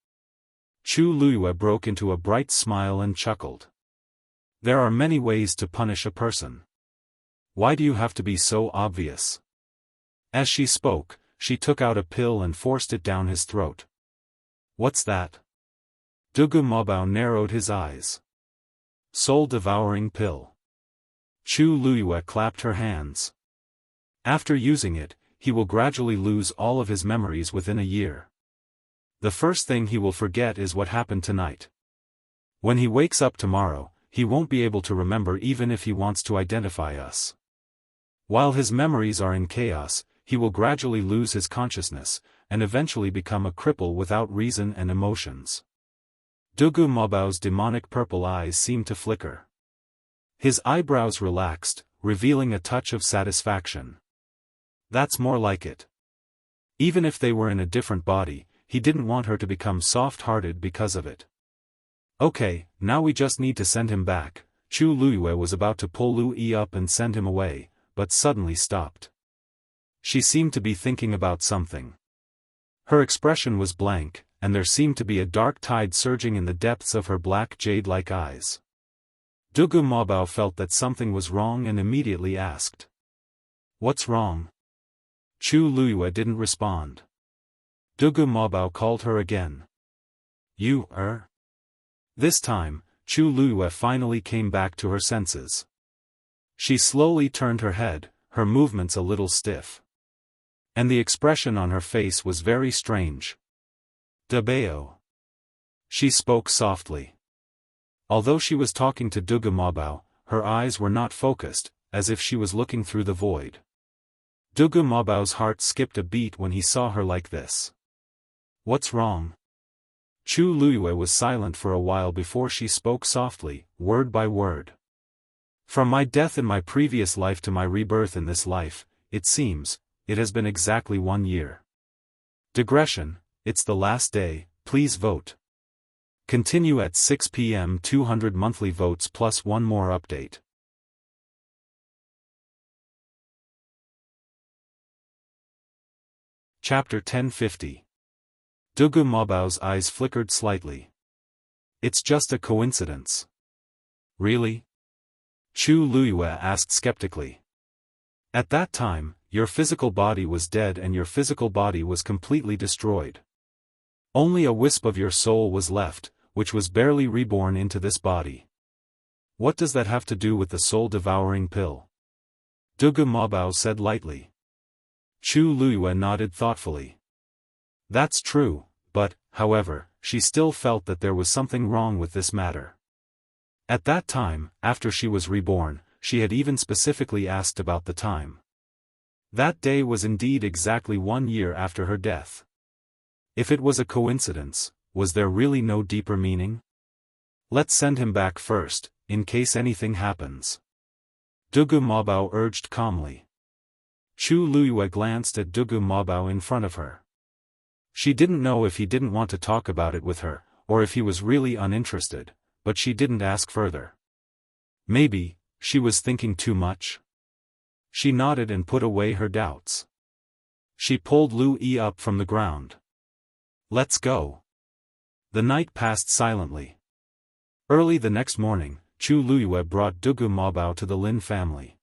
Chu Luyue broke into a bright smile and chuckled. There are many ways to punish a person. Why do you have to be so obvious? As she spoke, she took out a pill and forced it down his throat. What's that? Dugu Mabao narrowed his eyes. Soul-devouring pill. Chu Luyue clapped her hands. After using it, he will gradually lose all of his memories within a year. The first thing he will forget is what happened tonight. When he wakes up tomorrow, he won't be able to remember even if he wants to identify us. While his memories are in chaos, he will gradually lose his consciousness, and eventually become a cripple without reason and emotions. Dugu Mabao's demonic purple eyes seemed to flicker. His eyebrows relaxed, revealing a touch of satisfaction. That's more like it. Even if they were in a different body, he didn't want her to become soft-hearted because of it. Okay, now we just need to send him back. Chu Luyue was about to pull Lu Yi up and send him away, but suddenly stopped. She seemed to be thinking about something. Her expression was blank, and there seemed to be a dark tide surging in the depths of her black jade-like eyes. Dugu Mabao felt that something was wrong and immediately asked. What's wrong? Chu Luyue didn't respond. Dugu Mabao called her again. You, This time, Chu Luyue finally came back to her senses. She slowly turned her head, her movements a little stiff. And the expression on her face was very strange. Debeo. She spoke softly. Although she was talking to Dugu Mabao, her eyes were not focused, as if she was looking through the void. Dugu Mabao's heart skipped a beat when he saw her like this. What's wrong? Chu Luiyue was silent for a while before she spoke softly, word by word. From my death in my previous life to my rebirth in this life, it seems, it has been exactly 1 year. Digression, it's the last day, please vote. Continue at 6 p.m. 200 monthly votes plus one more update. Chapter 1050. Dugu Mabao's eyes flickered slightly. It's just a coincidence. Really? Chu Luiyue asked skeptically. At that time, your physical body was dead and your physical body was completely destroyed. Only a wisp of your soul was left, which was barely reborn into this body. What does that have to do with the soul-devouring pill? Dugu Mabao said lightly. Chu Luiyue nodded thoughtfully. That's true, but, however, she still felt that there was something wrong with this matter. At that time, after she was reborn, she had even specifically asked about the time. That day was indeed exactly 1 year after her death. If it was a coincidence, was there really no deeper meaning? Let's send him back first, in case anything happens. Dugu Mabao urged calmly. Chu Luiyue glanced at Dugu Mabao in front of her. She didn't know if he didn't want to talk about it with her, or if he was really uninterested, but she didn't ask further. Maybe, she was thinking too much? She nodded and put away her doubts. She pulled Lu Yi up from the ground. Let's go. The night passed silently. Early the next morning, Chu Luiyue brought Dugu Mabao to the Lin family.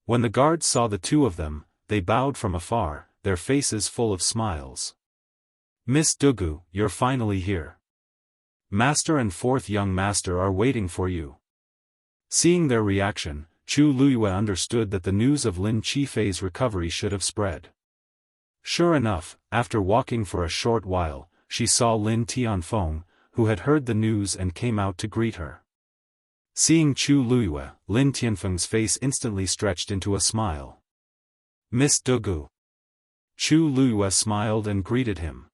When the guards saw the two of them, they bowed from afar, their faces full of smiles. Miss Dugu, you're finally here. Master and fourth young master are waiting for you. Seeing their reaction, Chu Luiyue understood that the news of Lin Qifei's recovery should have spread. Sure enough, after walking for a short while, she saw Lin Tianfeng, who had heard the news and came out to greet her. Seeing Chu Luiyue, Lin Tianfeng's face instantly stretched into a smile. Miss Dugu. Chu Luiyue smiled and greeted him.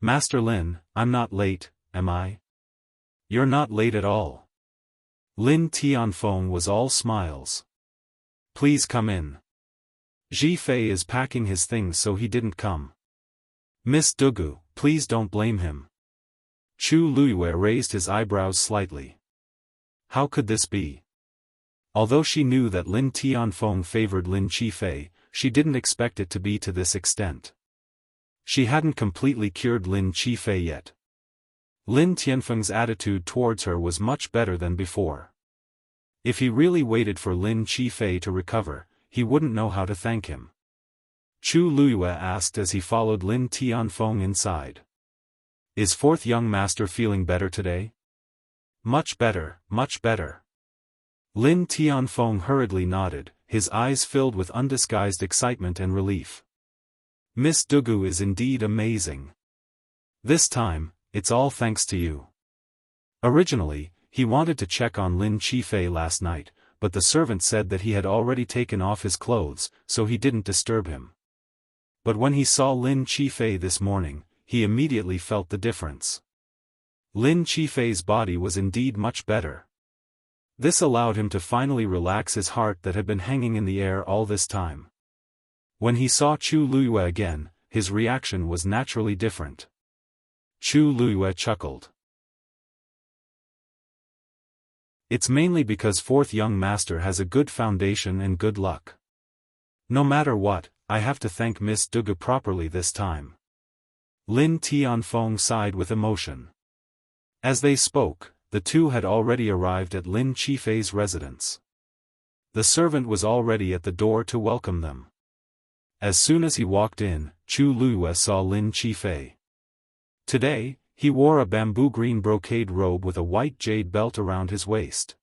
Master Lin, I'm not late, am I? You're not late at all. Lin Tianfeng was all smiles. Please come in. Ji Fei is packing his things so he didn't come. Miss Dugu, please don't blame him. Chu Luiyue raised his eyebrows slightly. How could this be? Although she knew that Lin Tianfeng favored Lin Qifei, she didn't expect it to be to this extent. She hadn't completely cured Lin Qifei yet. Lin Tianfeng's attitude towards her was much better than before. If he really waited for Lin Qifei to recover, he wouldn't know how to thank him. Chu Luiyue asked as he followed Lin Tianfeng inside. Is fourth young master feeling better today? Much better, much better. Lin Tianfeng hurriedly nodded, his eyes filled with undisguised excitement and relief. Miss Dugu is indeed amazing. This time, it's all thanks to you. Originally, he wanted to check on Lin Qifei last night, but the servant said that he had already taken off his clothes, so he didn't disturb him. But when he saw Lin Qifei this morning, he immediately felt the difference. Lin Qifei's body was indeed much better. This allowed him to finally relax his heart that had been hanging in the air all this time. When he saw Chu Luiyue again, his reaction was naturally different. Chu Luiyue chuckled. It's mainly because fourth young master has a good foundation and good luck. No matter what, I have to thank Miss Dugu properly this time. Lin Tianfeng sighed with emotion. As they spoke, the two had already arrived at Lin Qifei's residence. The servant was already at the door to welcome them. As soon as he walked in, Chu Luiyue saw Lin Qifei. Today, he wore a bamboo green brocade robe with a white jade belt around his waist.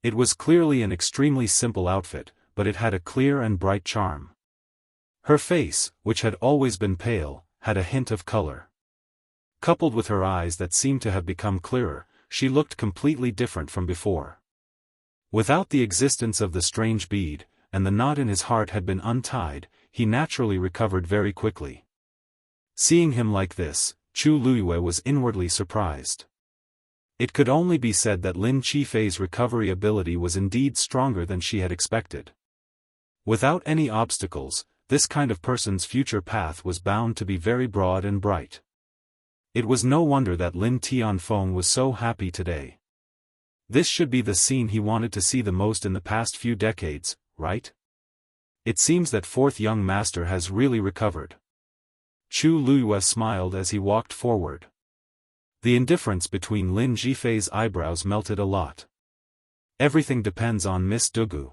It was clearly an extremely simple outfit, but it had a clear and bright charm. Her face, which had always been pale, had a hint of color. Coupled with her eyes that seemed to have become clearer, she looked completely different from before. Without the existence of the strange bead, and the knot in his heart had been untied, he naturally recovered very quickly. Seeing him like this, Chu Luiyue was inwardly surprised. It could only be said that Lin Qifei's recovery ability was indeed stronger than she had expected. Without any obstacles, this kind of person's future path was bound to be very broad and bright. It was no wonder that Lin Tianfeng was so happy today. This should be the scene he wanted to see the most in the past few decades, right? It seems that fourth young master has really recovered. Chu Luiyue smiled as he walked forward. The indifference between Lin Qifei's eyebrows melted a lot. Everything depends on Miss Dugu.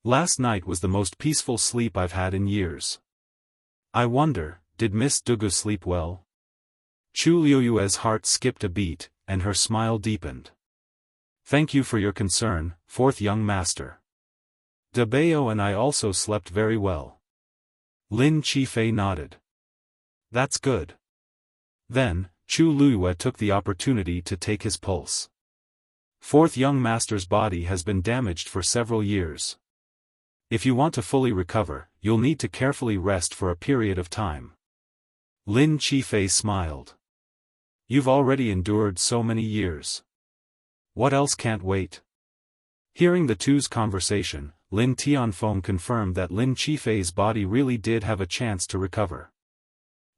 Last night was the most peaceful sleep I've had in years. I wonder, did Miss Dugu sleep well? Chu Luiyue's heart skipped a beat, and her smile deepened. Thank you for your concern, fourth young master. De Bao and I also slept very well. Lin Qifei nodded. That's good. Then, Chu Luiyue took the opportunity to take his pulse. Fourth young master's body has been damaged for several years. If you want to fully recover, you'll need to carefully rest for a period of time. Lin Qifei smiled. You've already endured so many years. What else can't wait? Hearing the two's conversation, Lin Tianfeng confirmed that Lin Qifei's body really did have a chance to recover.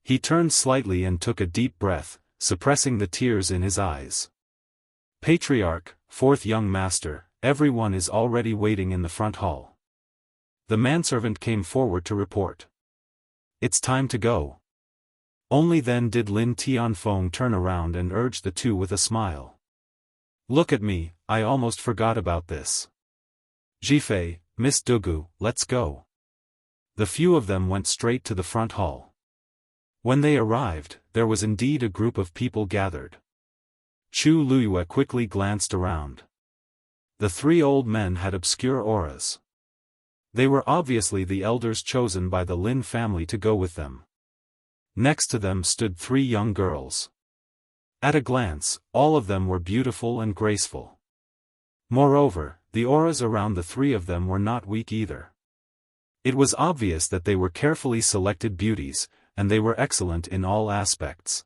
He turned slightly and took a deep breath, suppressing the tears in his eyes. Patriarch, fourth young master, everyone is already waiting in the front hall. The manservant came forward to report. It's time to go. Only then did Lin Tianfeng turn around and urge the two with a smile. Look at me, I almost forgot about this. Jifei, Miss Dugu, let's go. The few of them went straight to the front hall. When they arrived, there was indeed a group of people gathered. Chu Luiyue quickly glanced around. The three old men had obscure auras. They were obviously the elders chosen by the Lin family to go with them. Next to them stood three young girls. At a glance, all of them were beautiful and graceful. Moreover, the auras around the three of them were not weak either. It was obvious that they were carefully selected beauties, and they were excellent in all aspects.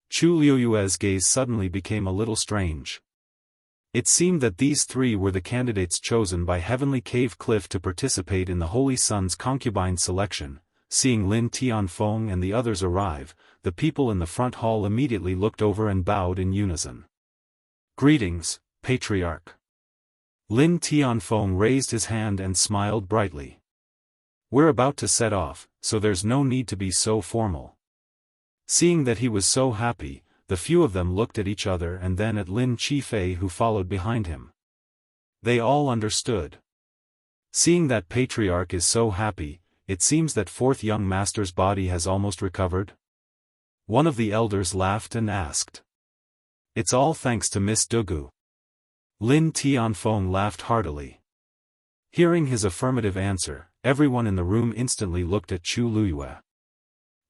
Chu Luiyue's gaze suddenly became a little strange. It seemed that these three were the candidates chosen by Heavenly Cave Cliff to participate in the Holy Sun's concubine selection. Seeing Lin Tianfeng and the others arrive, the people in the front hall immediately looked over and bowed in unison. Greetings, Patriarch. Lin Tianfeng raised his hand and smiled brightly. We're about to set off, so there's no need to be so formal. Seeing that he was so happy, the few of them looked at each other and then at Lin Qifei who followed behind him. They all understood. Seeing that Patriarch is so happy, it seems that fourth young master's body has almost recovered? One of the elders laughed and asked. It's all thanks to Miss Dugu. Lin Tianfeng laughed heartily. Hearing his affirmative answer, everyone in the room instantly looked at Chu Luiyue.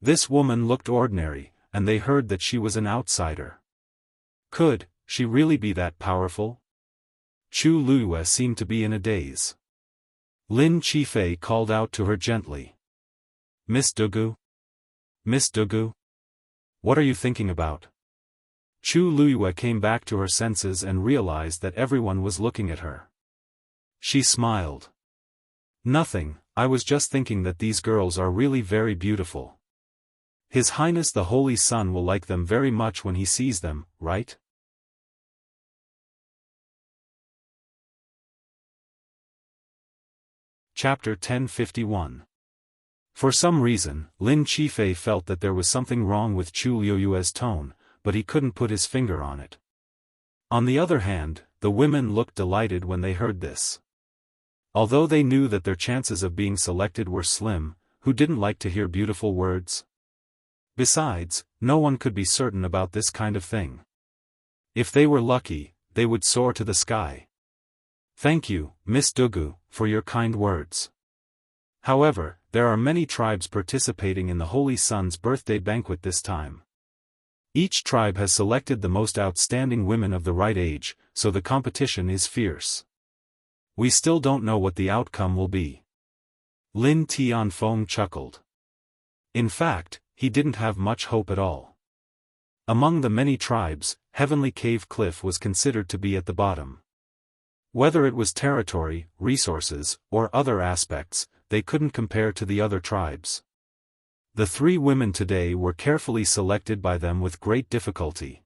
This woman looked ordinary, and they heard that she was an outsider. Could she really be that powerful? Chu Luiyue seemed to be in a daze. Lin Qifei called out to her gently. Miss Dugu? Miss Dugu? What are you thinking about? Chu Luiyue came back to her senses and realized that everyone was looking at her. She smiled. Nothing, I was just thinking that these girls are really very beautiful. His Highness the Holy Sun will like them very much when he sees them, right? Chapter 1051. For some reason, Lin Qifei felt that there was something wrong with Chu Luiyue's tone, but he couldn't put his finger on it. On the other hand, the women looked delighted when they heard this. Although they knew that their chances of being selected were slim, who didn't like to hear beautiful words? Besides, no one could be certain about this kind of thing. If they were lucky, they would soar to the sky. Thank you, Miss Dugu, for your kind words. However, there are many tribes participating in the Holy Sun's birthday banquet this time. Each tribe has selected the most outstanding women of the right age, so the competition is fierce. We still don't know what the outcome will be. Lin Tianfeng chuckled. In fact, he didn't have much hope at all. Among the many tribes, Heavenly Cave Cliff was considered to be at the bottom. Whether it was territory, resources, or other aspects, they couldn't compare to the other tribes. The 3 women today were carefully selected by them with great difficulty.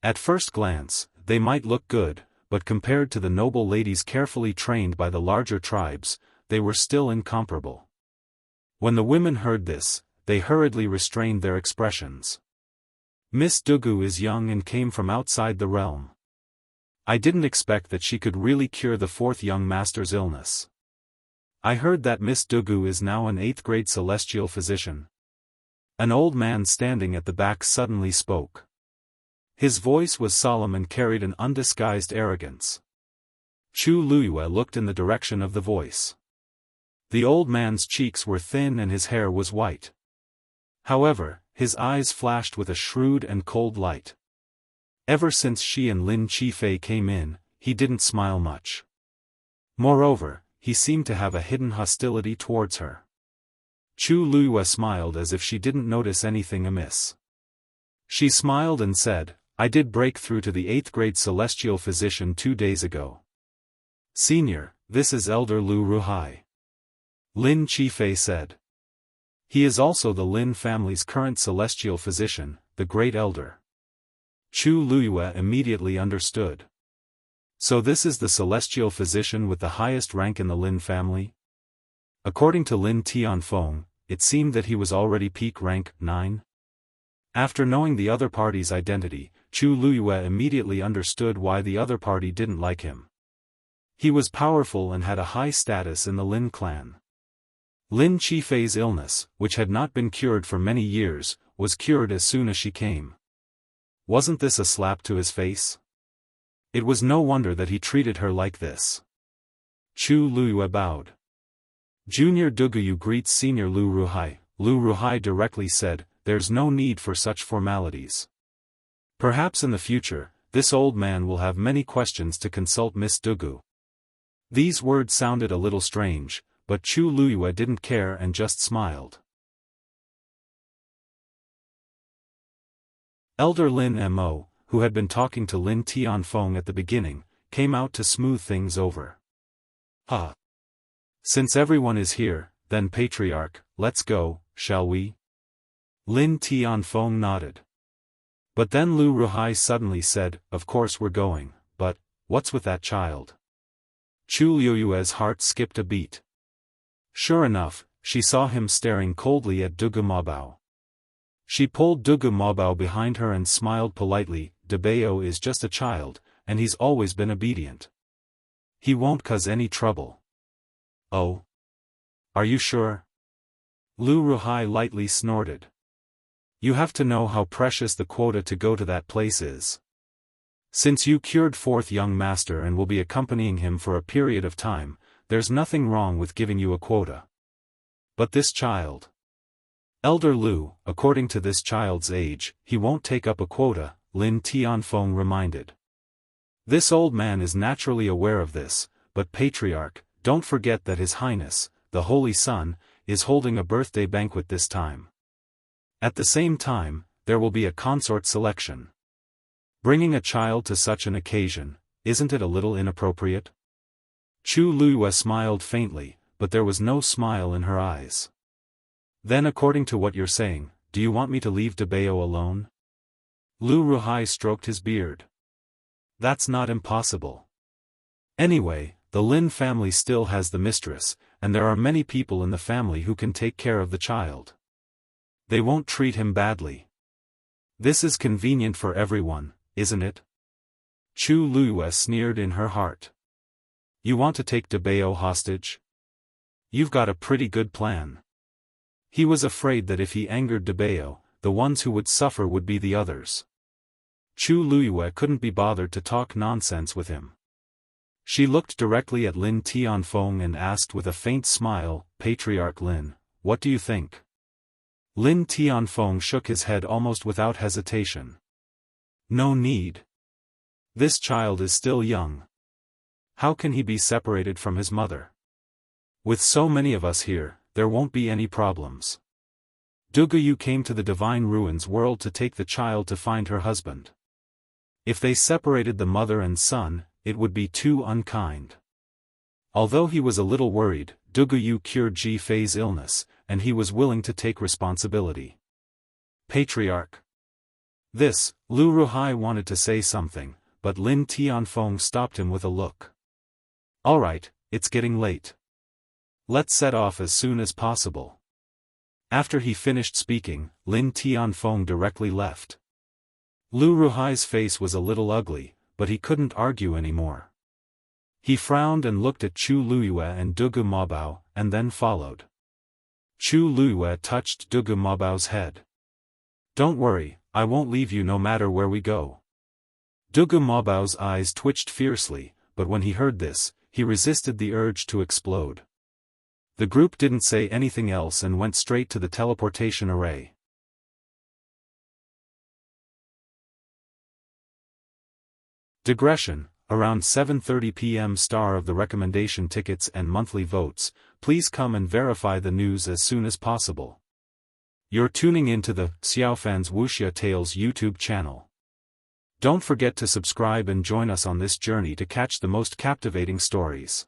At first glance, they might look good, but compared to the noble ladies carefully trained by the larger tribes, they were still incomparable. When the women heard this, they hurriedly restrained their expressions. Miss Dugu is young and came from outside the realm. I didn't expect that she could really cure the 4th young master's illness. I heard that Miss Dugu is now an 8th-grade celestial physician. An old man standing at the back suddenly spoke. His voice was solemn and carried an undisguised arrogance. Chu Luyue looked in the direction of the voice. The old man's cheeks were thin and his hair was white. However, his eyes flashed with a shrewd and cold light. Ever since she and Lin Qifei came in, he didn't smile much. Moreover, he seemed to have a hidden hostility towards her. Chu Luyue smiled as if she didn't notice anything amiss. She smiled and said, I did break through to the 8th-grade celestial physician 2 days ago. Senior, this is Elder Lu Ruhai. Lin Qifei said. He is also the Lin family's current celestial physician, the Great Elder. Chu Luyue immediately understood. So this is the celestial physician with the highest rank in the Lin family? According to Lin Tianfeng, it seemed that he was already peak rank 9. After knowing the other party's identity, Chu Luyue immediately understood why the other party didn't like him. He was powerful and had a high status in the Lin clan. Lin Qifei's illness, which had not been cured for many years, was cured as soon as she came. Wasn't this a slap to his face? It was no wonder that he treated her like this. Chu Luyue bowed. Junior Duguyu greets Senior Lu Ruhai. Lu Ruhai directly said, there's no need for such formalities. Perhaps in the future, this old man will have many questions to consult Miss Dugu. These words sounded a little strange, but Chu Luyue didn't care and just smiled. Elder Lin Mo, who had been talking to Lin Tianfeng at the beginning, came out to smooth things over. Since everyone is here, then Patriarch, let's go, shall we? Lin Tianfeng nodded. But then Lu Ruhai suddenly said, of course we're going, but, what's with that child? Chu Luyue's heart skipped a beat. Sure enough, she saw him staring coldly at Dugu Mabao. She pulled Dugu Mabao behind her and smiled politely. Debao is just a child, and he's always been obedient. He won't cause any trouble. Oh? Are you sure? Lu Ruhai lightly snorted. You have to know how precious the quota to go to that place is. Since you cured 4th young master and will be accompanying him for a period of time, there's nothing wrong with giving you a quota. But this child. Elder Lu, according to this child's age, he won't take up a quota, Lin Tianfeng reminded. This old man is naturally aware of this, but Patriarch, don't forget that His Highness, the Holy Sun, is holding a birthday banquet this time. At the same time, there will be a consort selection. Bringing a child to such an occasion, isn't it a little inappropriate? Chu Luyue smiled faintly, but there was no smile in her eyes. Then according to what you're saying, do you want me to leave Debao alone? Lu Ruhai stroked his beard. That's not impossible. Anyway, the Lin family still has the mistress, and there are many people in the family who can take care of the child. They won't treat him badly. This is convenient for everyone, isn't it? Chu Luyue sneered in her heart. You want to take Debao hostage? You've got a pretty good plan. He was afraid that if he angered Debao, the ones who would suffer would be the others. Chu Luyue couldn't be bothered to talk nonsense with him. She looked directly at Lin Tianfeng and asked with a faint smile, Patriarch Lin, what do you think? Lin Tianfeng shook his head almost without hesitation. No need. This child is still young. How can he be separated from his mother? With so many of us here, there won't be any problems. Duguyu came to the Divine Ruins world to take the child to find her husband. If they separated the mother and son, it would be too unkind. Although he was a little worried, Duguyu cured Ji Fei's illness, and he was willing to take responsibility. Patriarch. This, Lu Ruhai wanted to say something, but Lin Tianfeng stopped him with a look. Alright, it's getting late. Let's set off as soon as possible. After he finished speaking, Lin Tianfeng directly left. Lu Ruhai's face was a little ugly, but he couldn't argue anymore. He frowned and looked at Chu Luiyue and Dugu Mabao, and then followed. Chu Luiyue touched Dugu Mabao's head. Don't worry, I won't leave you no matter where we go. Dugu Mabao's eyes twitched fiercely, but when he heard this, he resisted the urge to explode. The group didn't say anything else and went straight to the teleportation array. Digression. Around 7:30 p.m. Star of the recommendation tickets and monthly votes, please come and verify the news as soon as possible. You're tuning into the Xiaofan's Wuxia Tales YouTube channel. Don't forget to subscribe and join us on this journey to catch the most captivating stories.